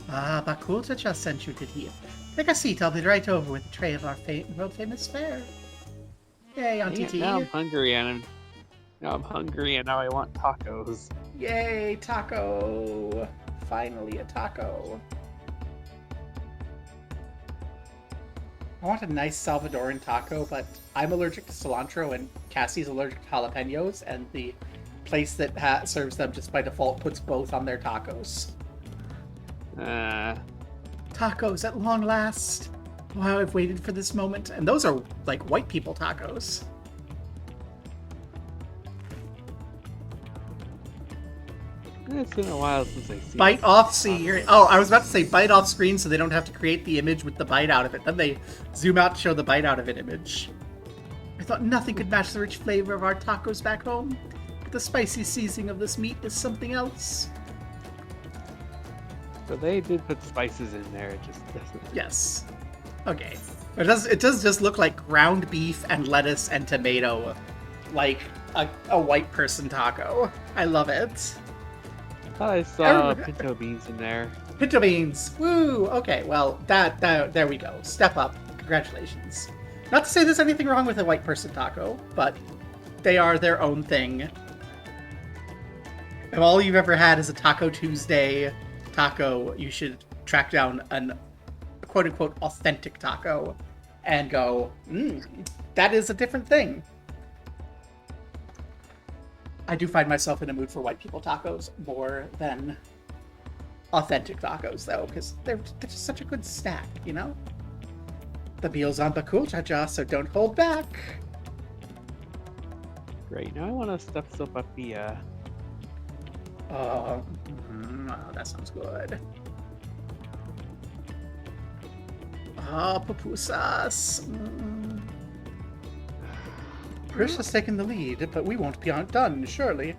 Ah, Bakultija sent you, did he? Take a seat, I'll be right over with a tray of our world-famous fare. Yay, Auntie T. Now I'm hungry and now I want tacos. Yay, taco! Finally a taco. I want a nice Salvadoran taco, but I'm allergic to cilantro and Cassie's allergic to jalapenos, and the place that serves them just by default puts both on their tacos. Tacos at long last. Wow, I've waited for this moment. And those are like white people tacos. It's been a while since I seen Bite off scene. Oh, I was about to say bite off screen so they don't have to create the image with the bite out of it. Then they zoom out to show the bite out of it image. I thought nothing could match the rich flavor of our tacos back home. But the spicy seasoning of this meat is something else. So they did put spices in there, it just doesn't. Yes. Okay. But it does just look like ground beef and lettuce and tomato. Like a white person taco. I love it. I saw pinto beans in there. Pinto beans! Woo! Okay, well, there we go. Step up. Congratulations. Not to say there's anything wrong with a white person taco, but they are their own thing. If all you've ever had is a Taco Tuesday taco, you should track down an quote-unquote authentic taco and go, that is a different thing. I do find myself in a mood for white people tacos more than authentic tacos, though, because they're just such a good snack, you know? The meal's on Bakultija, so don't hold back. Great, now I want to stuff sopapilla. Oh, that sounds good. Oh, pupusas. Chris has taken the lead, but we won't be done, surely.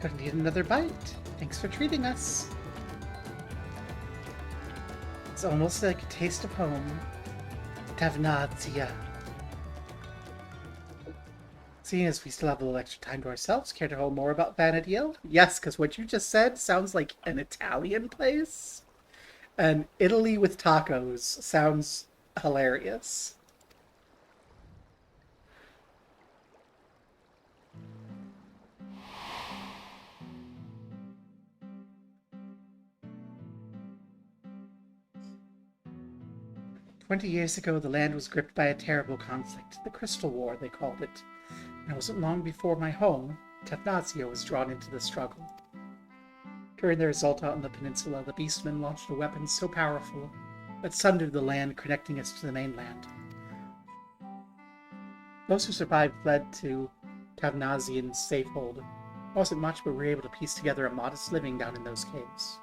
Gonna need another bite. Thanks for treating us. It's almost like a taste of home. Vana'diel. Seeing as we still have a little extra time to ourselves, care to hold more about Vana'diel? Yes, because what you just said sounds like an Italian place. And Italy with tacos sounds hilarious. "20 years ago, the land was gripped by a terrible conflict. The Crystal War, they called it. And it wasn't long before my home, Vana'diel, was drawn into the struggle. During their assault out on the peninsula, the Beastmen launched a weapon so powerful that sundered the land, connecting us to the mainland. Those who survived fled to Vana'diel's safehold. It wasn't much, but we were able to piece together a modest living down in those caves.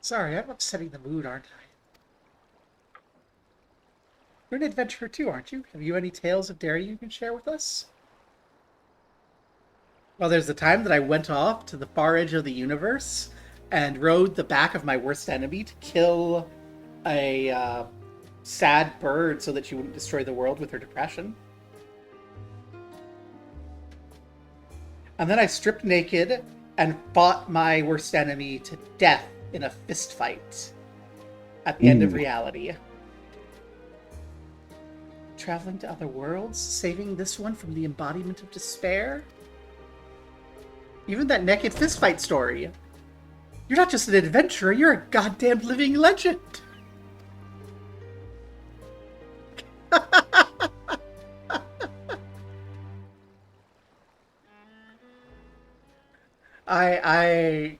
Sorry, I'm upsetting the mood, aren't I? You're an adventurer too, aren't you? Have you any tales of daring you can share with us? Well, there's the time that I went off to the far edge of the universe and rode the back of my worst enemy to kill a sad bird so that she wouldn't destroy the world with her depression. And then I stripped naked and fought my worst enemy to death in a fist fight at the end of reality. Traveling to other worlds, saving this one from the embodiment of despair. Even that naked fist fight story. You're not just an adventurer, you're a goddamn living legend. I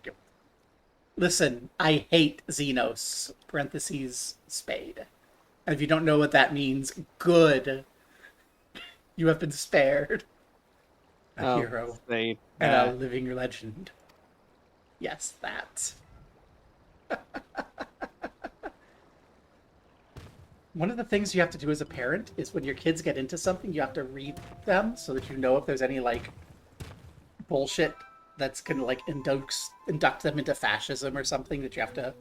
listen. I hate Xenos. Parentheses Spade. And if you don't know what that means, good. You have been spared. A hero Say and a that. living legend. Yes, that. One of the things you have to do as a parent is when your kids get into something, you have to read them so that you know if there's any, like, bullshit that's going to, like, induct them into fascism or something that you have to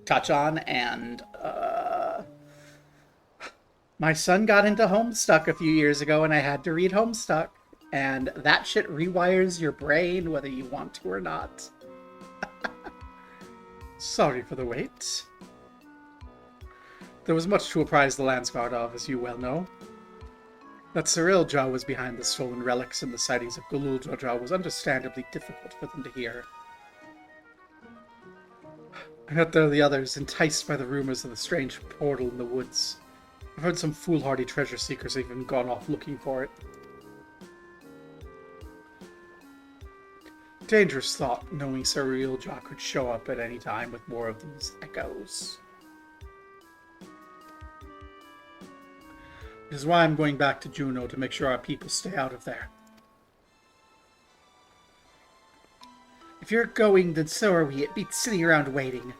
touch on. And, my son got into Homestuck a few years ago, and I had to read Homestuck. And that shit rewires your brain whether you want to or not. Sorry for the wait. There was much to apprise the Landsguard of, as you well know. That Cyrilja was behind the stolen relics and the sightings of Gululjaja was understandably difficult for them to hear. And yet there are the others, enticed by the rumors of the strange portal in the woods. I've heard some foolhardy treasure seekers have even gone off looking for it. Dangerous thought, knowing Cyrilja could show up at any time with more of these echoes. Which is why I'm going back to Juneau to make sure our people stay out of there. If you're going, then so are we. It beats sitting around waiting.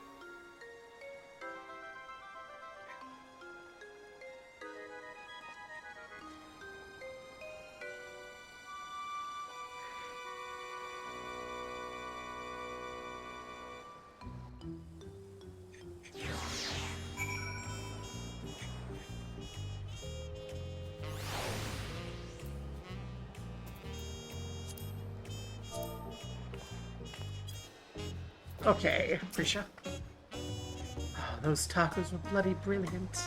Okay, Prisha. Oh, those tacos were bloody brilliant.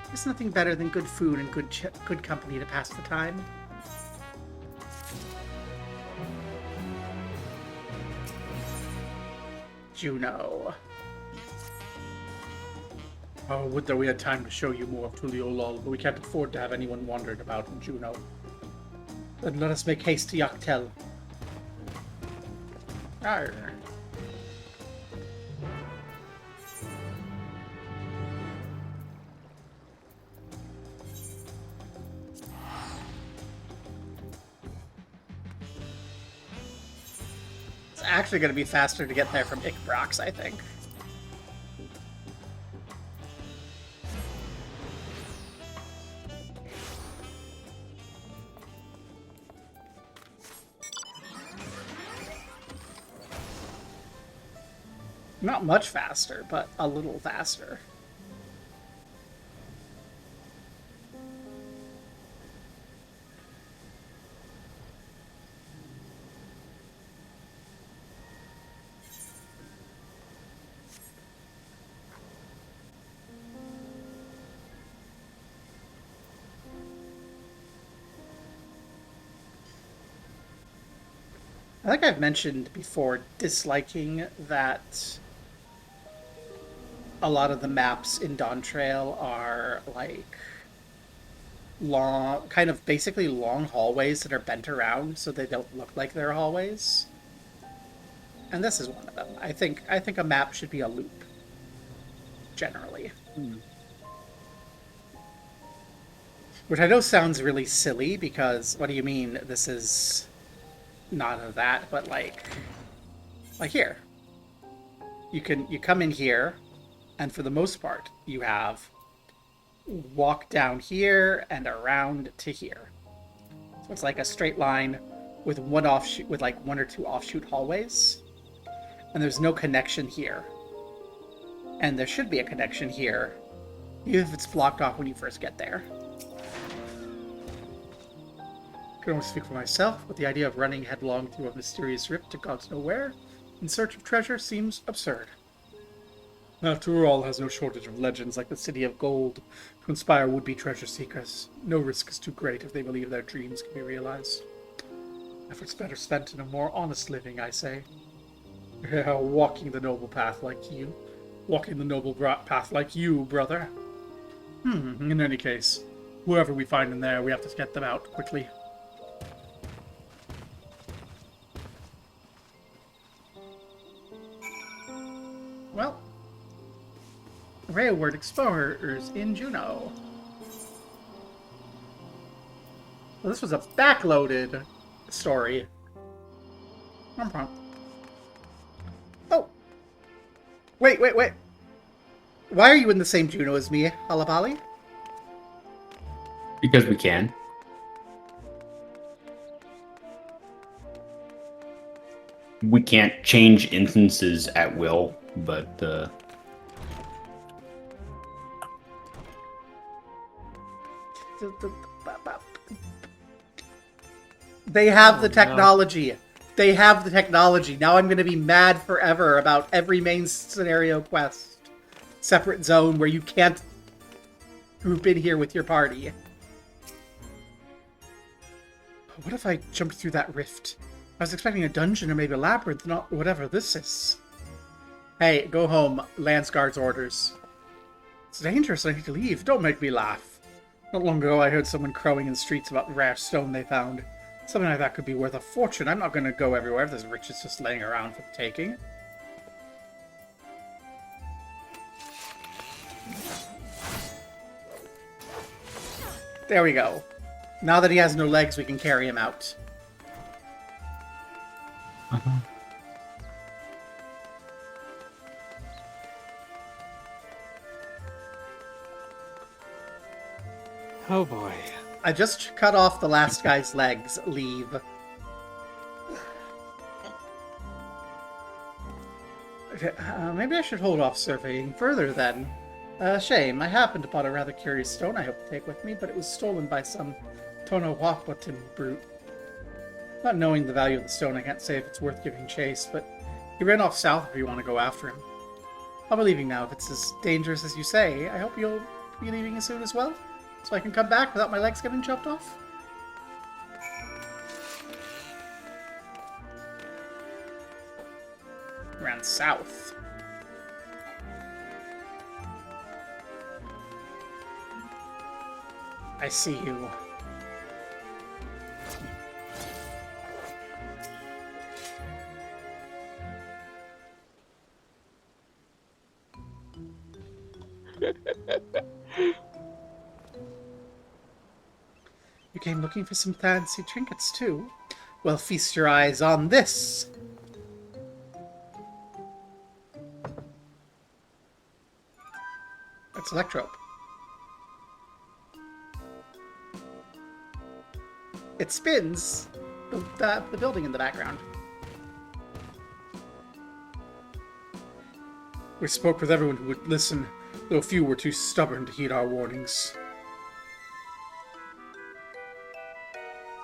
There's nothing better than good food and good company to pass the time. Juneau. Oh, would that we had time to show you more of Tuliolol, but we can't afford to have anyone wandering about in Juneau. Then let us make haste to Yaktel. Arr. It's actually going to be faster to get there from Ikbrox, I think. Not much faster, but a little faster. I think I've mentioned before disliking that a lot of the maps in Dawn Trail are like long, kind of basically long hallways that are bent around so they don't look like they're hallways. And this is one of them. I think a map should be a loop, generally. Which I know sounds really silly because what do you mean this is not of that, but like here. You come in here, and for the most part, you have walk down here and around to here. So it's like a straight line with one offshoot, with like one or two offshoot hallways. And there's no connection here. And there should be a connection here, even if it's blocked off when you first get there. I can only speak for myself, but the idea of running headlong through a mysterious rift to God's nowhere in search of treasure seems absurd. After all, has no shortage of legends like the City of Gold to inspire would-be treasure seekers. No risk is too great if they believe their dreams can be realized. Efforts better spent in a more honest living, I say. Yeah, walking the noble path like you. Walking the noble path like you, brother. In any case, whoever we find in there, we have to get them out quickly. Well, Railward Explorers in Juneau. Well, this was a backloaded story. Oh! Wait. Why are you in the same Juneau as me, Alabali? Because we can. We can't change instances at will, but They have the technology. No. They have the technology. Now I'm going to be mad forever about every main scenario quest. Separate zone where you can't group in here with your party. What if I jumped through that rift? I was expecting a dungeon or maybe a labyrinth, not whatever this is. Hey, go home. Lance Guard's orders. It's dangerous. I need to leave. Don't make me laugh. Not long ago, I heard someone crowing in the streets about rare stone they found. Something like that could be worth a fortune. I'm not going to go everywhere if there's riches just laying around for the taking. There we go. Now that he has no legs, we can carry him out. Oh boy. I just cut off the last guy's legs. Leave. Maybe I should hold off surveying further then. Shame. I happened upon a rather curious stone I hope to take with me, but it was stolen by some Tonawakwatan brute. Not knowing the value of the stone, I can't say if it's worth giving chase, but he ran off south if you want to go after him. I'll be leaving now if it's as dangerous as you say. I hope you'll be leaving soon as well, so I can come back without my legs getting chopped off. Ran south. I see you. You came looking for some fancy trinkets too? Well, feast your eyes on this! That's Electrope. It spins the building in the background. We spoke with everyone who would listen, though few were too stubborn to heed our warnings.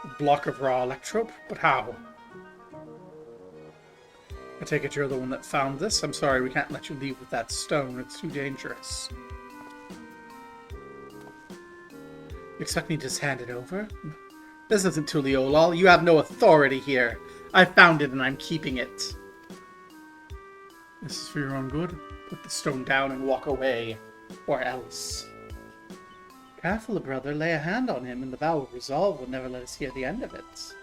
A block of raw Electrope? But how? I take it you're the one that found this? I'm sorry, we can't let you leave with that stone. It's too dangerous. You expect me to just hand it over? This isn't Tuliolol. You have no authority here. I found it and I'm keeping it. This is for your own good. Put the stone down and walk away. Or else. Careful, brother. Lay a hand on him and the vow of resolve will never let us hear the end of it.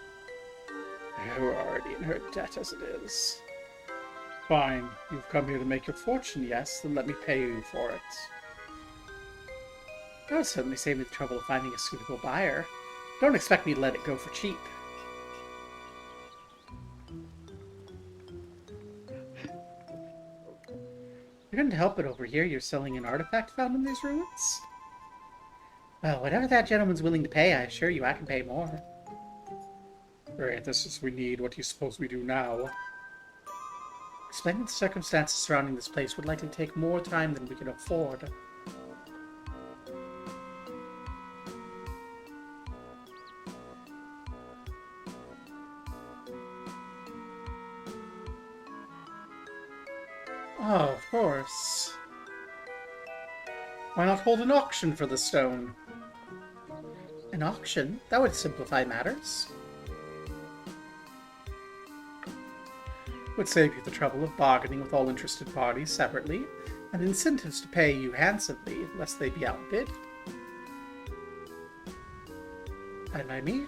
We're already in her debt as it is. Fine. You've come here to make your fortune, yes? Then let me pay you for it. That would certainly save me the trouble of finding a suitable buyer. Don't expect me to let it go for cheap. You couldn't help it over here. You're selling an artifact found in these ruins? Well, whatever that gentleman's willing to pay, I assure you I can pay more. Great, this is what we need. What do you suppose we do now? Explaining the circumstances surrounding this place would likely take more time than we can afford. Oh, of course. Why not hold an auction for the stone? An auction? That would simplify matters. Would save you the trouble of bargaining with all interested parties separately, and incentives to pay you handsomely, lest they be outbid. Fine by me,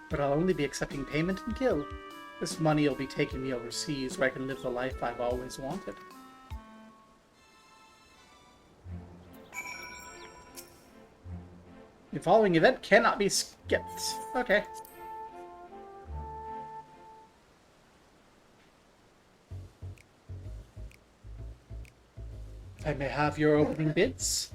but I'll only be accepting payment in gil. This money will be taking me overseas, where I can live the life I've always wanted. The following event cannot be skipped. Okay. I may have your opening bids.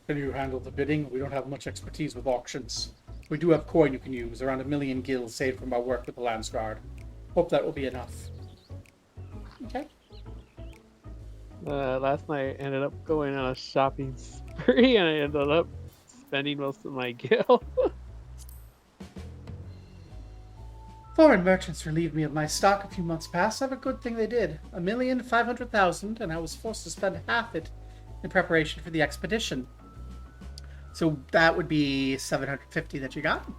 Can you handle the bidding? We don't have much expertise with auctions. We do have coin you can use, around 1,000,000 gills saved from our work with the Lance Guard. Hope that will be enough. Okay. Last night I ended up going on a shopping spree and I ended up spending most of my gil. Foreign merchants relieved me of my stock a few months past. Have a good thing they did. 1,500,000, and I was forced to spend half it in preparation for the expedition. So that would be 750 that you got.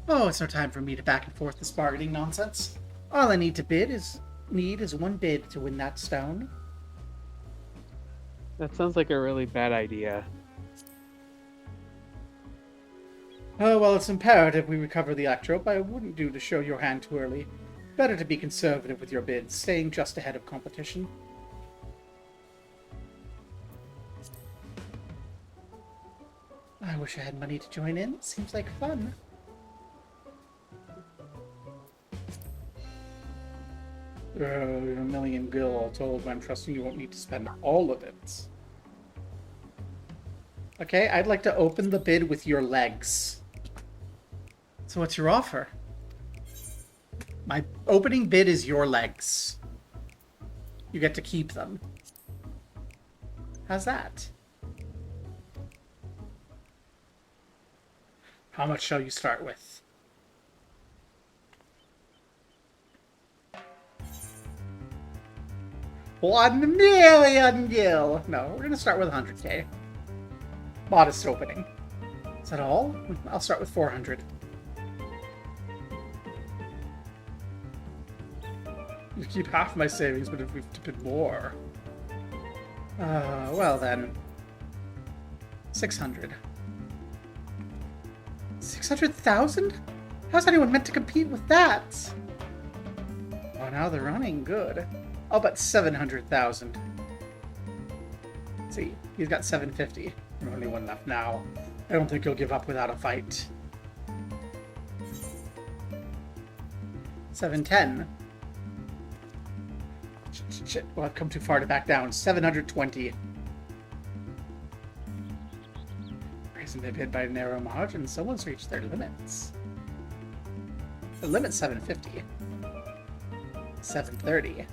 Oh, it's no time for me to back and forth this bargaining nonsense. All I need is one bid to win that stone. That sounds like a really bad idea. Oh, well, it's imperative we recover the Electrope. I wouldn't do to show your hand too early. Better to be conservative with your bids, staying just ahead of competition. I wish I had money to join in. Seems like fun. You're 1,000,000 gil all told, but I'm trusting you won't need to spend all of it. Okay, I'd like to open the bid with your legs. So what's your offer? My opening bid is your legs. You get to keep them. How's that? How much shall you start with? $1,000,000 gil. No, we're gonna start with 100k. Modest opening. Is that all? I'll start with 400. You keep half my savings, but if we've to bid more. Well then. 600. 600,000? How's anyone meant to compete with that? Oh, now they're running good. I'll bet 700,000. See, he's got 750. There's only one left now. I don't think he'll give up without a fight. 710. Shit, well, I've come too far to back down. 720. Raising the bid by a narrow margin. Someone's reached their limits. The limit's 750. 730.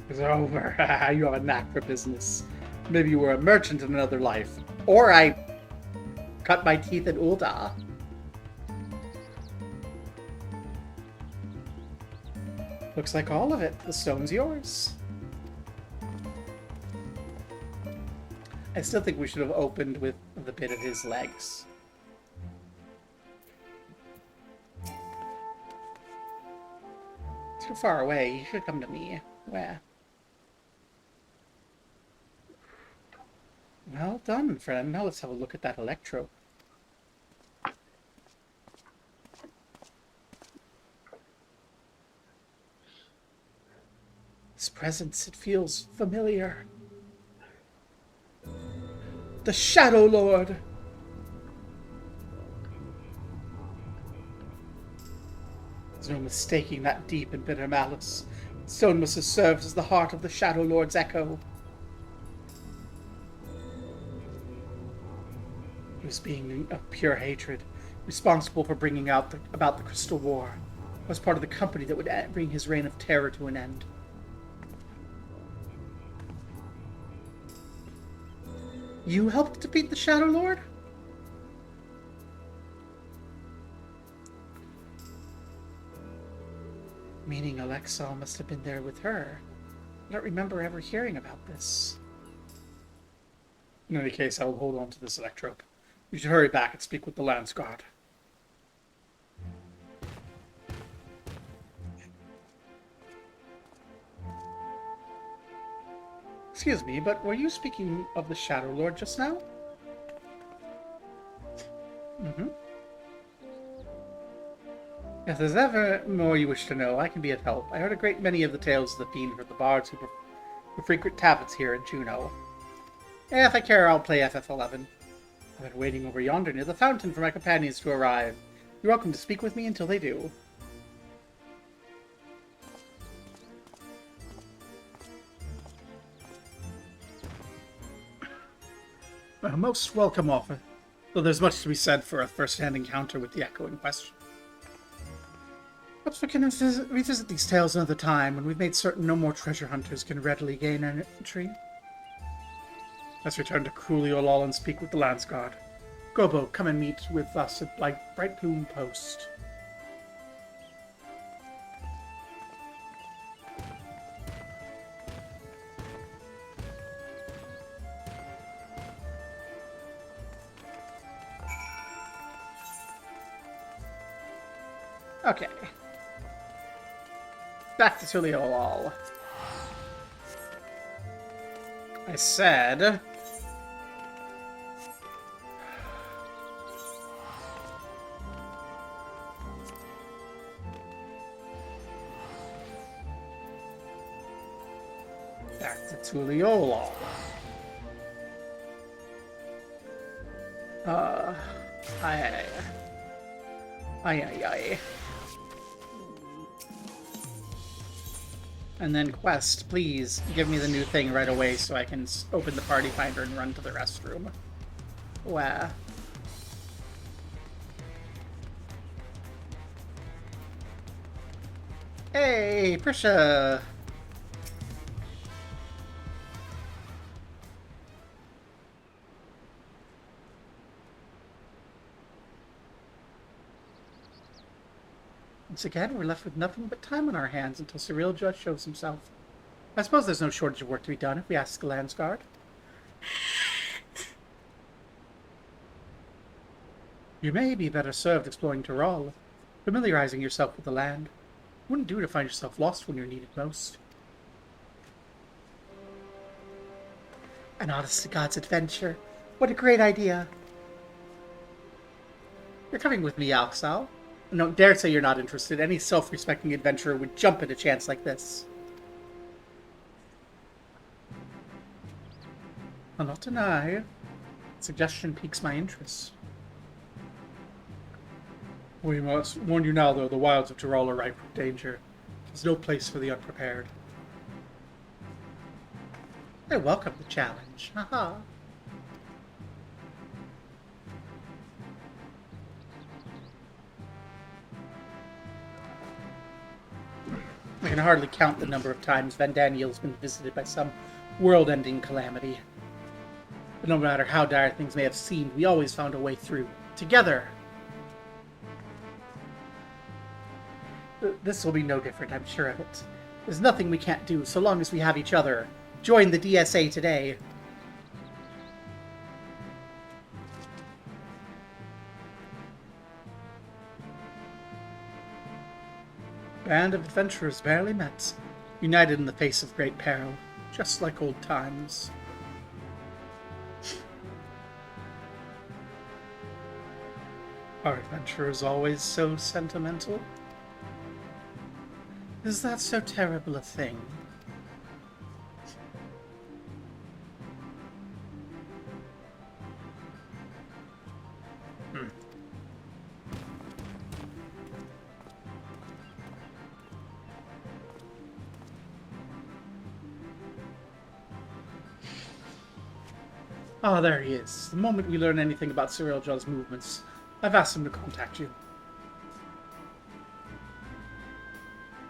It's over. You have a knack for business. Maybe you were a merchant in another life. Or I cut my teeth in Ul'dah. Looks like all of it. The stone's yours. I still think we should have opened with the bit of his legs. Too far away. You should come to me. Where? Well done, friend. Now let's have a look at that electro. This presence, it feels familiar. The Shadow Lord! There's no mistaking that deep and bitter malice. Stone must have served as the heart of the Shadow Lord's echo. He was being of pure hatred, responsible for bringing out about the Crystal War. Was part of the company that would bring his reign of terror to an end. You helped defeat the Shadow Lord? Meaning Alexal must have been there with her. I don't remember ever hearing about this. In any case, I will hold on to this electrope. You should hurry back and speak with the Lance Guard. Excuse me, but were you speaking of the Shadow Lord just now? Mm-hmm. If there's ever more you wish to know, I can be of help. I heard a great many of the tales of the fiend from the bards who frequent taverns here in Juneau. If I care, I'll play FF11. I've been waiting over yonder near the fountain for my companions to arrive. You're welcome to speak with me until they do. A most welcome offer, though there's much to be said for a first-hand encounter with the echo in question. Perhaps we can revisit these tales another time when we've made certain no more treasure hunters can readily gain entry. Let's return to Kuliolol and speak with the Lance Guard. Gobo, come and meet with us at Bright Plume Post. Okay. Back to Tuliolol. I said... Back to Tuliolol. Aye. And then quest, please give me the new thing right away so I can open the party finder and run to the restroom. Wow. Hey, Prisha! Once again, we're left with nothing but time on our hands until Cyril Judge shows himself. I suppose there's no shortage of work to be done if we ask the Lance Guard. You may be better served exploring Tyrol, familiarizing yourself with the land. It wouldn't do to find yourself lost when you're needed most. An honest-to-God's adventure. What a great idea. You're coming with me, Alxal. Don't dare say you're not interested. Any self-respecting adventurer would jump at a chance like this. I'll not deny. Suggestion piques my interest. We must warn you now, though, the wilds of Tyrol are ripe with danger. There's no place for the unprepared. I welcome the challenge. Haha. I can hardly count the number of times Vana'diel's been visited by some world-ending calamity. But no matter how dire things may have seemed, we always found a way through. Together! This will be no different, I'm sure of it. There's nothing we can't do, so long as we have each other. Join the DSA today. Band of adventurers barely met, united in the face of great peril, just like old times. Are adventurers always so sentimental? Is that so terrible a thing? Ah, there he is. The moment we learn anything about Cyril Jaw's movements, I've asked him to contact you.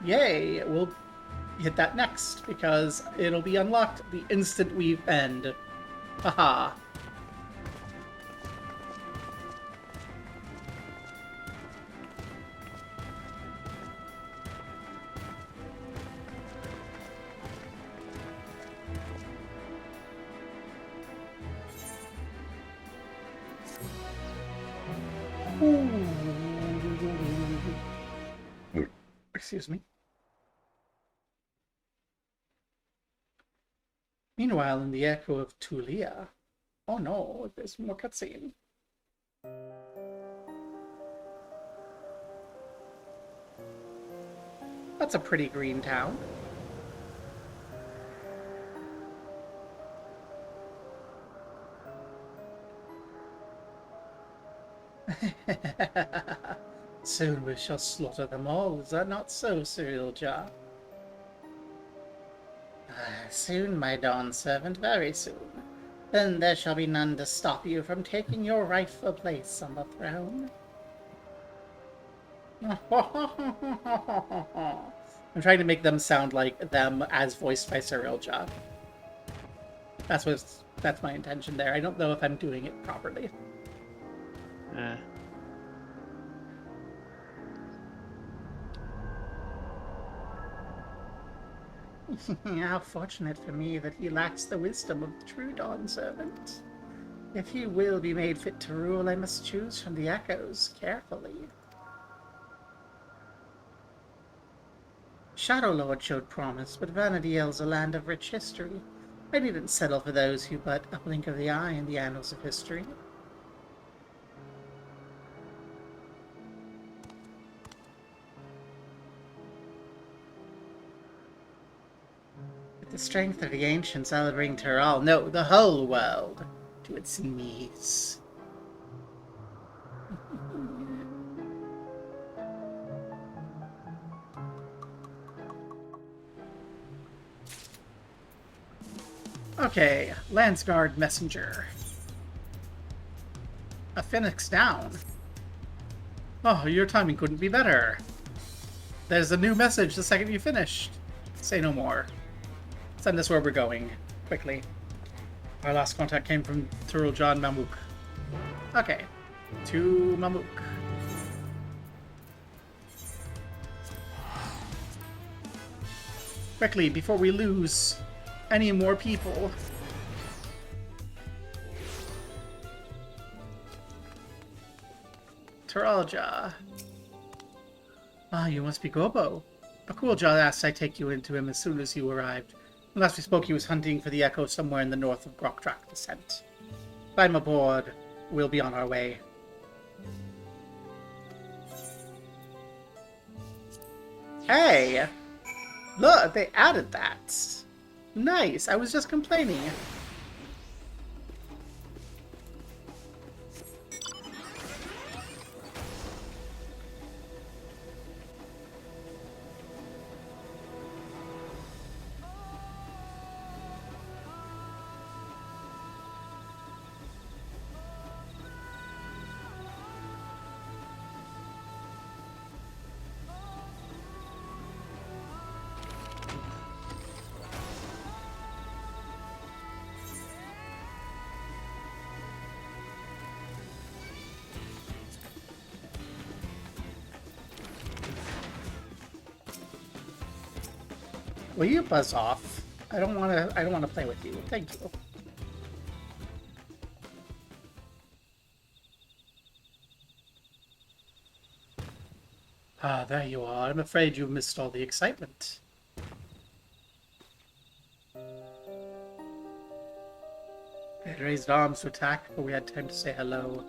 Yay! We'll hit that next, because it'll be unlocked the instant we end. Haha. Excuse me. Meanwhile, in the echo of Tulia. Oh no, there's more cutscene. That's a pretty green town. Soon we shall slaughter them all, is that not so, Cyril Jar? Soon, my Dawn servant, very soon. Then there shall be none to stop you from taking your rightful place on the throne. I'm trying to make them sound like them as voiced by Cyril Jar. That's my intention there. I don't know if I'm doing it properly. How fortunate for me that he lacks the wisdom of the true Dawn servant. If he will be made fit to rule, I must choose from the echoes carefully. Shadow Lord showed promise, but Vana'diel's a land of rich history. I needn't settle for those who but a blink of the eye in the annals of history. With the strength of the ancients, I'll bring Tyral, no, the whole world, to its knees. Okay, Landsguard Messenger. A Phoenix down. Oh, your timing couldn't be better. There's a new message the second you finished. Say no more. Send us where we're going. Quickly. Our last contact came from Turul John Mamuk. Okay. To Mamuk. Quickly, before we lose any more people. Turalja. Ah, you must be Gobo. Bakulja asked I take you into him as soon as you arrived. Last we spoke, he was hunting for the echo somewhere in the north of Grokdrak Descent. Climb aboard. We'll be on our way. Hey! Look, they added that. Nice. I was just complaining. Will you buzz off? I don't wanna play with you. Thank you. Ah, there you are. I'm afraid you missed all the excitement. They had raised arms to attack before we had time to say hello.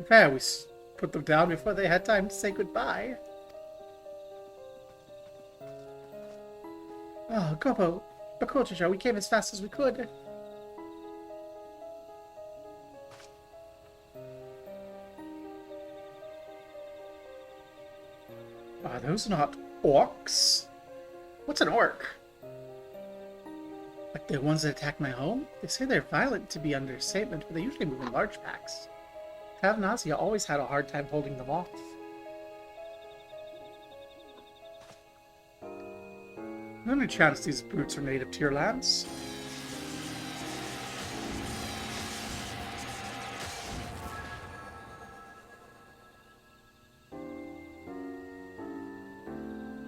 Fair, we put them down before they had time to say goodbye. Oh, Gobo, Bakocha, we came as fast as we could. Are those not orcs? What's an orc? Like the ones that attacked my home? They say they're violent to be understatement, but they usually move in large packs. Tavnazia always had a hard time holding them off. Any chance these brutes are native to your lands?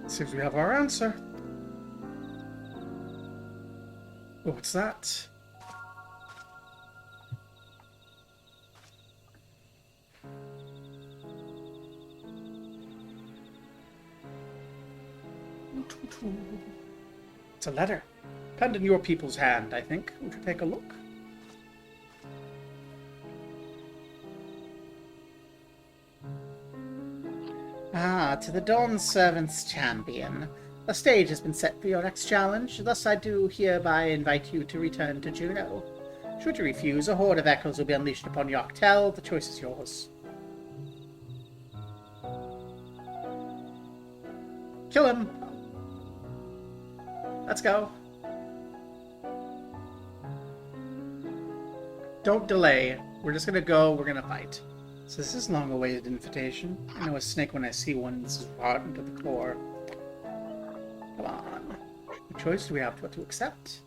Seems we have our answer. Oh, what's that? It's a letter. depend on your people's hand, I think. Would you take a look? Ah, to the Dawn Servant's champion. A stage has been set for your next challenge, thus I do hereby invite you to return to Juno. Should you refuse, a horde of echoes will be unleashed upon Yoctel. The choice is yours. Kill him! Let's go. Don't delay. We're just gonna go, we're gonna fight. So this is long-awaited invitation. I know a snake when I see one. This is rotten to the core. Come on. What choice do we have to accept?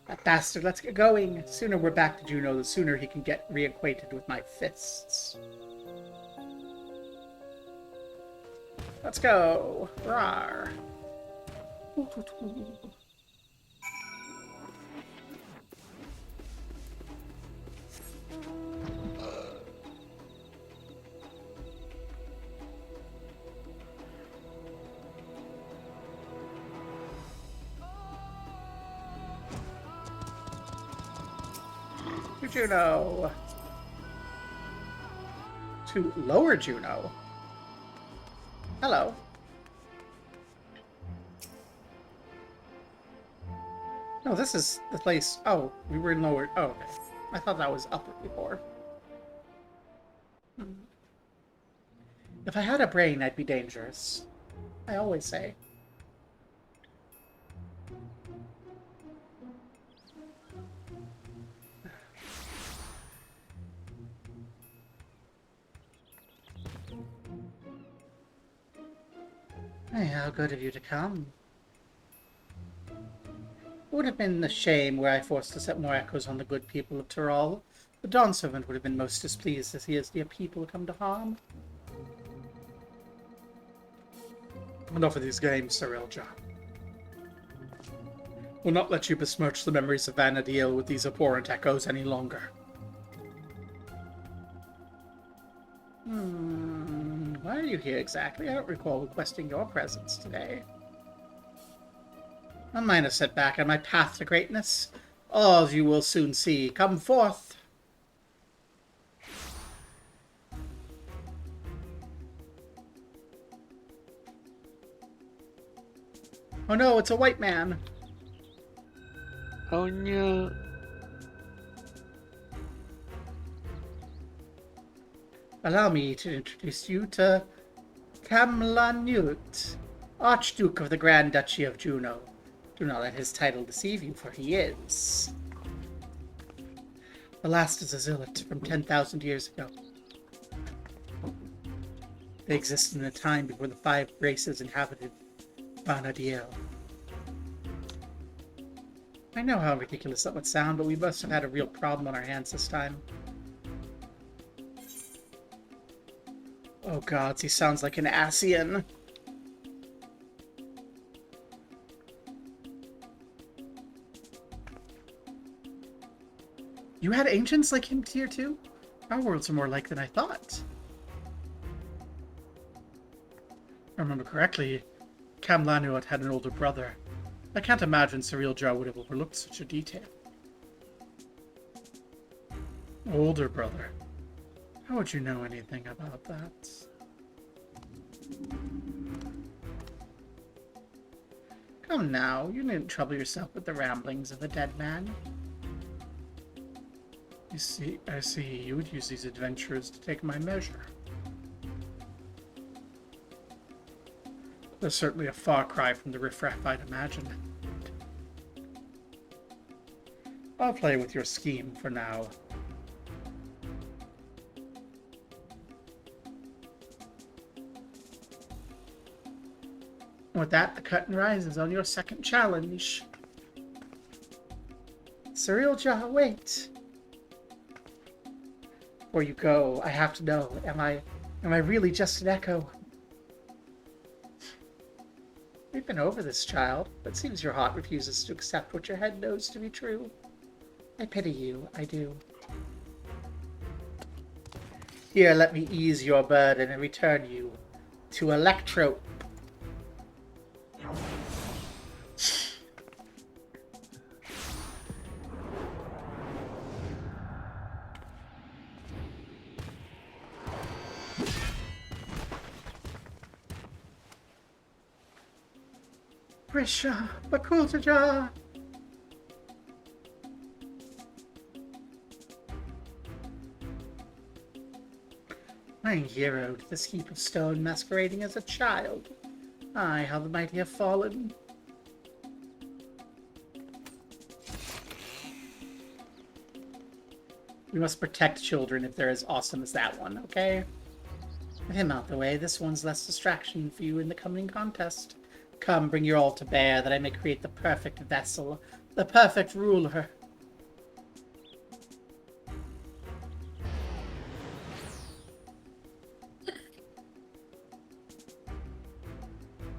That bastard, let's get going. The sooner we're back to Juno, the sooner he can get reacquainted with my fists. Let's go. Rawr. To Juno. To Lower Juno. Hello. No, this is the place. Oh, we were in Lower. Oh, okay. I thought that was Upper before. If I had a brain, I'd be dangerous. I always say. Hey, how good of you to come. It would have been a shame were I forced to set more echoes on the good people of Tyrol. The Dawn Servant would have been most displeased as he has dear people come to harm. Enough of these games, Sir Ilja. We'll not let you besmirch the memories of Vana'diel with these abhorrent echoes any longer. Why are you here exactly? I don't recall requesting your presence today. A minor setback on my path to greatness. All of you will soon see. Come forth! Oh no, it's a white man! Oh no. Allow me to introduce you to Camlanut, Archduke of the Grand Duchy of Juno. Do not let his title deceive you, for he is. The last is a zealot from 10,000 years ago. They existed in a time before the 5 races inhabited Vana'diel. I know how ridiculous that would sound, but we must have had a real problem on our hands this time. Oh gods, he sounds like an Asian. You had ancients like him here too? Our worlds are more like than I thought. If I remember correctly, Camlanut had an older brother. I can't imagine Sir Ilja would have overlooked such a detail. Older brother. How would you know anything about that? Come now, you needn't trouble yourself with the ramblings of the dead man. I see, you would use these adventures to take my measure. That's certainly a far cry from the riffraff I'd imagined. I'll play with your scheme for now. With that, the curtain rises on your second challenge. Sir Ilja, wait. Before you go, I have to know, am I really just an echo? We've been over this, child, but seems your heart refuses to accept what your head knows to be true. I pity you, I do. Here, let me ease your burden and return you to Electro. Brisha, Bakultaja. My hero to this heap of stone masquerading as a child. Aye, how the mighty have fallen. We must protect children if they're as awesome as that one, okay? With him out the way, this one's less distraction for you in the coming contest. Come, bring your all to bear, that I may create the perfect vessel, the perfect ruler.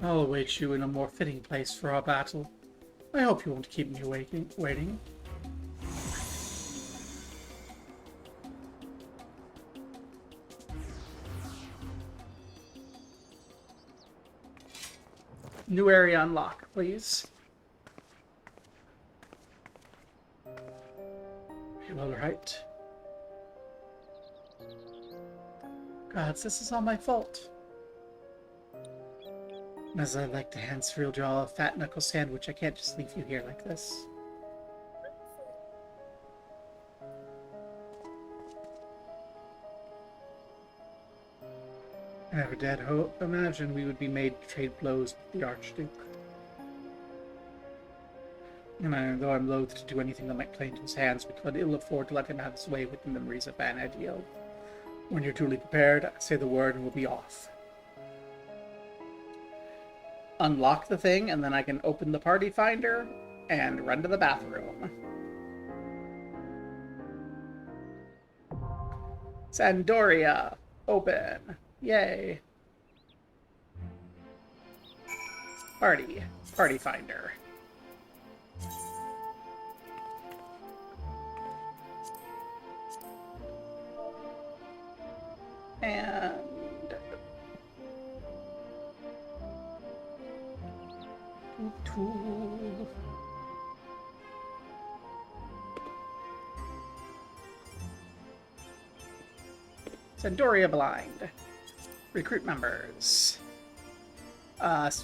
I'll await you in a more fitting place for our battle. I hope you won't keep me waiting. New area unlock, please. You all right? Gods, this is all my fault. As I like to hand Jaw a fat knuckle sandwich, I can't just leave you here like this. I never dared imagine we would be made to trade blows with the Archduke. And though I'm loath to do anything that might play into his hands, we could ill afford to let him have his way with the memories of Vana'diel. When you're truly prepared, say the word and we'll be off. Unlock the thing, and then I can open the party finder and run to the bathroom. Sandoria, open. Yay. Party finder. And tool. Sandoria blind. Recruit members.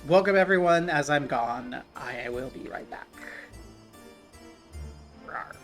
Welcome everyone as I'm gone. I will be right back. Rawr.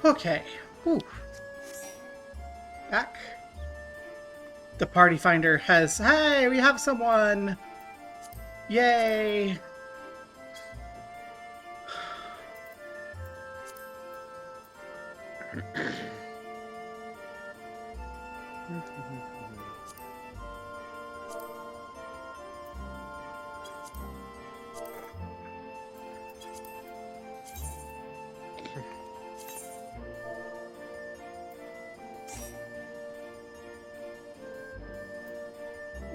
Okay. Whew. Back. The party finder has... Hey, we have someone! Yay!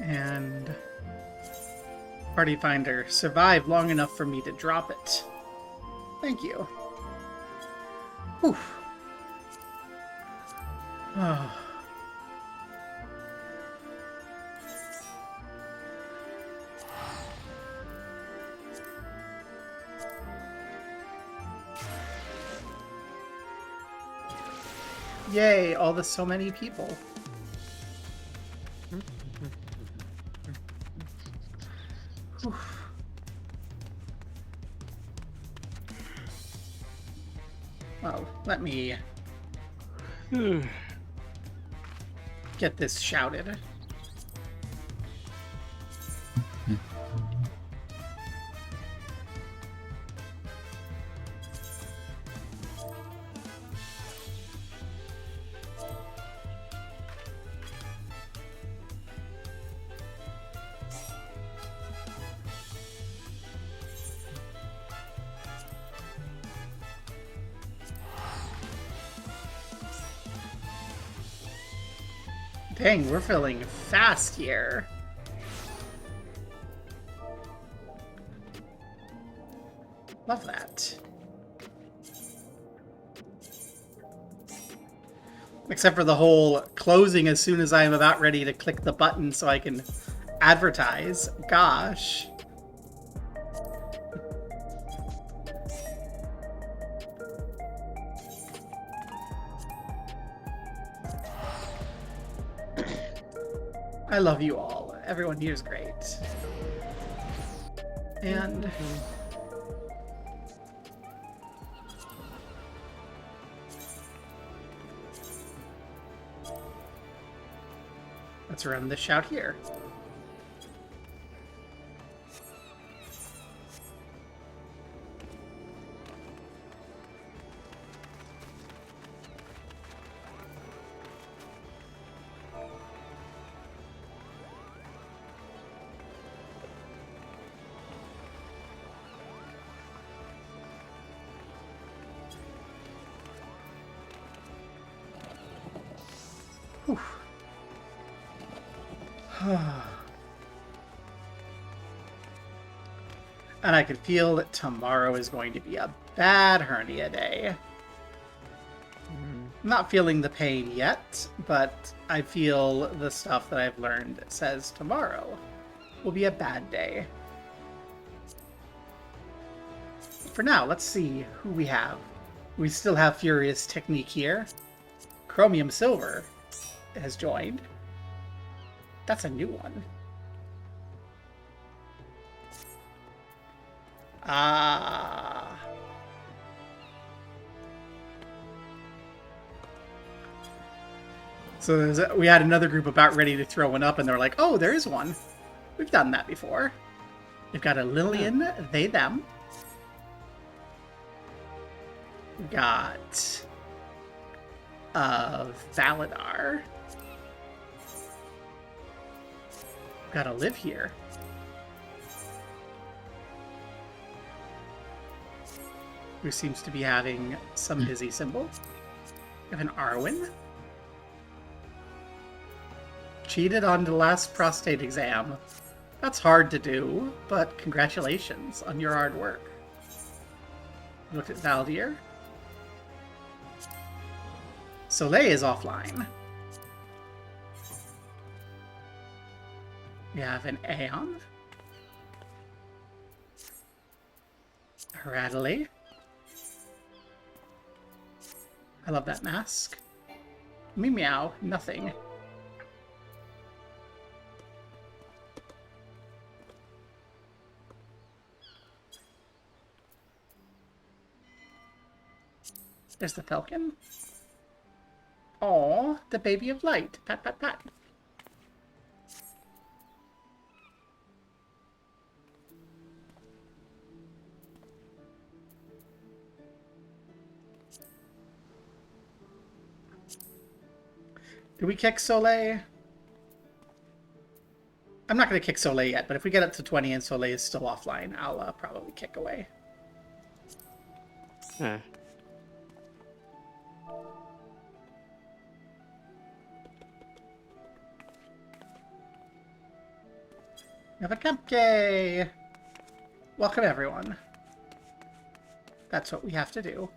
And party finder survived long enough for me to drop it. Thank you. Whew. Oh. Yay, so many people. Whew. Well, let me get this shouted. Dang, we're filling fast here. Love that. Except for the whole closing as soon as I am about ready to click the button so I can advertise. Gosh. I love you all. Everyone here is great. And... let's run this shout here. Whew. And I can feel that tomorrow is going to be a bad hernia day. I'm not feeling the pain yet, but I feel the stuff that I've learned says tomorrow will be a bad day. For now, let's see who we have. We still have Furious Technique here. Chromium Silver has joined. That's a new one. Ah. So we had another group about ready to throw one up, and they're like, oh, there is one. We've done that before. We've got a Lillian, they, them. We got Valadar. Gotta live here. Who seems to be having some busy symbol. We have an Arwen. Cheated on the last prostate exam. That's hard to do, but congratulations on your hard work. Look at Valdir. Soleil is offline. We have an Aeon. Radley. I love that mask. Meow, nothing. There's the falcon. Aw, the baby of light. Pat, pat, pat. Do we kick Soleil? I'm not going to kick Soleil yet, but if we get up to 20 and Soleil is still offline, I'll probably kick away. Huh. We have a cupcake! Welcome, everyone. That's what we have to do.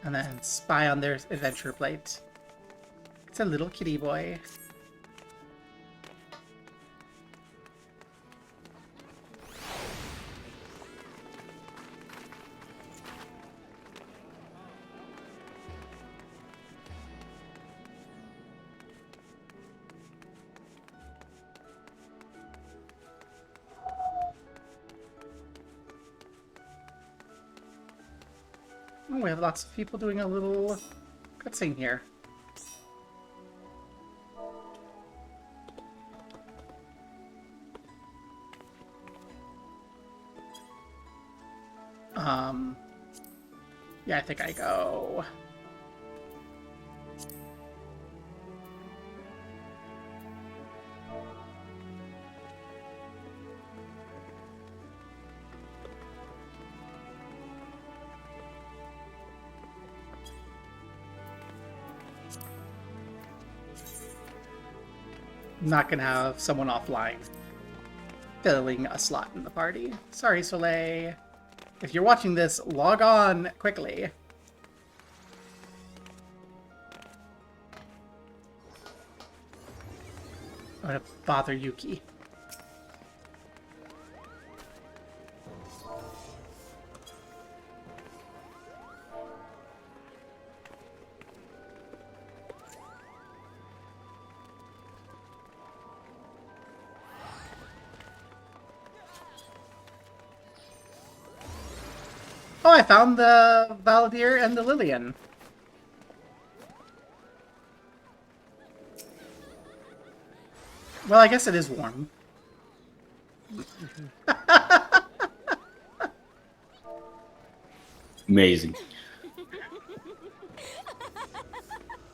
And then spy on their adventure plate. It's a little kitty boy. Oh, we have lots of people doing a little cutscene here. Yeah, I think I go. I'm not gonna have someone offline filling a slot in the party. Sorry, Soleil. If you're watching this, log on quickly. I'm gonna bother Yuki. Oh, I found the Vana'diel and the Lillian. Well, I guess it is warm. Amazing.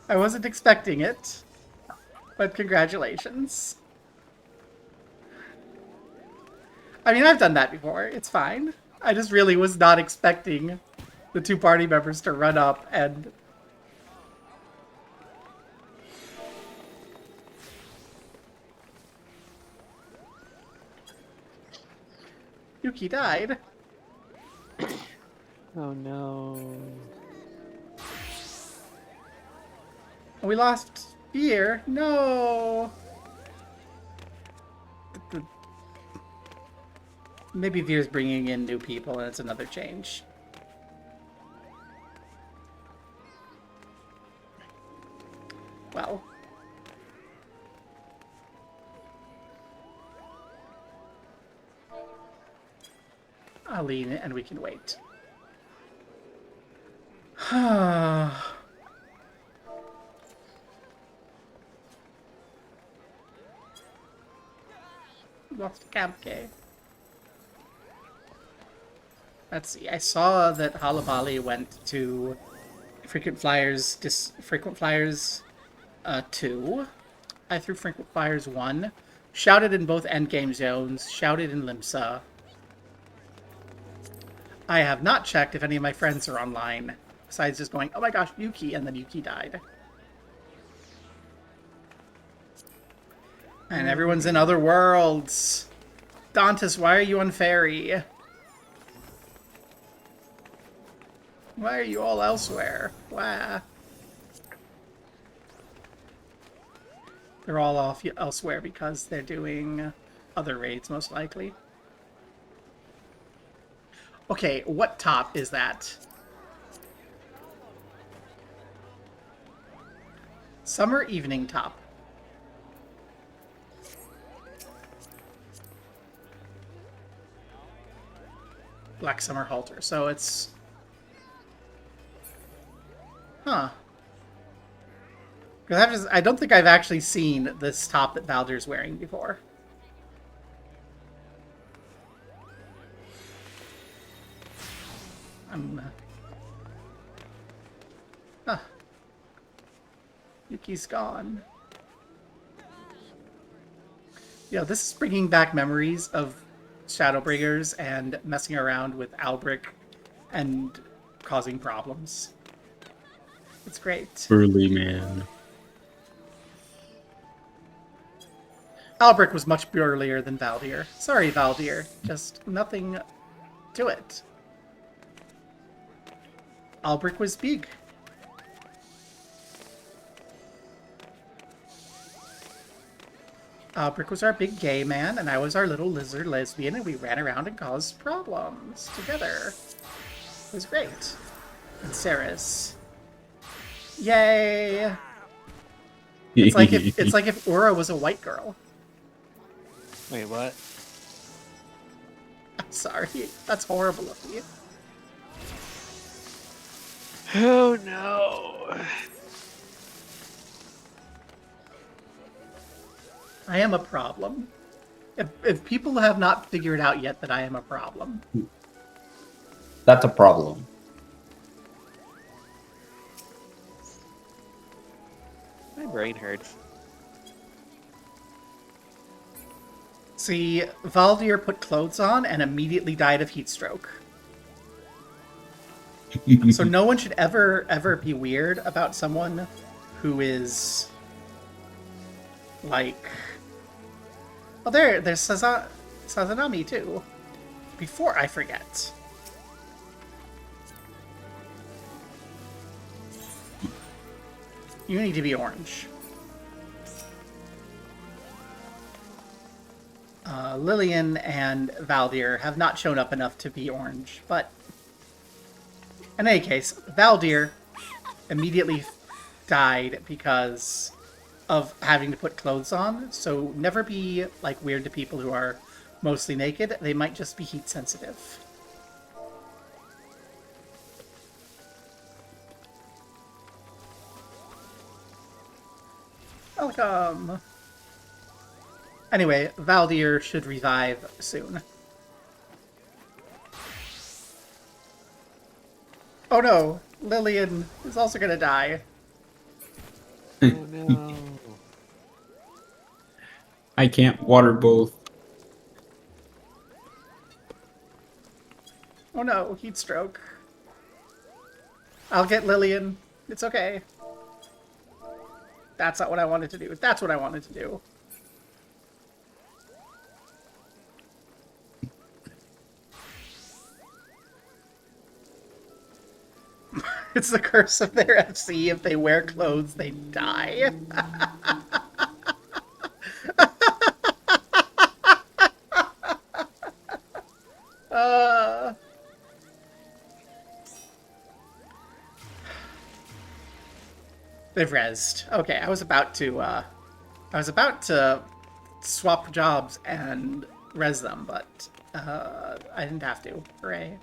I wasn't expecting it, but congratulations. I mean, I've done that before. It's fine. I just really was not expecting the two party members to run up and... Yuki died. Oh no. We lost Beer. No. Maybe Veer's bringing in new people and it's another change. Well. I'll lean and we can wait. Lost Camp K. Let's see. I saw that Halabali went to Frequent Flyers 2. I threw Frequent Flyers 1. Shouted in both endgame zones. Shouted in Limsa. I have not checked if any of my friends are online. Besides just going, oh my gosh, Yuki, and then Yuki died. And everyone's in other worlds. Dantas, why are you on Fairy? Why are you all elsewhere? Wow. They're all off elsewhere because they're doing other raids, most likely. Okay, what top is that? Summer evening top. Black Summer halter. So it's... Huh. 'Cause I don't think I've actually seen this top that Baldur's wearing before. Huh. Yuki's gone. Yeah, this is bringing back memories of Shadowbringers and messing around with Albric and causing problems. It's great. Burly man. Albric was much burlier than Valdir. Sorry, Valdir. Just nothing to it. Albric was big. Albric was our big gay man, and I was our little lizard lesbian, and we ran around and caused problems together. It was great. And Ceres. Yay! It's like if Aura was a white girl. Wait, what? I'm sorry. That's horrible of you. Oh no. I am a problem. If people have not figured out yet that I am a problem. That's a problem. My brain hurts. See, Valdir put clothes on and immediately died of heat stroke. So no one should ever be weird about someone who is like... Oh, there's Sazanami too. Before I forget. You need to be orange. Lillian and Valdir have not shown up enough to be orange, but in any case, Valdir immediately died because of having to put clothes on, so never be like weird to people who are mostly naked. They might just be heat sensitive. Welcome! Anyway, Valdir should revive soon. Oh no! Lillian is also gonna die. Oh no. I can't water both. Oh no, heat stroke. I'll get Lillian. It's okay. That's not what I wanted to do. That's what I wanted to do. It's the curse of their FC. If they wear clothes, they die. They've rezzed. Okay, I was about to swap jobs and res them, but I didn't have to. Hooray.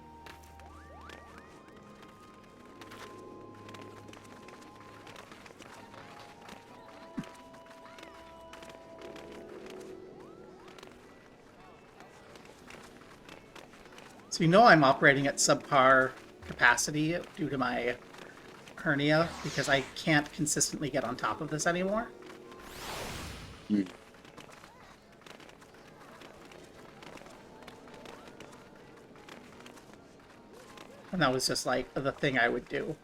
So you know I'm operating at subpar capacity due to my hernia because I can't consistently get on top of this anymore. Mm. And that was just like the thing I would do.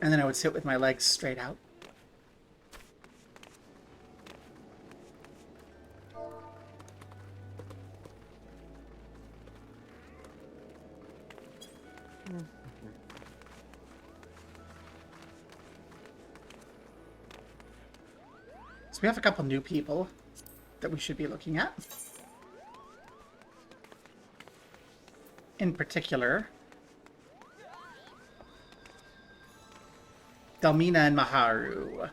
And then I would sit with my legs straight out. So we have a couple new people that we should be looking at. In particular, Delmina and Maharu.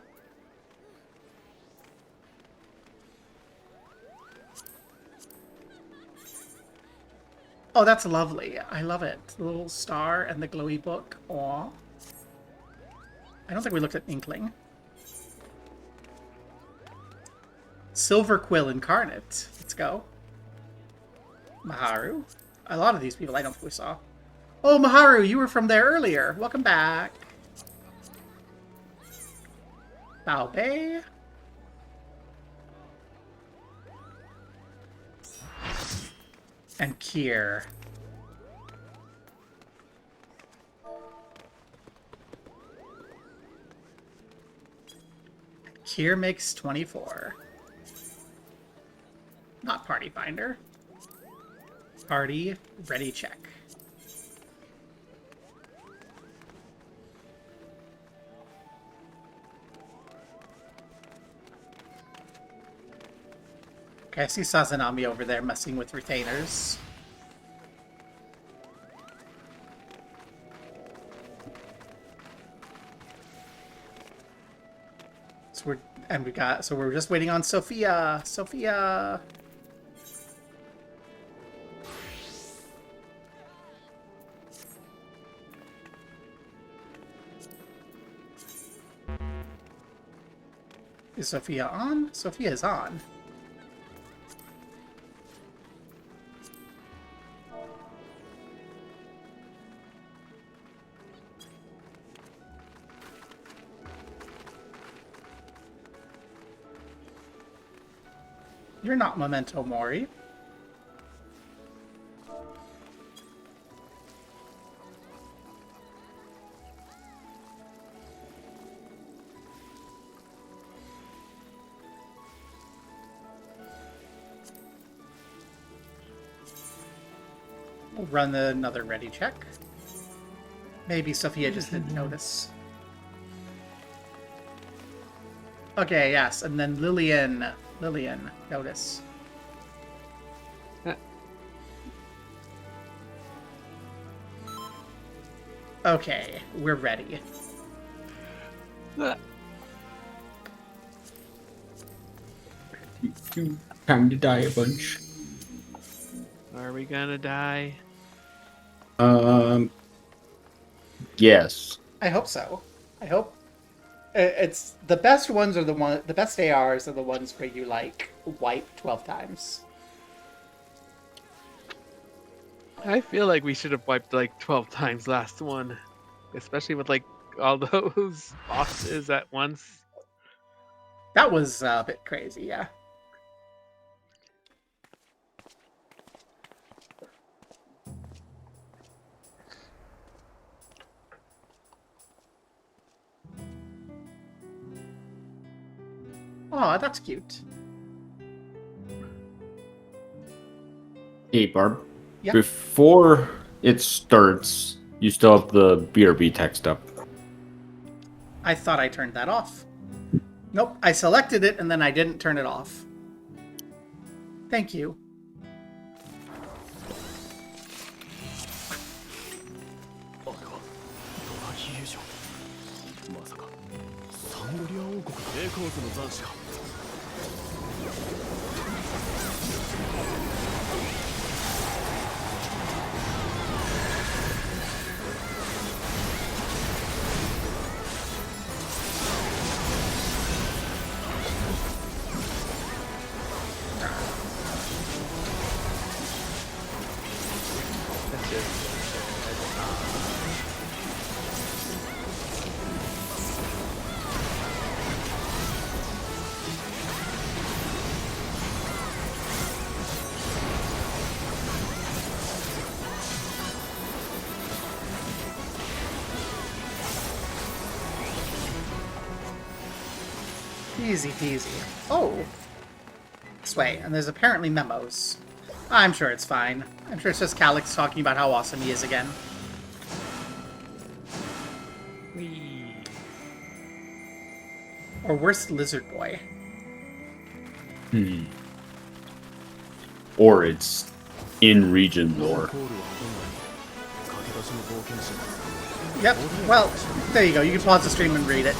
Oh, that's lovely. I love it. The little star and the glowy book. Aw. I don't think we looked at Inkling. Silver Quill Incarnate. Let's go. Maharu. A lot of these people I don't think we saw. Oh, Maharu, you were from there earlier. Welcome back. Bao Bei. And Kier. Kier makes 24. Not Party Finder. Party, ready, check. Okay, I see Sazanami over there messing with retainers. So we're just waiting on Sophia. Sophia. Is Sophia on? Sophia is on. You're not Memento Mori. We'll run another ready check. Maybe Sophia just didn't notice. Okay, yes, and then Lillian, notice. Okay, we're ready. Time to die a bunch. Are we gonna die? Yes. I hope so. I hope it's the best ones are the best ARs are the ones where you like wipe 12 times. I feel like we should have wiped like 12 times last one, especially with like all those bosses at once. That was a bit crazy, yeah. Oh, that's cute. Hey, Barb. Yeah. Before it starts, you still have the BRB text up. I thought I turned that off. Nope, I selected it and then I didn't turn it off. Thank you. That's it. Easy peasy. Oh! This way, and there's apparently memos. I'm sure it's fine. I'm sure it's just Calyx talking about how awesome he is again. Whee. Or worse, Lizard Boy. Or it's in region lore. Yep, well, there you go. You can pause the stream and read it.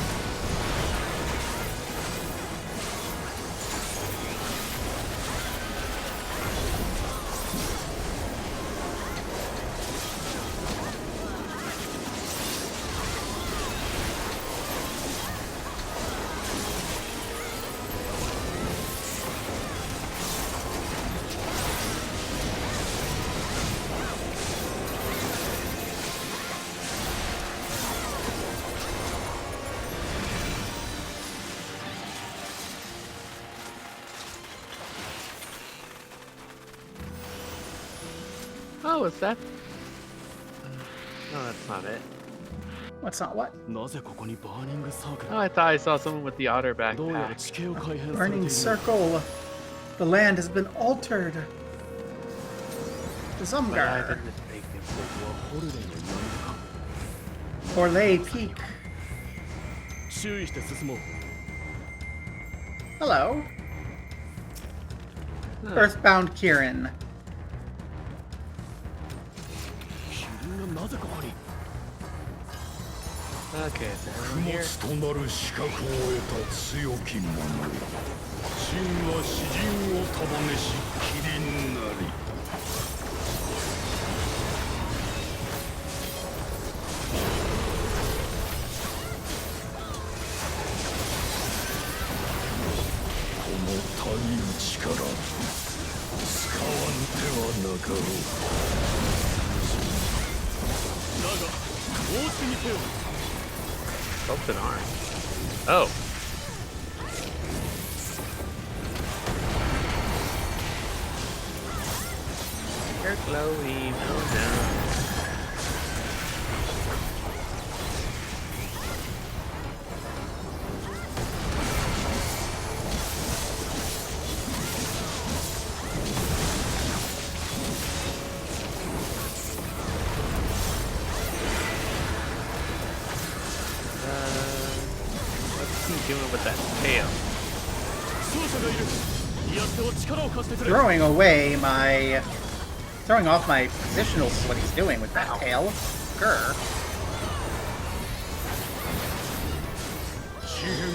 Oh, is that? No, that's not it. What's not what? なぜここにバーニングサークル Oh, I thought I saw someone with the otter どうやら backpack. 地形を改変されてい Burning る circle. The land has been altered. But I've Zumgar. been mistaken. ホルデーの闇か Orlay Peak. 注意して進もう Hello. Huh. Earthbound Kieran. キリンがなぜここに Okay, so 供 we're here. 物となる資格を得た強き者真は詩人を束ねしキリンなりこの谷打ちから使わん手はなかろうだが大津にせよ Something orange. Oh. You're glowing. Oh no. What's he doing with that tail? 奏者がいるやっては力を貸してくれ Throwing off my positional is what he's doing with that tail. Grr. 紙幣を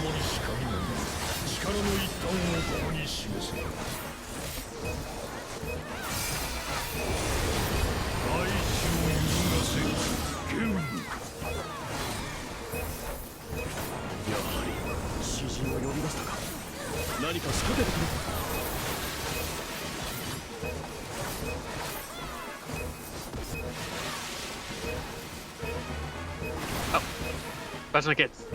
守りしかりの力の一端をここに示せ大地を揺るがせ剣やはり詩人を呼び出したか何か仕掛けてくれ Bunch of kids.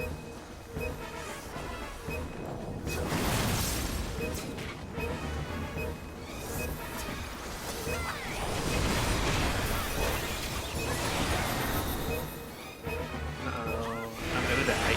Uh-oh, I'm gonna die.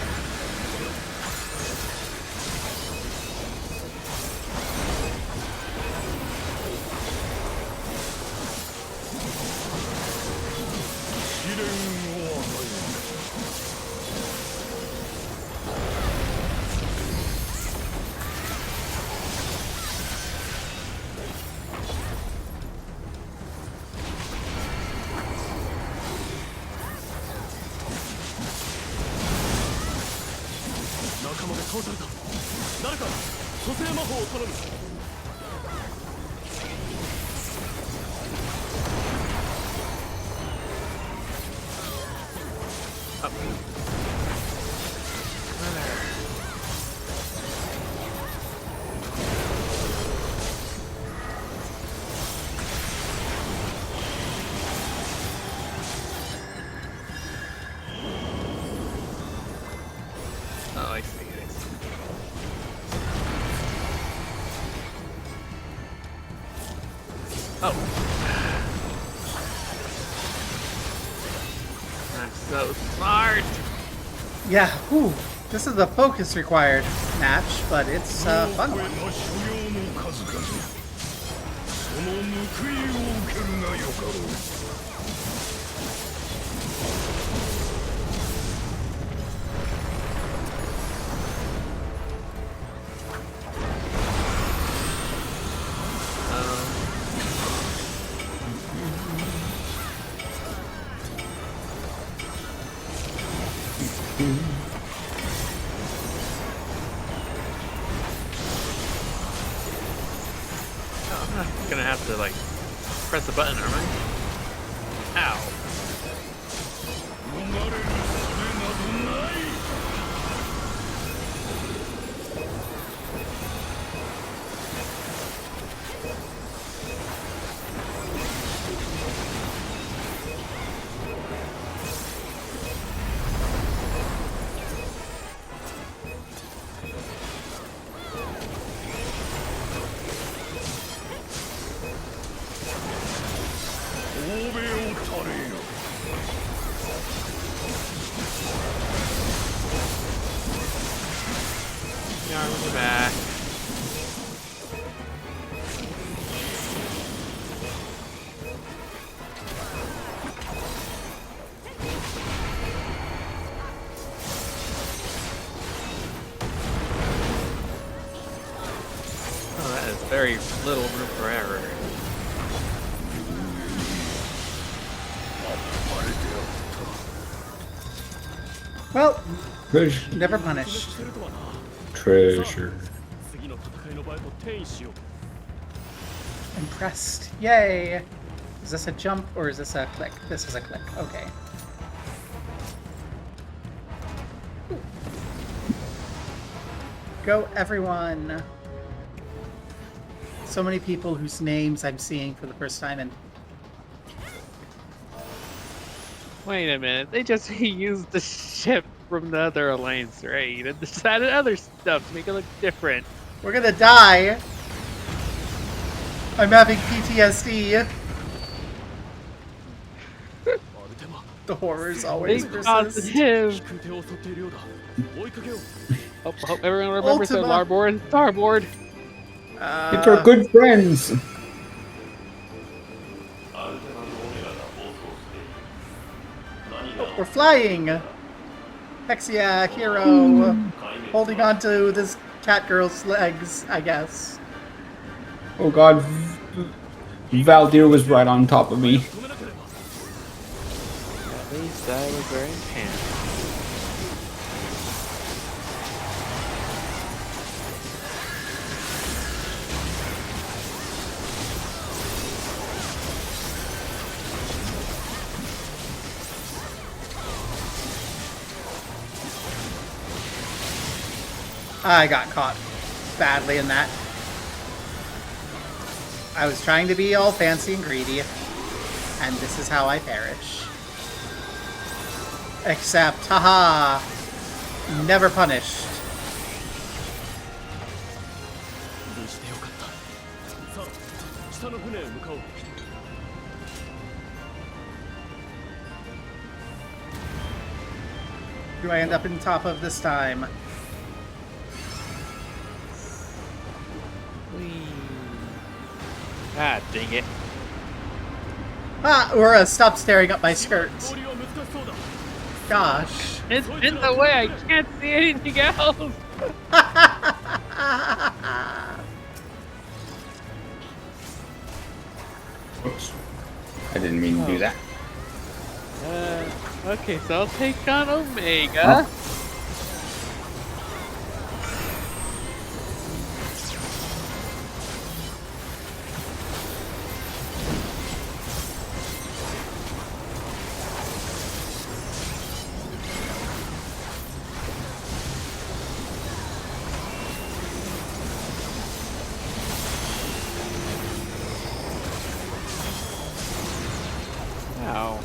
Oh, I see. I see. Oh. I'm so smart. Yeah, whew. This is the focus required match, but it's a fun one. 所業の数々その報いを受けるがよかろう I'm not gonna have to, like, press the button, am I? Ow. 逃れる術などない Oh, very little room for error. Well, Treasure. never punished. するとはな。 Treasure. 次の戦いの場合も転移しよう。 Impressed. Yay! Is this a jump or is this a click? This is a click. Okay. Go, everyone! So many people whose names I'm seeing for the first time, and Wait a minute, they just reused the ship from the other Alliance raid and just added other stuff to make it look different. we're gonna die! I'm having PTSD. アルテマ、 The horrors always Big persist. positive! 引く手を襲っているようだ。追いかけよう。 Hope everyone remembers their Ultima. larboard, starboard. It's our good friends. We're flying! Hexia, hero, holding on to this cat girl's legs, I guess. Oh god. Valdir was right on top of me. 止めなければ。 At least I was wearing pants. I got caught badly in that. I was trying to be all fancy and greedy, and this is how I perish. Except, haha, never punished. 無事でよかった。さあ、下の船へ向かおう。 Do I end up in top of this time? Whee. Ah, dang it. Ah, Ura, stop staring up my skirt. 氷は難しそうだ。 Gosh. It's in the way, I can't see anything else! Oops. I didn't mean to do that. Okay, so I'll take on Omega. Ow.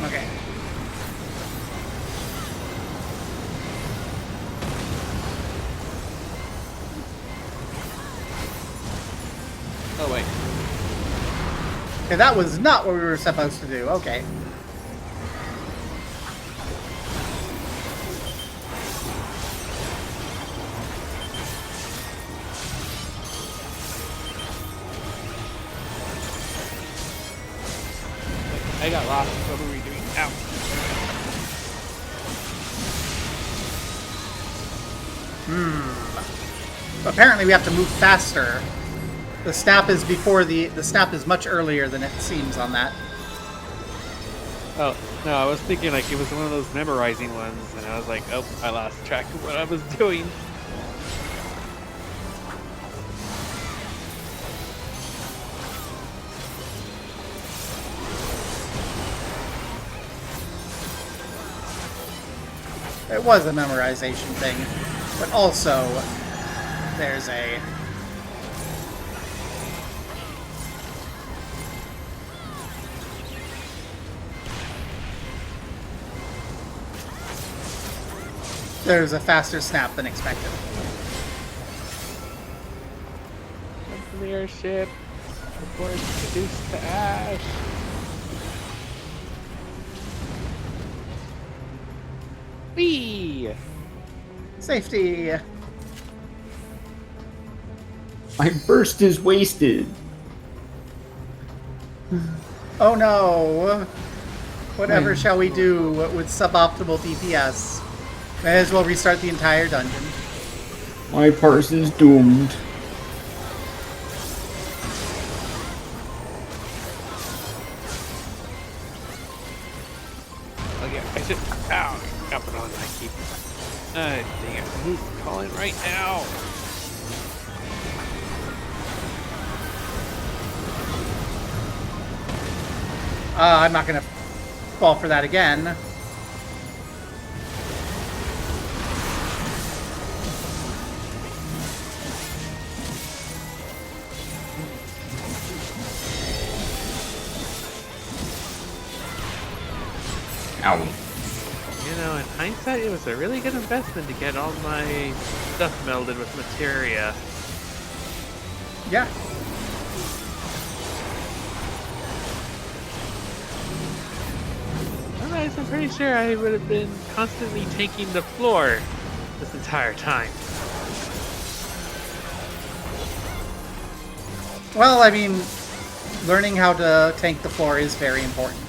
Okay. Oh, wait. Okay, that was not what we were supposed to do. Okay. I got lost. What were we doing? Ow. Apparently we have to move faster. The snap is before the snap is much earlier than it seems on that. Oh, no, I was thinking like it was one of those memorizing ones, and I was like, oh, I lost track of what I was doing. It was a memorization thing, but also there's a faster snap than expected. Jump from the airship. Before it's reduced to ash. Whee! Safety. My burst is wasted. Oh no. Whatever shall we do with suboptimal DPS? May as well restart the entire dungeon. My purse is doomed. Okay, I should. Ow! Up and on. I keep. Dang it! Who's calling right now? I'm not gonna fall for that again. Ow. You know, in hindsight, it was a really good investment to get all my stuff melded with materia. Yeah. Otherwise, I'm pretty sure I would have been constantly taking the floor this entire time. Well, I mean, learning how to tank the floor is very important.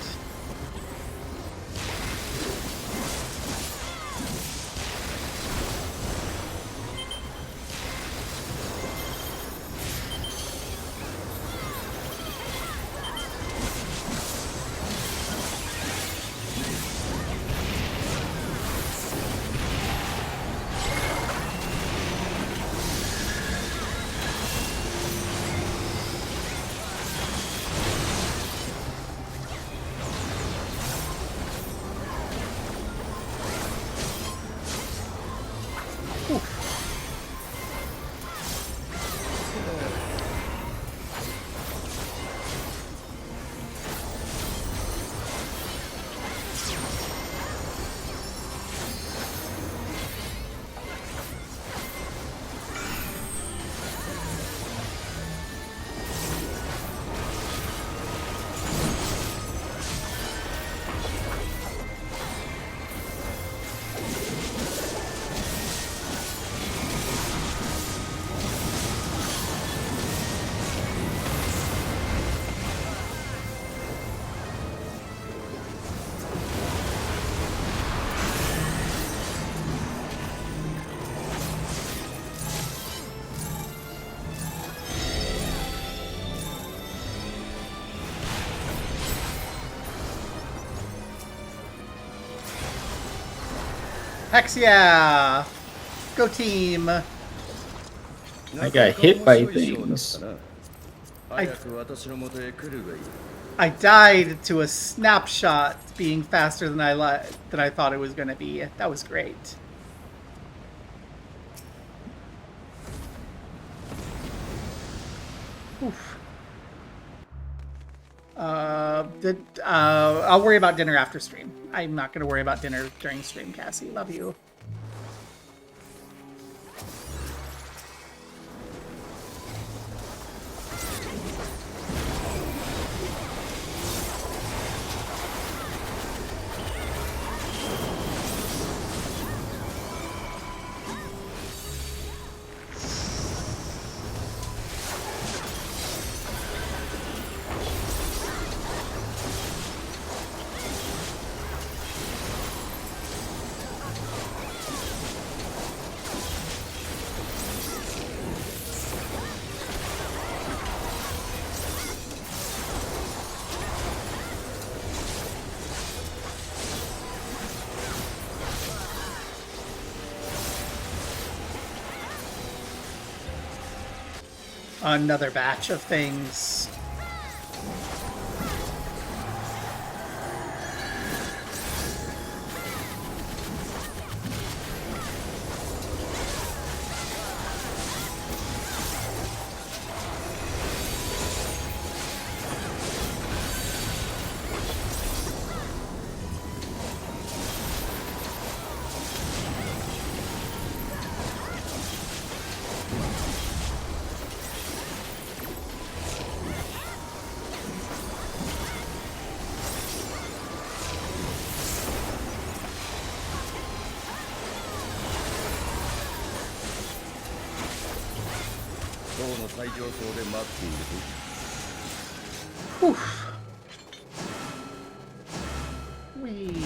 Hex yeah! Go team! I got hit by things. I died to a snapshot being faster than I thought it was going to be. That was great. Oof. I'll worry about dinner after stream. I'm not going to worry about dinner during stream, Cassie. Love you. Another batch of things. Oof. Wee.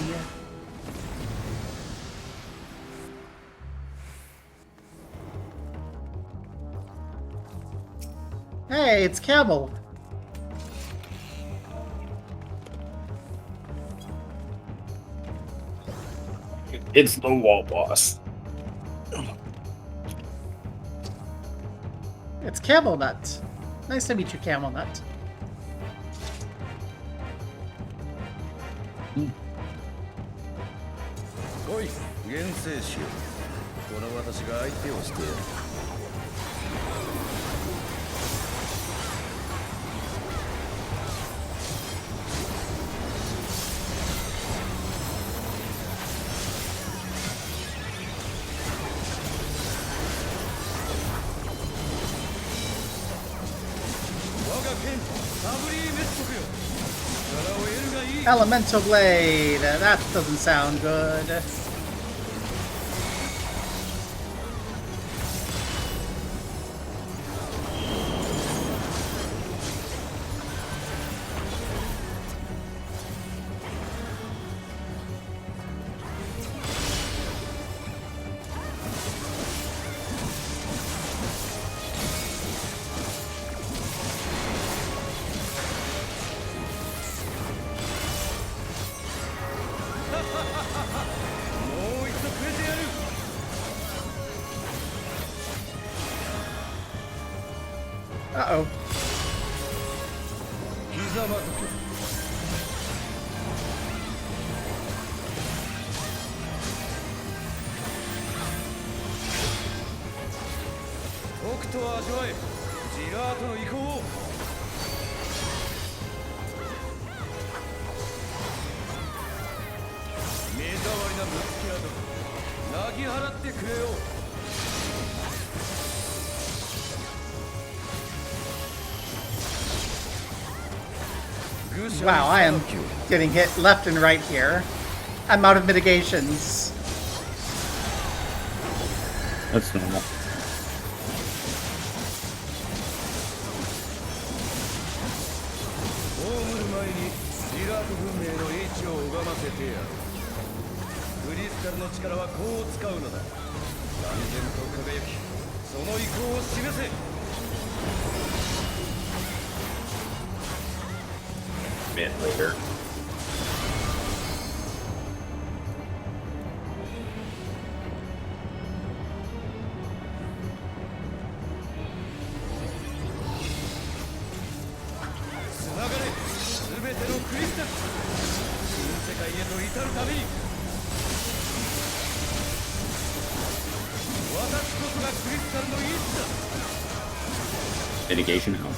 Hey, it's Camel. It's the wall boss. It's Camel Nut. Nice to meet you, Camel Nut. おい、厳正しよう。この私が相手をしてやる。我が剣、サブリーメットよ。力を得るがいい。 Elemental Blade. That doesn't sound good. Uh-oh. ひざまずけ。僕と味わえ、ジラートの意向を。目障りなぶつけ跡、なぎ払ってくれよ。 Wow, I am getting hit left and right here. I'm out of mitigations. That's normal. 葬る前にジラート文明の英知を拝ませてやる。クリスタルの力はこう使うのだ。断然と輝き、その意向を示せ。 Bit later. Mitigation help.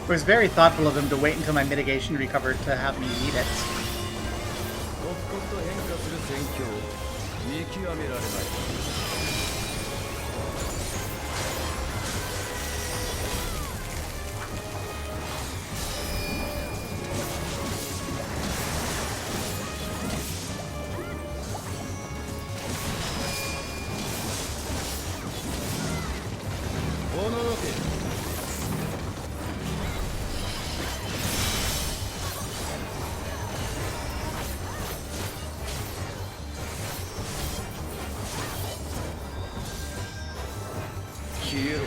It was very thoughtful of him to wait until my mitigation recovered to have me eat it. 刻々と変化する戦況を見極められない。 消えろ。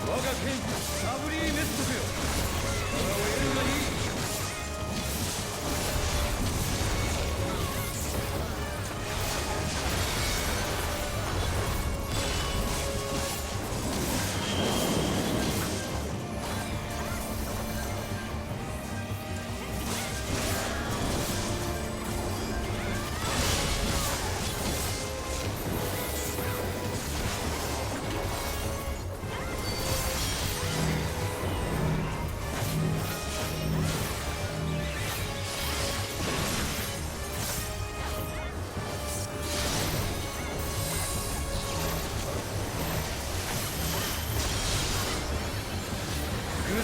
我が剣サブリーメットよ。力を得るがいい。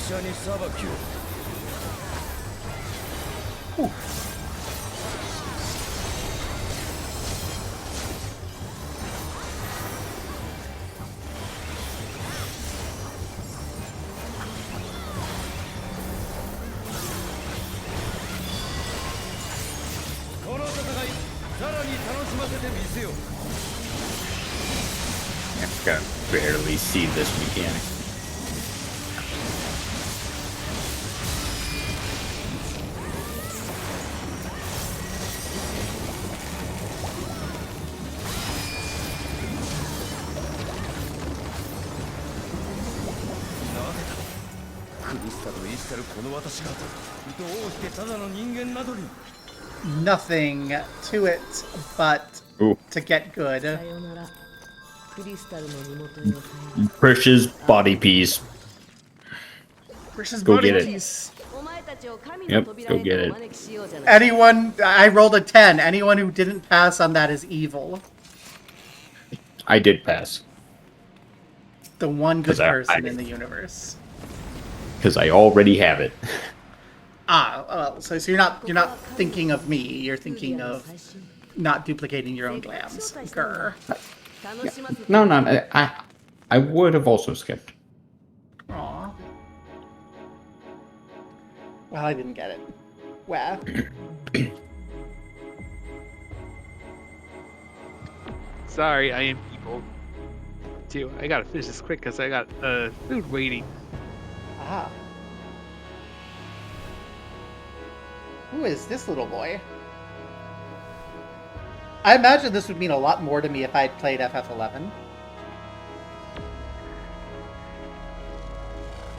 者に裁きを。 この戦い、さらに楽しませてみせよう。 I can barely see this mechanic. Nothing to it but Ooh. to get good. さよならクリスタルの身元にお帰り Krish's body piece. Chris's Go body get it. piece. お前たちを神 Yep, の扉 go へ get と it. お招きしようじゃない Anyone, I rolled a 10. Anyone who didn't pass on that is evil. I did pass The one good 'Cause I- person I- in the universe. because I already have it. Ah, well, so you're not thinking of me. You're thinking of not duplicating your own glams. Grr. 楽しませて No, no, I would have also skipped. Aw. Well, I didn't get it. Well. Sorry, I am evil. Too. I gotta finish this quick because I got food waiting. Ah. Who is this little boy? I imagine this would mean a lot more to me if I'd played FF11.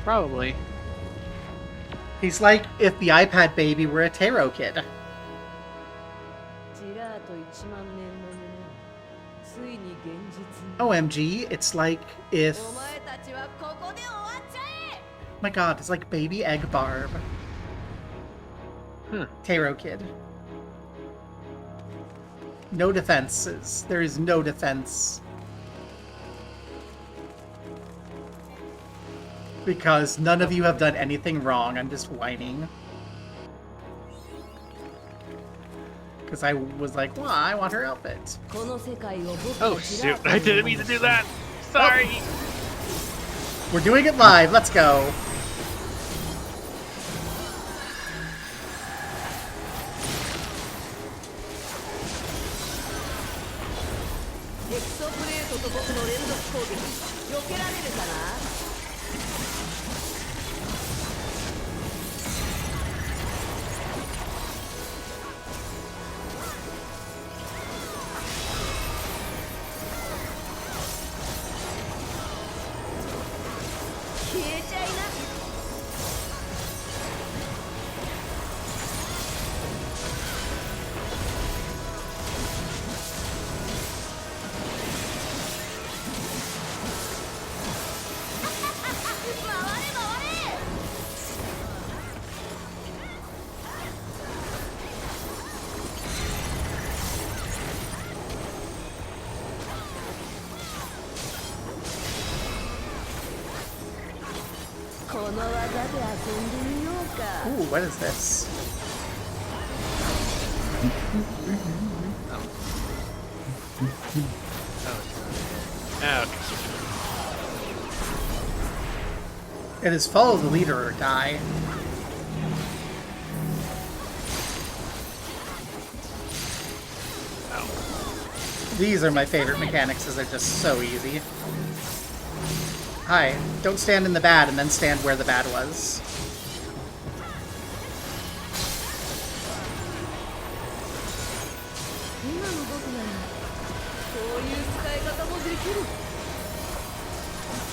Probably. He's like if the iPad baby were a tarot kid. ジラート1万年の夢ついに現実に OMG, it's like if... お前たちはここで終わっちゃえ My god, it's like baby egg Barb. Huh. Tarot kid. No defenses. There is no defense. Because none of you have done anything wrong. I'm just whining. Because I was like, well, I want her outfit. この世界を僕 Oh がジラ shoot! ート I に didn't mean to do that. Sorry. We're doing it live. Let's go. XIV エクソプレートと僕の連続攻撃避けられるかな 消えちゃいな この技で遊んでみようか Ooh, what is this? Okay. It is follow the leader or die. These are my favorite mechanics as they're just so easy. Hi, don't stand in the bad and then stand where the bad was.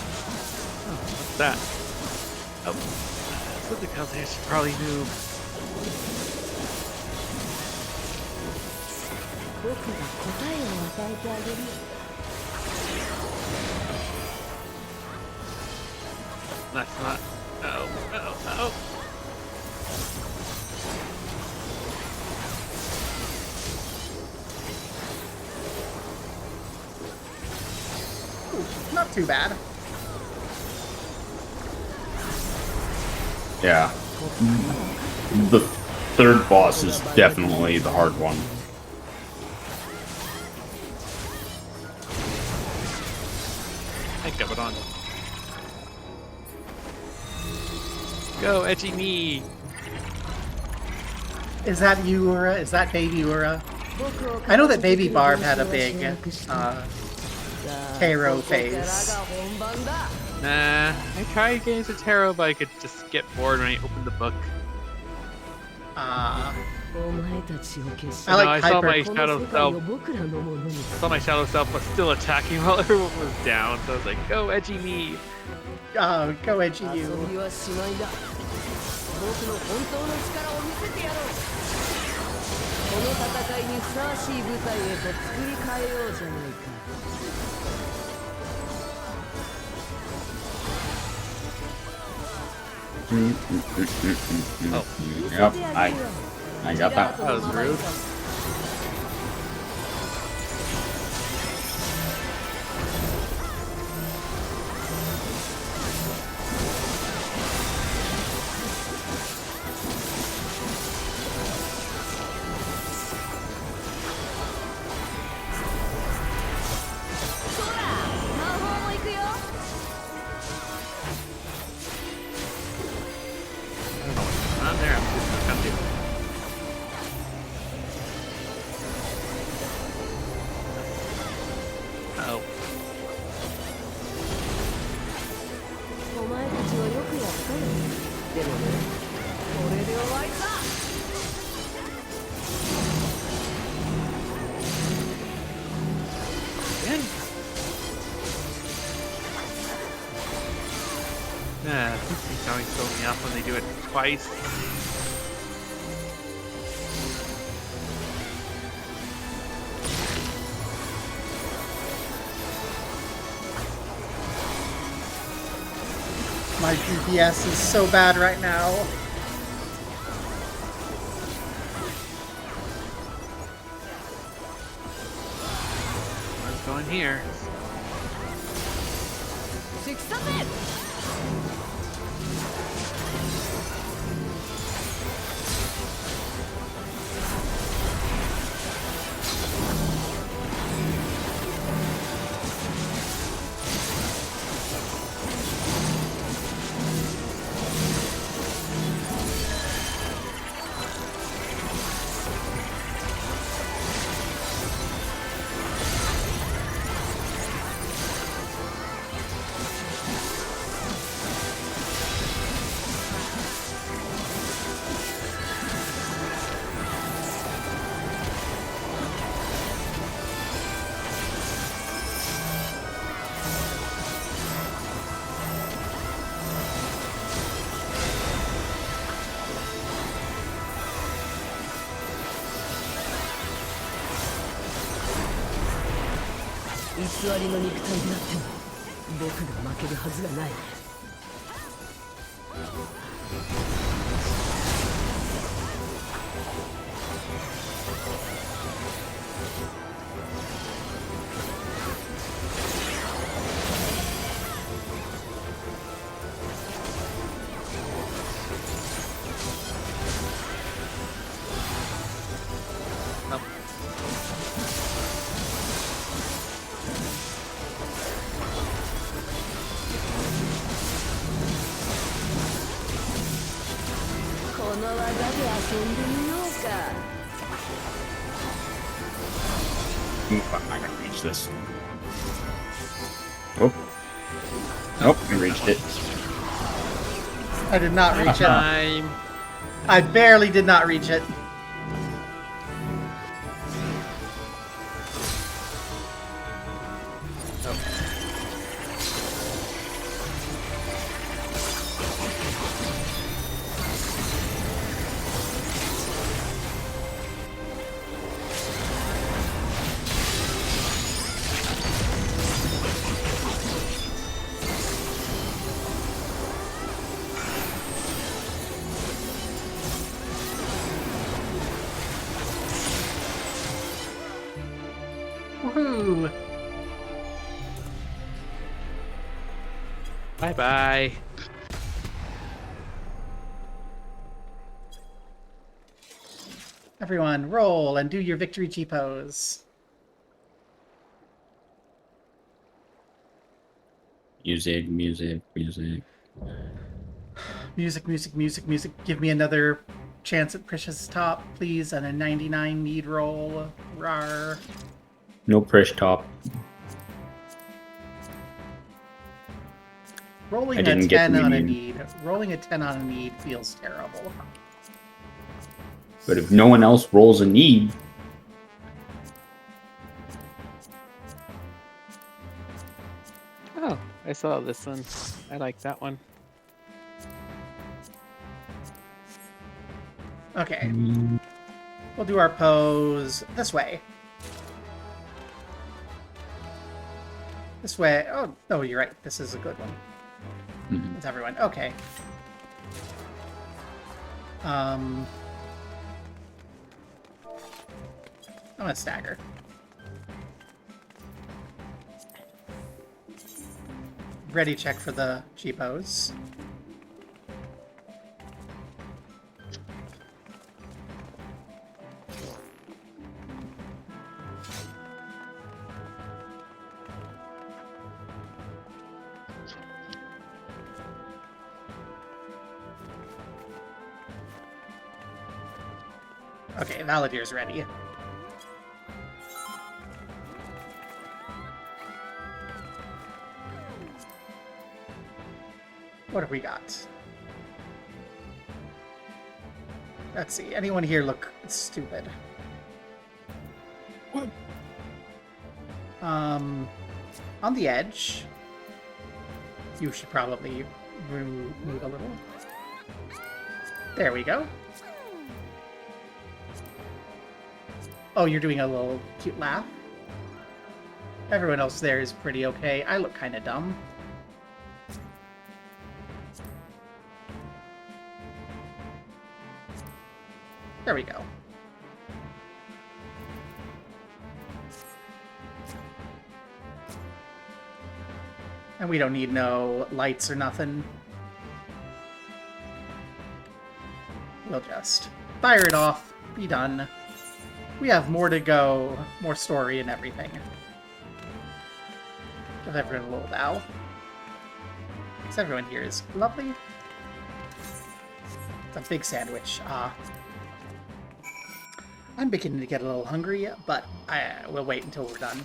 What's that? Oh, something else I should probably move. 僕が答えを与えてあげるよ That's not. Oh, oh, oh. Ooh, not too bad. Yeah. The third boss is definitely the hard one. I got it on. Go, edgy me. Is that you, Ura? Is that baby Ura? I know that baby Barb had a big Taro phase. Nah, I tried getting to tarot, but I could just get bored when I opened the book. I No, like I saw hyper. my shadow self was still attacking while everyone was down, so I was like, go, edgy me. Oh, go edgy 遊 you. びはしまいだ僕の本当の力を見せてやろうこの戦いにふさわしい舞台へと作り変えようじゃないか Oh, Yep, I got that. that was rude. On there, I'm just gonna do. Oh, お前たちはよくやったよでもねこれで終わりさ man. Nah, these always throw me off when they do it twice. My GPS is so bad right now. Let's go in here. 突き刺せ 偽りの肉体であっても僕が負けるはずがない この技で遊んでみようか I'm not gonna reach this. Oh. Nope, I reached it. I did not reach it. Time. I barely did not reach it. Woohoo! Bye bye. Everyone, roll and do your victory G pose. Music, music, music. Music, music, music, music. Give me another chance at Precious Top, please, and a 99 need roll. Rawr. No Prish top. Rolling I a didn't get 10 the on a immune. need. Rolling a 10 on a need feels terrible. But if no one else rolls a need, Oh, I saw this one. I like that one. Okay. We'll do our pose this way. This way. Oh, no, you're right. This is a good one. Mhm. It's everyone. Okay. I'm gonna stagger. Ready check for the G pose. Okay, Valadir's ready. What have we got? Let's see. Anyone here look stupid? What? On the edge. You should probably move a little. There we go. Oh, you're doing a little cute laugh. Everyone else there is pretty okay. I look kind of dumb. There we go. And we don't need no lights or nothing. We'll just fire it off, be done. We have more to go, more story and everything. Give everyone a little bow. Because everyone here is lovely. It's a big sandwich. I'm beginning to get a little hungry, but I will wait until we're done.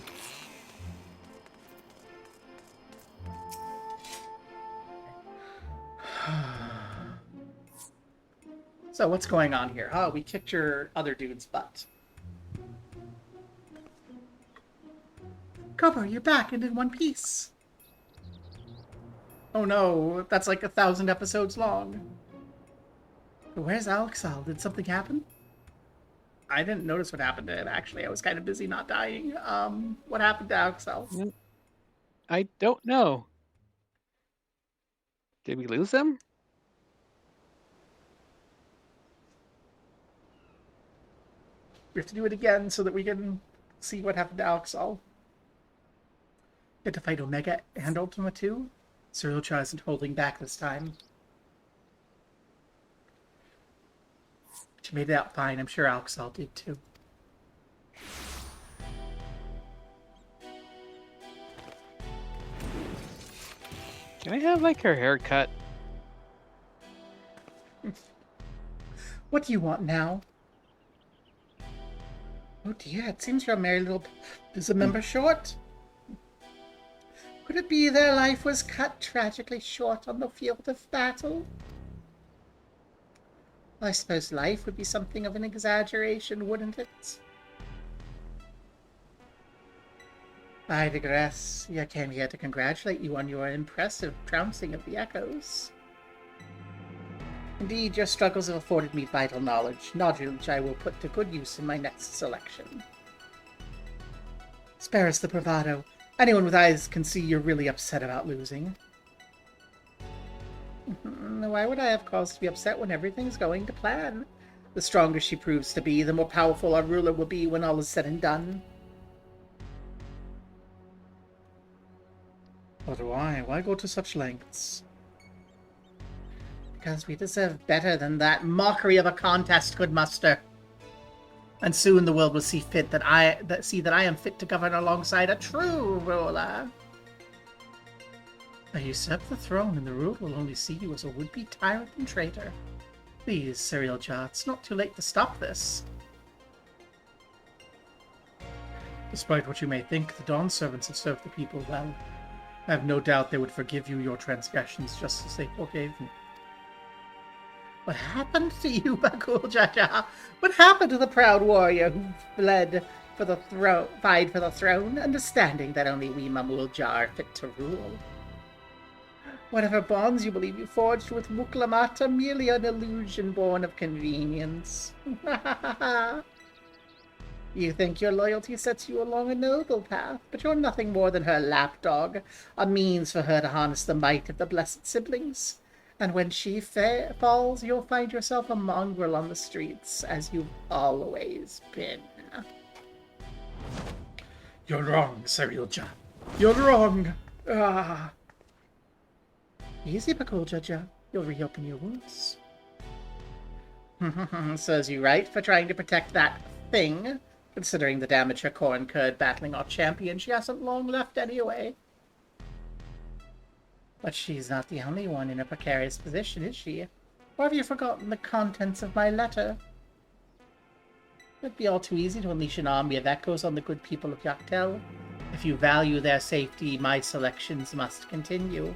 So what's going on here? Oh, we kicked your other dude's butt. Kobo, you're back and in one piece. Oh no, that's like 1,000 episodes long. Where's Alexal? Did something happen? I didn't notice what happened to him, actually. I was kind of busy not dying. What happened to Alexal? I don't know. Did we lose him? We have to do it again so that we can see what happened to Alexal. Get to fight Omega and Ultima 2? Cyrilcha isn't holding back this time. She made it out fine. I'm sure Alexal did too. Can I have like her haircut? What do you want now? Oh dear, it seems your merry little is a member short. Could it be their life was cut tragically short on the field of battle? I suppose life would be something of an exaggeration, wouldn't it? I digress. I came here to congratulate you on your impressive trouncing of the echoes. Indeed, your struggles have afforded me vital knowledge which I will put to good use in my next selection. Spare us the bravado. Anyone with eyes can see you're really upset about losing. Why would I have cause to be upset when everything's going to plan? The stronger she proves to be, the more powerful our ruler will be when all is said and done. But why? Why go to such lengths? Because we deserve better than that mockery of a contest could muster. And soon the world will see that I am fit to govern alongside a true ruler. I usurp the throne, and the world will only see you as a would-be tyrant and traitor. Please, Cereal Jar, it's not too late to stop this. Despite what you may think, the Dawn servants have served the people well. I have no doubt they would forgive you your transgressions just as they forgave me. What happened to you, Bakul Jaja? What happened to the proud warrior who fled for the throne, died for the throne, understanding that only we Mamul Jar are fit to rule? Whatever bonds you believe you forged with Muklamata, merely an illusion born of convenience. You think your loyalty sets you along a noble path, but you're nothing more than her lapdog, a means for her to harness the might of the blessed siblings. And when she falls, you'll find yourself a mongrel on the streets, as you've always been. You're wrong, Cereal Jar. You're wrong. Ah. Easy, Bakul Jaja. You'll reopen your wounds. Serves you right for trying to protect that thing. Considering the damage her core incurred battling our champion, she hasn't long left anyway. But she's not the only one in a precarious position, is she? Or have you forgotten the contents of my letter? It'd be all too easy to unleash an army of echoes on the good people of Yaktel. If you value their safety, my selections must continue.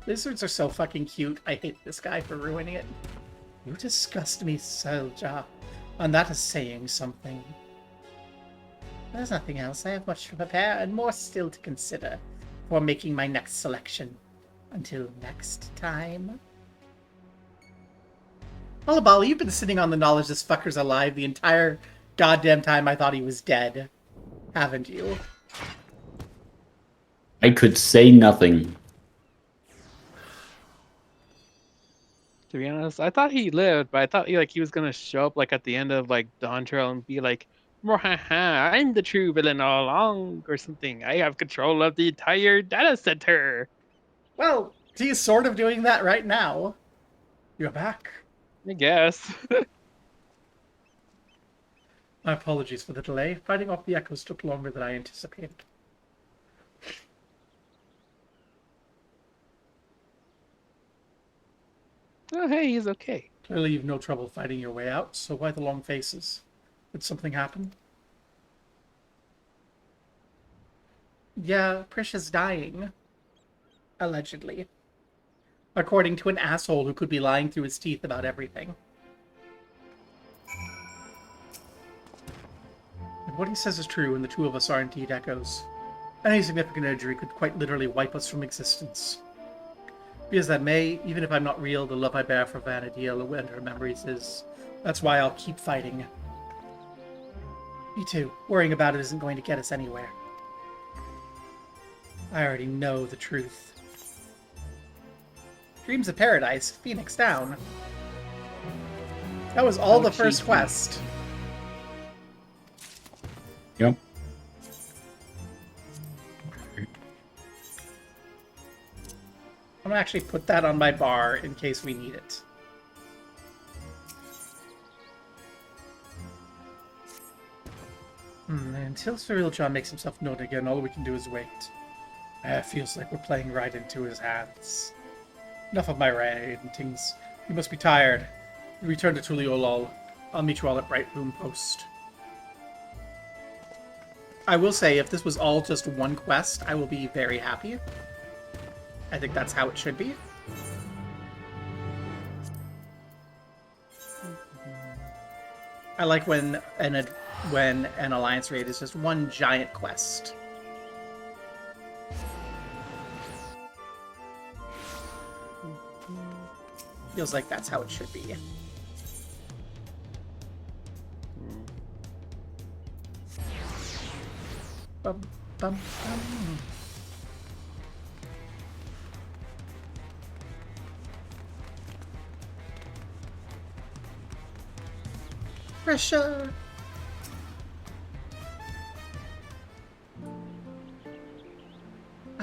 Lizards are so fucking cute. I hate this guy for ruining it. You disgust me, Selja. And that is saying something. There's nothing else. I have much to prepare and more still to consider before making my next selection. Until next time. Olabali, you've been sitting on the knowledge this fucker's alive the entire goddamn time I thought he was dead. Haven't you? I could say nothing. To be honest, I thought he lived, but I thought he was gonna show up like at the end of like Dawn Trail and be like, "Mwahaha, I'm the true villain all along," or something. I have control of the entire data center. Well, he's sort of doing that right now. You're back. I guess. My apologies for the delay. Fighting off the echoes took longer than I anticipated. Oh, hey, he's okay. Clearly you've no trouble fighting your way out, so why the long faces? Did something happen? Yeah, Prisha's dying. Allegedly. According to an asshole who could be lying through his teeth about everything. If what he says is true, and the two of us are indeed echoes, any significant injury could quite literally wipe us from existence. Be as that may, even if I'm not real, the love I bear for Vana'diel and her memories is. That's why I'll keep fighting. Me too. Worrying about it isn't going to get us anywhere. I already know the truth. Dreams of Paradise, Phoenix Down. That was all the first quest. Yep. I'm gonna actually put that on my bar in case we need it. Until Cereal John makes himself known again, all we can do is wait. It feels like we're playing right into his hands. Enough of my rantings. You must be tired. Return to Tuliolol. I'll meet you all at Bright Room Post. I will say, if this was all just one quest, I will be very happy. I think that's how it should be. I like when an alliance raid is just one giant quest. Feels like that's how it should be. Bum, bum, bum. Pressure.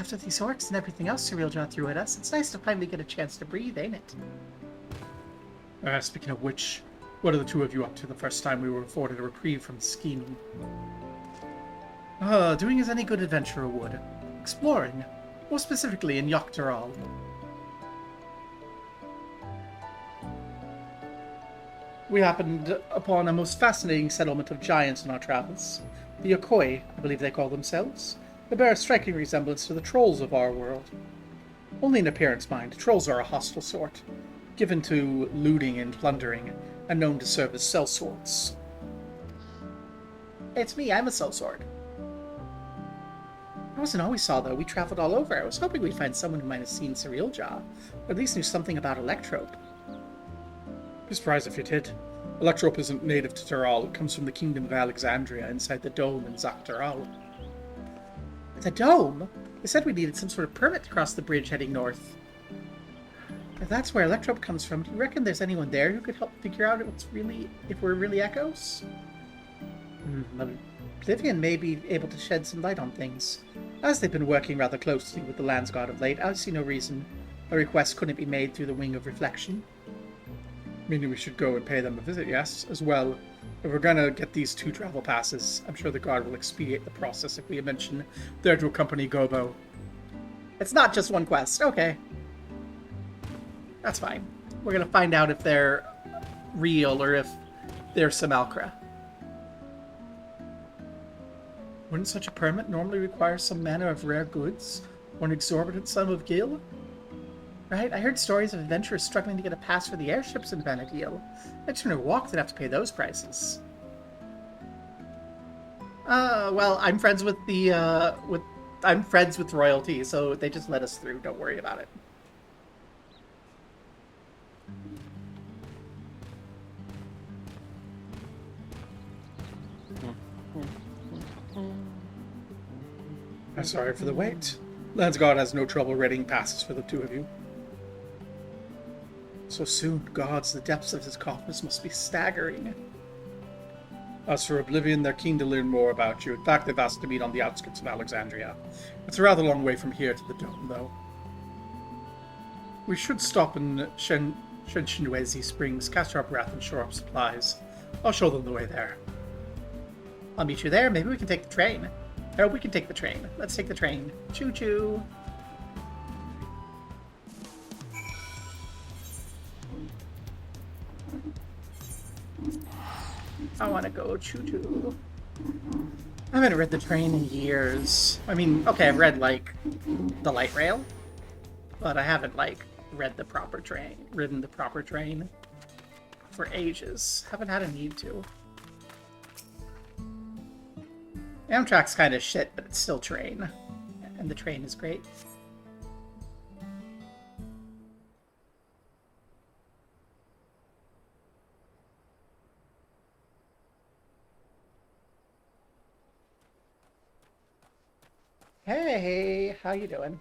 After these orcs and everything else Cerealjah threw at us, it's nice to finally get a chance to breathe, ain't it? Speaking of which, what are the two of you up to the first time we were afforded a reprieve from scheming? Doing as any good adventurer would. Exploring. More specifically in Yoctoral. We happened upon a most fascinating settlement of giants in our travels. The Yokoi, I believe they call themselves. They bear a striking resemblance to the trolls of our world. Only in appearance, mind. Trolls are a hostile sort, given to looting and plundering, and known to serve as sellswords. It's me, I'm a sellsword. I wasn't always saw, though. We traveled all over. I was hoping we'd find someone who might have seen Cerealjah, or at least knew something about Electrope. Be surprised if you did. Electrope isn't native to Tural. It comes from the Kingdom of Alexandria inside the Dome in Zaktural. The Dome? They said we needed some sort of permit to cross the bridge heading north. If that's where Electrope comes from, do you reckon there's anyone there who could help figure out if we're really echoes? Oblivion may be able to shed some light on things. As they've been working rather closely with the Land's God of late, I see no reason a request couldn't be made through the Wing of Reflection. Meaning we should go and pay them a visit, yes, as well. If we're gonna get these 2 travel passes, I'm sure the guard will expedite the process if we mention they're to accompany Gobo. It's not just one quest, okay. That's fine. We're gonna find out if they're real or if they're Simulacra. Wouldn't such a permit normally require some manner of rare goods or an exorbitant sum of gil? Right? I heard stories of adventurers struggling to get a pass for the airships in Vana'diel. I'd sooner walk than have to pay those prices. Well, I'm friends with I'm friends with royalty, so they just let us through. Don't worry about it. I'm sorry for the wait. Landsguard has no trouble readying passes for the 2 of you. So soon, gods, the depths of his coffers must be staggering. As for Oblivion, they're keen to learn more about you. In fact, they've asked to meet on the outskirts of Alexandria. It's a rather long way from here to the Dome, though. We should stop in Shenshindwezi Springs, catch our breath, and shore up supplies. I'll show them the way there. I'll meet you there. Maybe we can take the train. Oh, we can take the train. Let's take the train. Choo-choo. I want to go choo-choo. I haven't read the train in years. I mean, okay, I've read, like, the light rail, but I haven't, like, ridden the proper train for ages. Haven't had a need to. Amtrak's kind of shit, but it's still train. And the train is great. Hey, how you doing?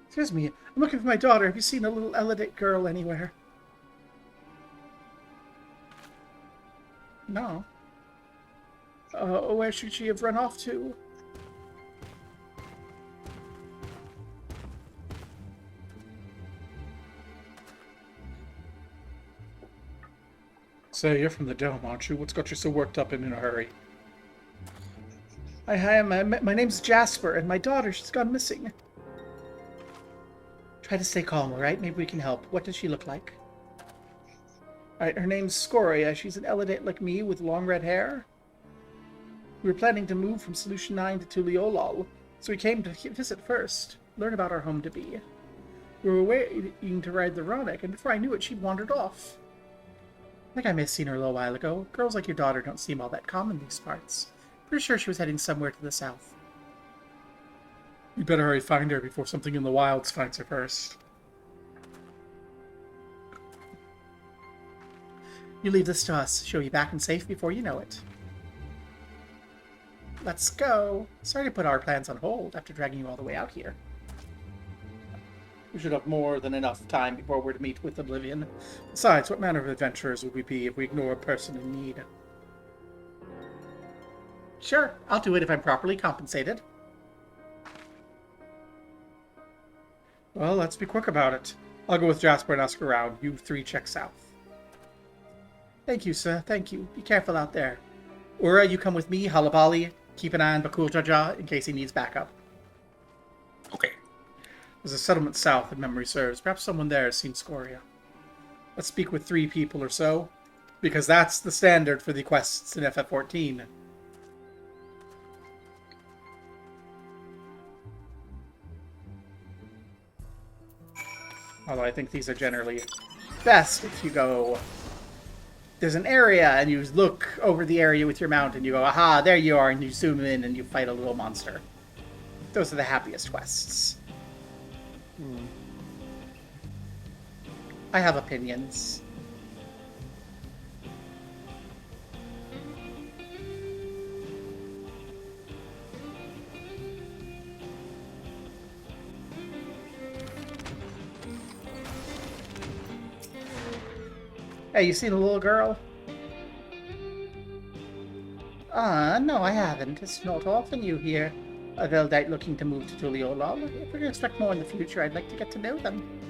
Excuse me, I'm looking for my daughter. Have you seen a little Elidate girl anywhere? No. Where should she have run off to? Say, you're from the Dome, aren't you? What's got you so worked up and in a hurry? Hi, my name's Jasper, and my daughter, she's gone missing. Try to stay calm, alright? Maybe we can help. What does she look like? Alright, her name's Scoria. She's an Elidate like me with long red hair. We were planning to move from Solution 9 to Tuliolol, so we came to visit first, learn about our home to be. We were waiting to ride the Ronic, and before I knew it, she'd wandered off. I think I may have seen her a little while ago. Girls like your daughter don't seem all that common in these parts. Pretty sure she was heading somewhere to the south. We better hurry find her before something in the wilds finds her first. You leave this to us. She'll be back and safe before you know it. Let's go. Sorry to put our plans on hold after dragging you all the way out here. We should have more than enough time before we're to meet with Oblivion. Besides, what manner of adventurers would we be if we ignore a person in need? Sure, I'll do it if I'm properly compensated. Well, let's be quick about it. I'll go with Jasper and ask around. You three check south. Thank you, sir. Thank you. Be careful out there. Ura, you come with me. Halabali, keep an eye on Bakul Jaja in case he needs backup. Okay. There's a settlement south, if memory serves. Perhaps someone there has seen Scoria. Let's speak with 3 people or so, because that's the standard for the quests in FF14. Although I think these are generally best if you go... There's an area, and you look over the area with your mount, and you go, aha, there you are, and you zoom in, and you fight a little monster. Those are the happiest quests. I have opinions. Hey, you seen a little girl? No, I haven't. It's not often you hear a Veldite looking to move to Tuliolol. If we can expect more in the future, I'd like to get to know them.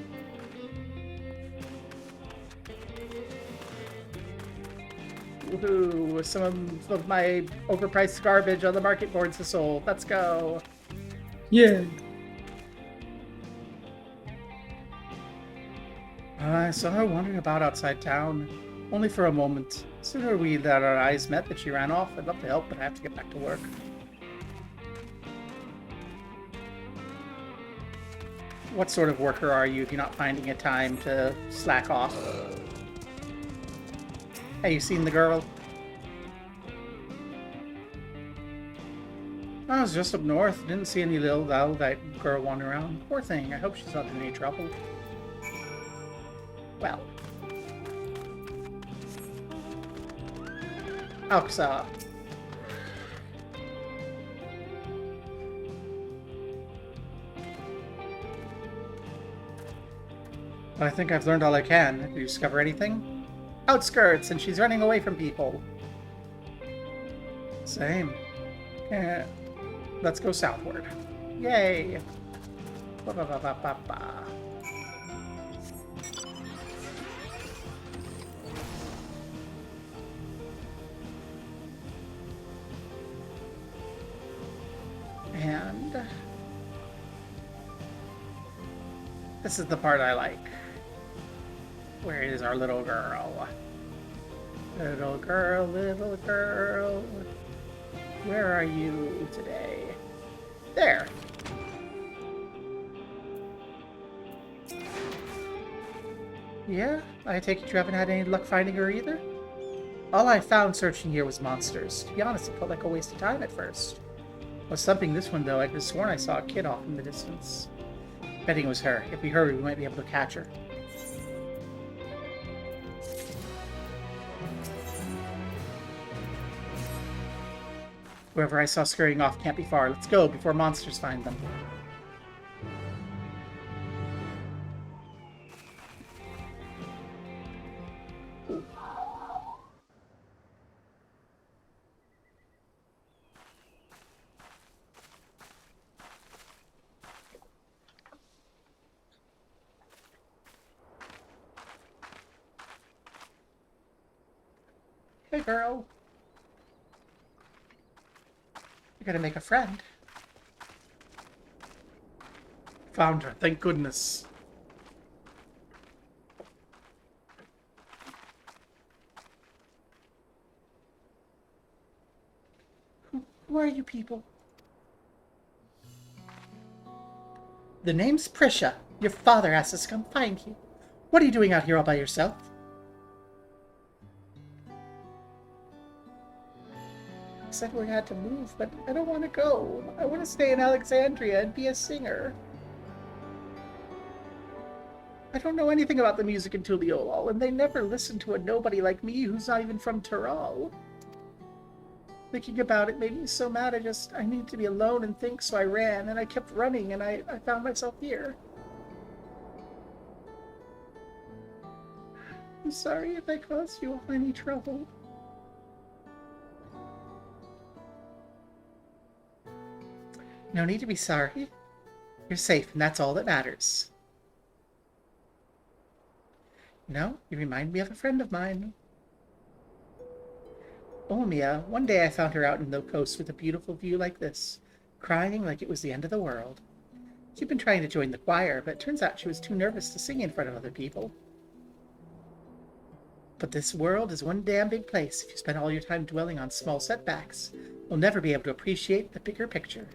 Woohoo! Some of my overpriced garbage on the market boards is sold. Let's go! Yeah. I saw her wandering about outside town, only for a moment. Sooner we that our eyes met that she ran off. I'd love to help, but I have to get back to work. What sort of worker are you if you're not finding a time to slack off? Hey, you seen the girl? I was just up north. Didn't see any little Veldite girl wandering around. Poor thing. I hope she's not in any trouble. Well. Alxa. I think I've learned all I can. Did you discover anything? Outskirts, and she's running away from people. Same. Let's go southward. Yay! Ba-ba-ba-ba-ba-ba. And this is the part I like. Where is our little girl? Little girl, little girl. Where are you today? There. Yeah? I take it you haven't had any luck finding her either? All I found searching here was monsters. To be honest, it felt like a waste of time at first. I was thumping this one, though. I could have sworn I saw a kid off in the distance. Betting it was her. If we hurry, we might be able to catch her. Whoever I saw scurrying off can't be far. Let's go before monsters find them. Hey, girl. You're gonna make a friend. Found her, thank goodness. Who are you people? The name's Prisha. Your father asked us to come find you. What are you doing out here all by yourself? I said we had to move, but I don't want to go. I want to stay in Alexandria and be a singer. I don't know anything about the music in Tuliolol, and they never listen to a nobody like me who's not even from Tural. Thinking about it made me so mad. I needed to be alone and think, so I ran, and I kept running, and I found myself here. I'm sorry if I caused you all any trouble. No need to be sorry. You're safe, and that's all that matters. No, you remind me of a friend of mine. Omia, one day I found her out in the coast with a beautiful view like this, crying like it was the end of the world. She'd been trying to join the choir, but it turns out she was too nervous to sing in front of other people. But this world is one damn big place. If you spend all your time dwelling on small setbacks, you'll never be able to appreciate the bigger picture.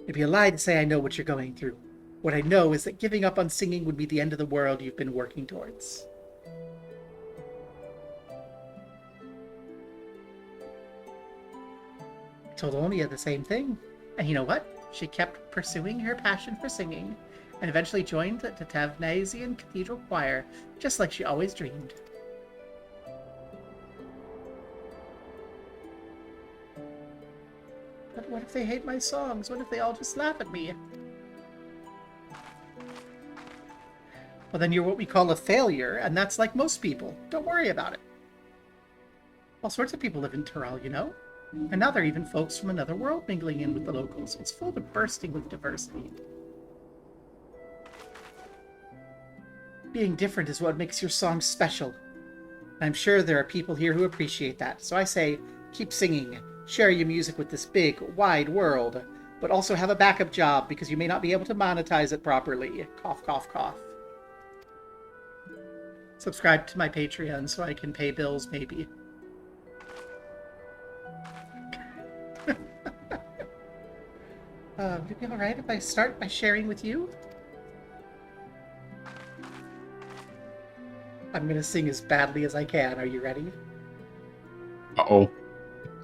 It'd be a lie to say I know what you're going through. What I know is that giving up on singing would be the end of the world you've been working towards. I told Omia the same thing. And you know what? She kept pursuing her passion for singing, and eventually joined the Vana'diel Cathedral Choir, just like she always dreamed. But what if they hate my songs? What if they all just laugh at me? Well, then you're what we call a failure, and that's like most people. Don't worry about it. All sorts of people live in Tural, you know? And now there are even folks from another world mingling in with the locals. It's full to bursting with diversity. Being different is what makes your songs special. And I'm sure there are people here who appreciate that. So I say, keep singing. Share your music with this big, wide world. But also have a backup job, because you may not be able to monetize it properly. Cough, cough, cough. Subscribe to my Patreon so I can pay bills, maybe. Would it be alright if I start by sharing with you? I'm gonna sing as badly as I can. Are you ready? Uh-oh.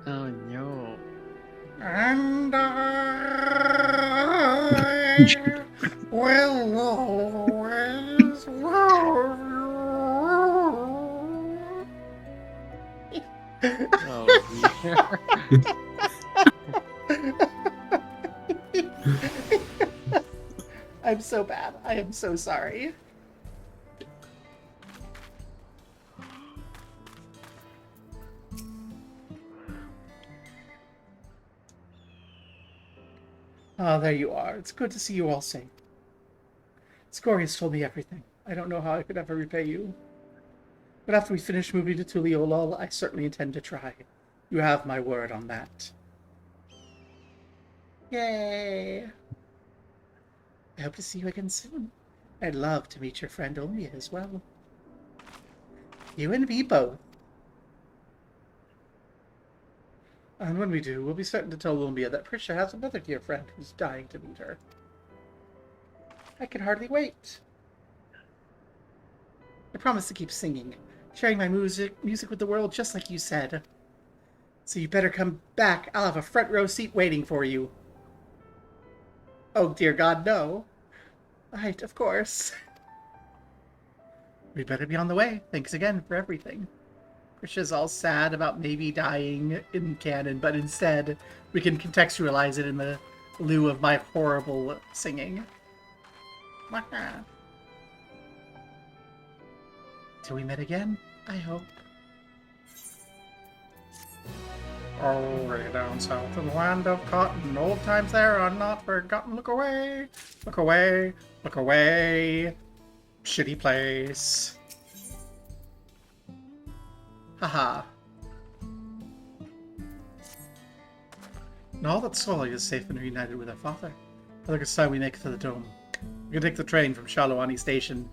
Oh no. And I will always love you. Oh dear. I'm so bad. I am so sorry. Oh, there you are. It's good to see you all safe. Scorius told me everything. I don't know how I could ever repay you. But after we finish moving to Tuliolol, I certainly intend to try. You have my word on that. Yay! I hope to see you again soon. I'd love to meet your friend Omia as well. You and me both. And when we do, we'll be certain to tell Omia that Prisha has another dear friend who's dying to meet her. I can hardly wait. I promise to keep singing, sharing my music with the world just like you said. So you better come back. I'll have a front row seat waiting for you. Oh, dear God, no. Right, of course. We better be on the way. Thanks again for everything. Prisha's all sad about maybe dying in canon, but instead we can contextualize it in the lieu of my horrible singing. Till we meet again, I hope. Oh, way down south in the land of cotton, old times there are not forgotten. Look away, look away, look away. Shitty place. Haha. Now that Sully is safe and reunited with her father, I think it's time we make it to the dome. We can take the train from Shalawani Station.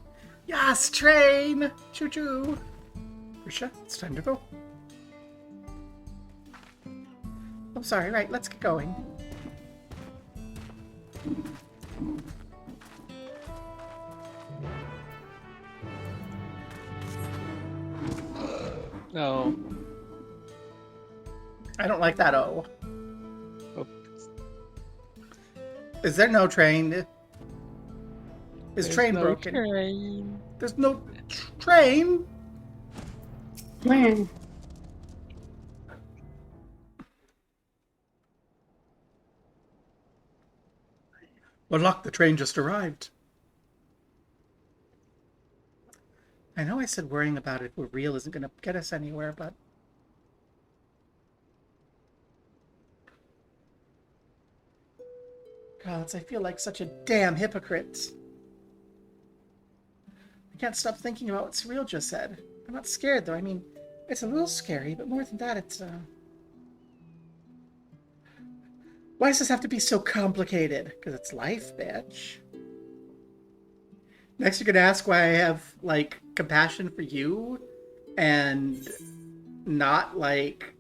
Yes, train! Choo-choo! Prisha, it's time to go. I'm sorry, right, let's get going. No. I don't like that O. Oh. Is there no train? Is There's train no broken? train. There's no train? Well, luck, the train just arrived. I know I said worrying about it were real isn't going to get us anywhere, but... Gods, I feel like such a damn hypocrite. can't stop thinking about what Cyril just said. I'm not scared, though. I mean, it's a little scary, but more than that, it's, Why does this have to be so complicated? Because it's life, bitch. Next, you're gonna ask why I have, like, compassion for you, and not, like,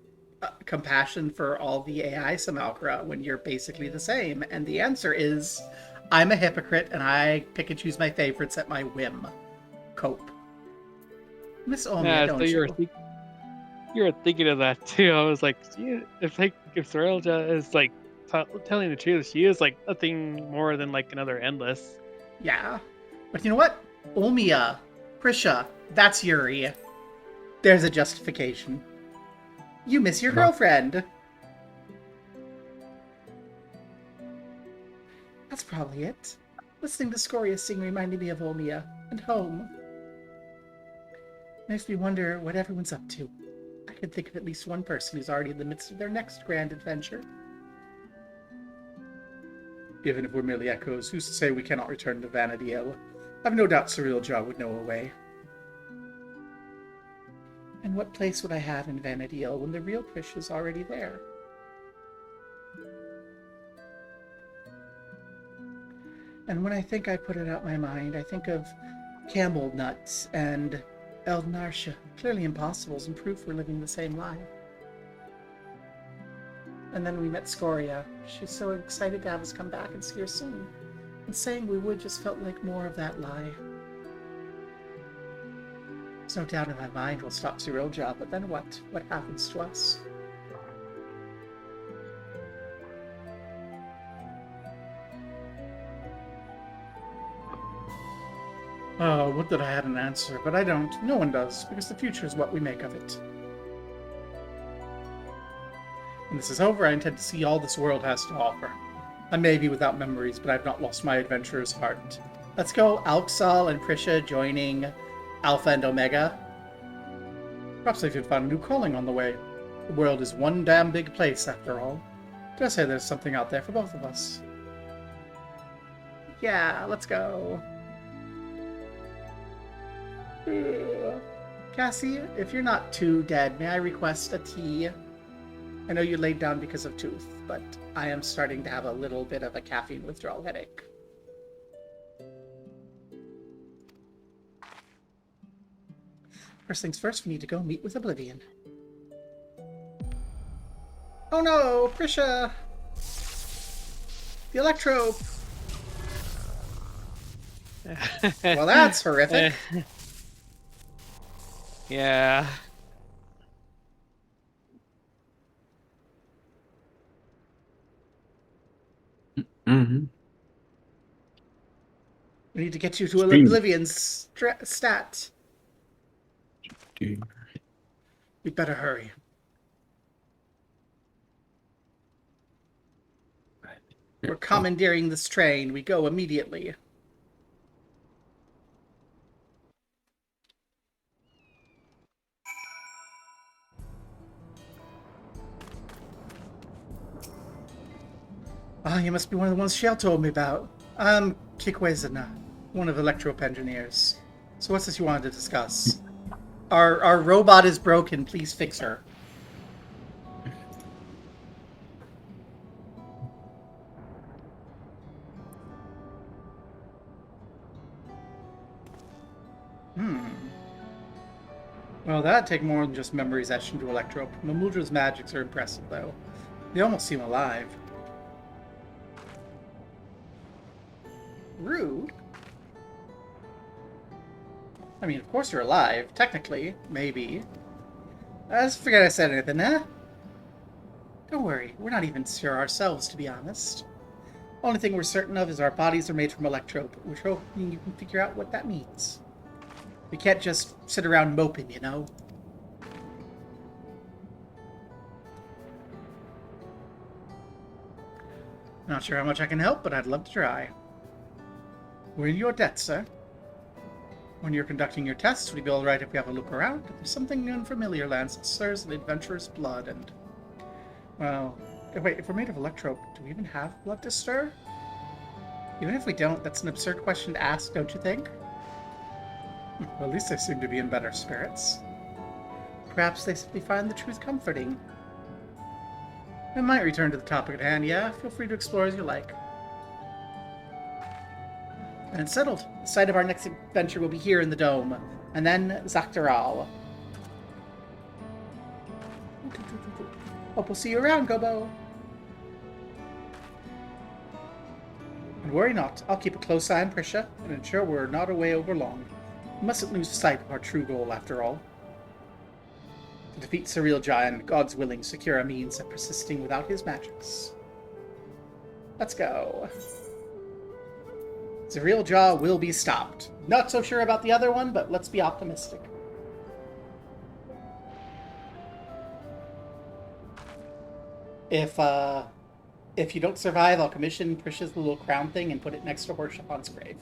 compassion for all the AI Simulacra when you're basically the same. And the answer is, I'm a hypocrite, and I pick and choose my favorites at my whim. Cope. Miss Omiya, don't you? You were thinking of that too. I was like, if Thrilja is like telling the truth, she is like nothing more than like another endless. Yeah. But you know what? Omiya, Prisha, that's Yuri. There's a justification. You miss your girlfriend. That's probably it. Listening to Scoria sing reminded me of Omiya and home. Makes me wonder what everyone's up to. I can think of at least one person who's already in the midst of their next grand adventure. Even if we're merely echoes, who's to say we cannot return to Vana'diel? I've no doubt Cyrilja would know a way. And what place would I have in Vana'diel when the real Prish is already there? And when I think I put it out my mind, I think of Campbell nuts and Eldnarsha. Clearly impossibles and proof we're living the same life. And then we met Scoria. She's so excited to have us come back and see her soon. And saying we would just felt like more of that lie. There's no doubt in my mind we'll stop Cyrilja, but then what? What happens to us? Oh, would that I had an answer, but I don't. No one does, because the future is what we make of it. When this is over, I intend to see all this world has to offer. I may be without memories, but I've not lost my adventurer's heart. Let's go, Alxal and Prisha joining Alpha and Omega. Perhaps I could find a new calling on the way. The world is one damn big place, after all. Dare say there's something out there for both of us. Yeah, let's go. Cassie, if you're not too dead, may I request a tea? I know you laid down because of tooth, but I am starting to have a little bit of a caffeine withdrawal headache. First things first, we need to go meet with Oblivion. Oh no, Prisha! The Electro! Well, that's horrific. Yeah. Mm-hmm. We need to get you to Oblivion's stat. Dude. We'd better hurry. We're commandeering this train. We go immediately. Ah, you must be one of the ones Shell told me about. I'm Kikwezana, one of Electro engineers. So what's this you wanted to discuss? Our robot is broken. Please fix her. Well, that'd take more than just memories etched into Electro. Mamudra's magics are impressive, though. They almost seem alive. Rude? I mean, of course you're alive. Technically. Maybe. Let's forget I said anything, huh? Don't worry. We're not even sure ourselves, to be honest. Only thing we're certain of is our bodies are made from electrope. We're hoping you can figure out what that means. We can't just sit around moping, you know? Not sure how much I can help, but I'd love to try. We're in your debt, sir. When you're conducting your tests, would it be alright if we have a look around? There's something new and familiar lands that stirs an adventurous blood, and... Well... Wait, if we're made of electrope, do we even have blood to stir? Even if we don't, that's an absurd question to ask, don't you think? Well, at least they seem to be in better spirits. Perhaps they simply find the truth comforting. I might return to the topic at hand, yeah? Feel free to explore as you like. And it's settled. The site of our next adventure will be here in the Dome. And then Zaktaral. Hope we'll see you around, Gobo. And worry not, I'll keep a close eye on Prisha and ensure we're not away over long. We mustn't lose sight of our true goal, after all. To defeat Surreal Giant, God's willing, secure a means of persisting without his magics. Let's go. Surreal Jaw will be stopped. Not so sure about the other one, but let's be optimistic. If you don't survive, I'll commission Prisha's little crown thing and put it next to Horshapon's grave.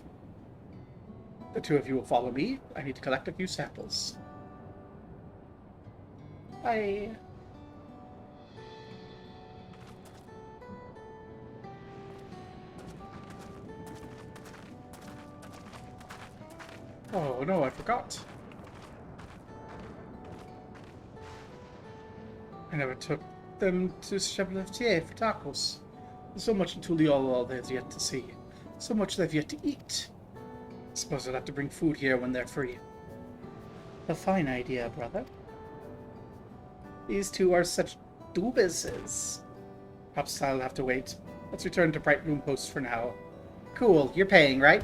The two of you will follow me. I need to collect a few samples. Bye. Oh no, I forgot. I never took them to Chebletier for tacos. There's so much in Tuliol there's yet to see. So much they've yet to eat. I suppose I'll have to bring food here when they're free. A fine idea, brother. These two are such doobuses. Perhaps I'll have to wait. Let's return to Bright Room Post for now. Cool, you're paying, right?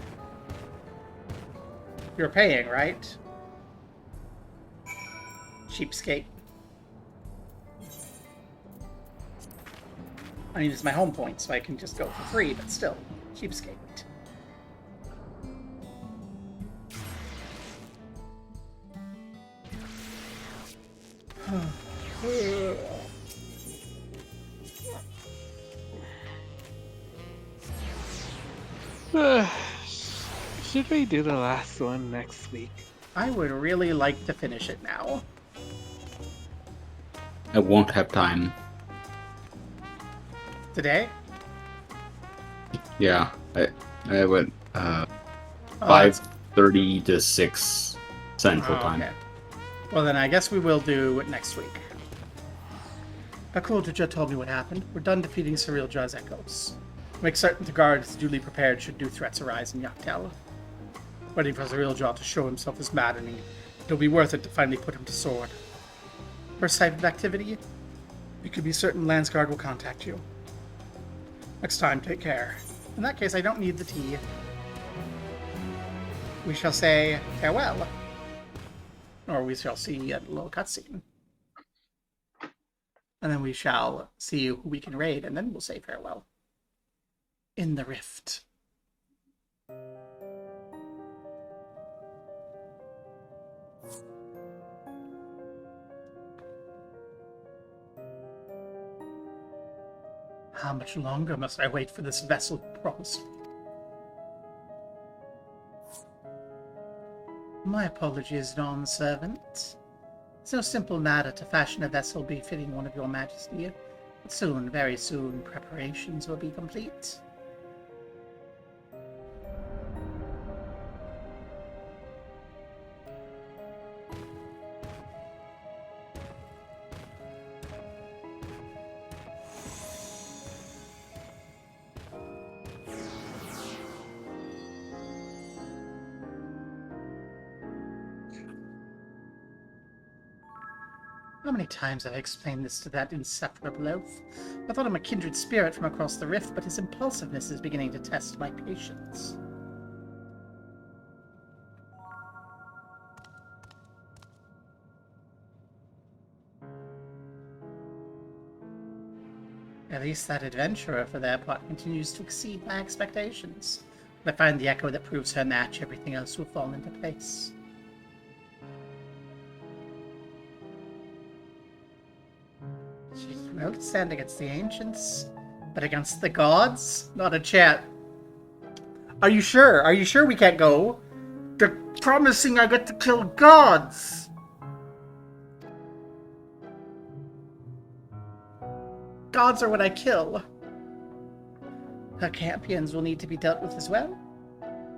You're paying, right? Cheapskate. I mean, it's my home point, so I can just go for free, but still, cheapskate. Should we do the last one next week? I would really like to finish it now. I won't have time. Today? Yeah, I went 5:30 to 6 Central Time. Okay. Well, then I guess we will do it next week. Bakultija told me what happened. We're done defeating Surreal Jaw's echoes. Make certain the guard is duly prepared should new threats arise in Yaktel. Waiting for Surreal Jaw to show himself is maddening. It'll be worth it to finally put him to sword. First type of activity? You can be certain Landsguard will contact you. Next time, take care. In that case, I don't need the tea. We shall say farewell. Or we shall see a little cutscene. And then we shall see who we can raid, and then we'll say farewell. In the Rift. How much longer must I wait for this vessel promised? My apologies, Dawn Servant. It's no simple matter to fashion a vessel befitting one of your majesty, but soon, very soon, preparations will be complete. How many times have I explained this to that insufferable oaf? I thought him a kindred spirit from across the rift, but his impulsiveness is beginning to test my patience. At least that adventurer, for their part, continues to exceed my expectations. If I find the echo that proves her match, everything else will fall into place. She will stand against the ancients, but against the gods? Not a chance. Are you sure? Are you sure we can't go? They're promising I get to kill gods! Gods are what I kill. Her champions will need to be dealt with as well.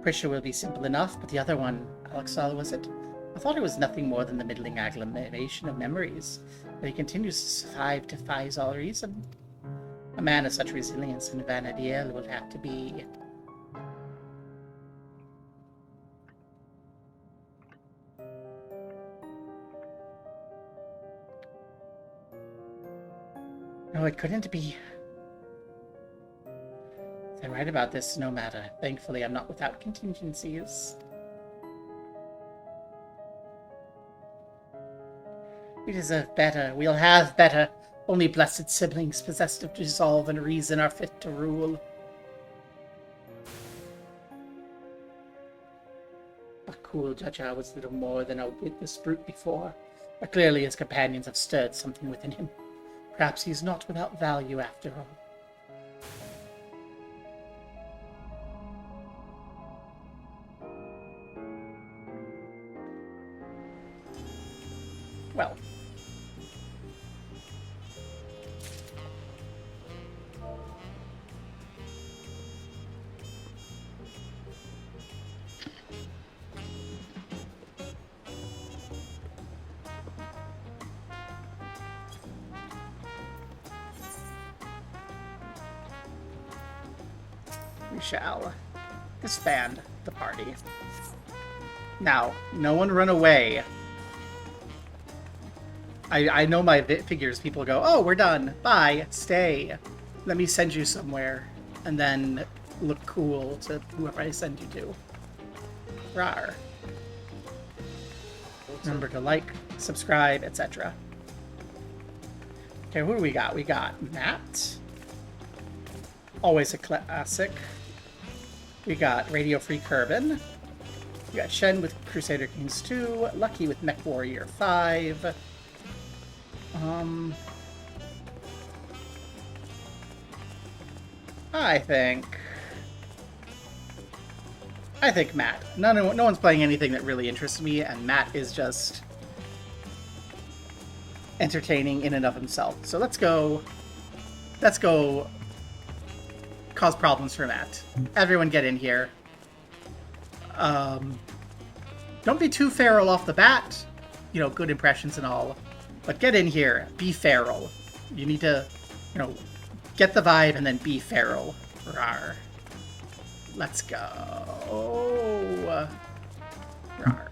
Prisha will be simple enough, but the other one, Alexal, was it? I thought it was nothing more than the middling agglomeration of memories, but he continues to survive, defies all reason. A man of such resilience in Vana'diel will have to be... No, it couldn't be. If I'm right about this, no matter. Thankfully, I'm not without contingencies. We deserve better. We'll have better. Only blessed siblings possessed of resolve and reason are fit to rule. But cool Jaja was little more than a witness brute before. But clearly his companions have stirred something within him. Perhaps he's not without value after all. Well. We shall disband the party. Now, no one run away. I know my figures. People go, oh, we're done. Bye. Stay. Let me send you somewhere. And then look cool to whoever I send you to. Rawr. Remember to like, subscribe, etc. Okay, who do we got? We got Matt. Always a classic. We got Radio Free Kerbin. We got Shen with Crusader Kings 2. Lucky with Mech Warrior 5. I think Matt. No one's playing anything that really interests me, and Matt is just entertaining in and of himself. So let's go cause problems for Matt. Everyone get in here. Don't be too feral off the bat. You know, good impressions and all. But get in here. Be feral. You need to, you know, get the vibe and then be feral. Rawr. Let's go. Rawr.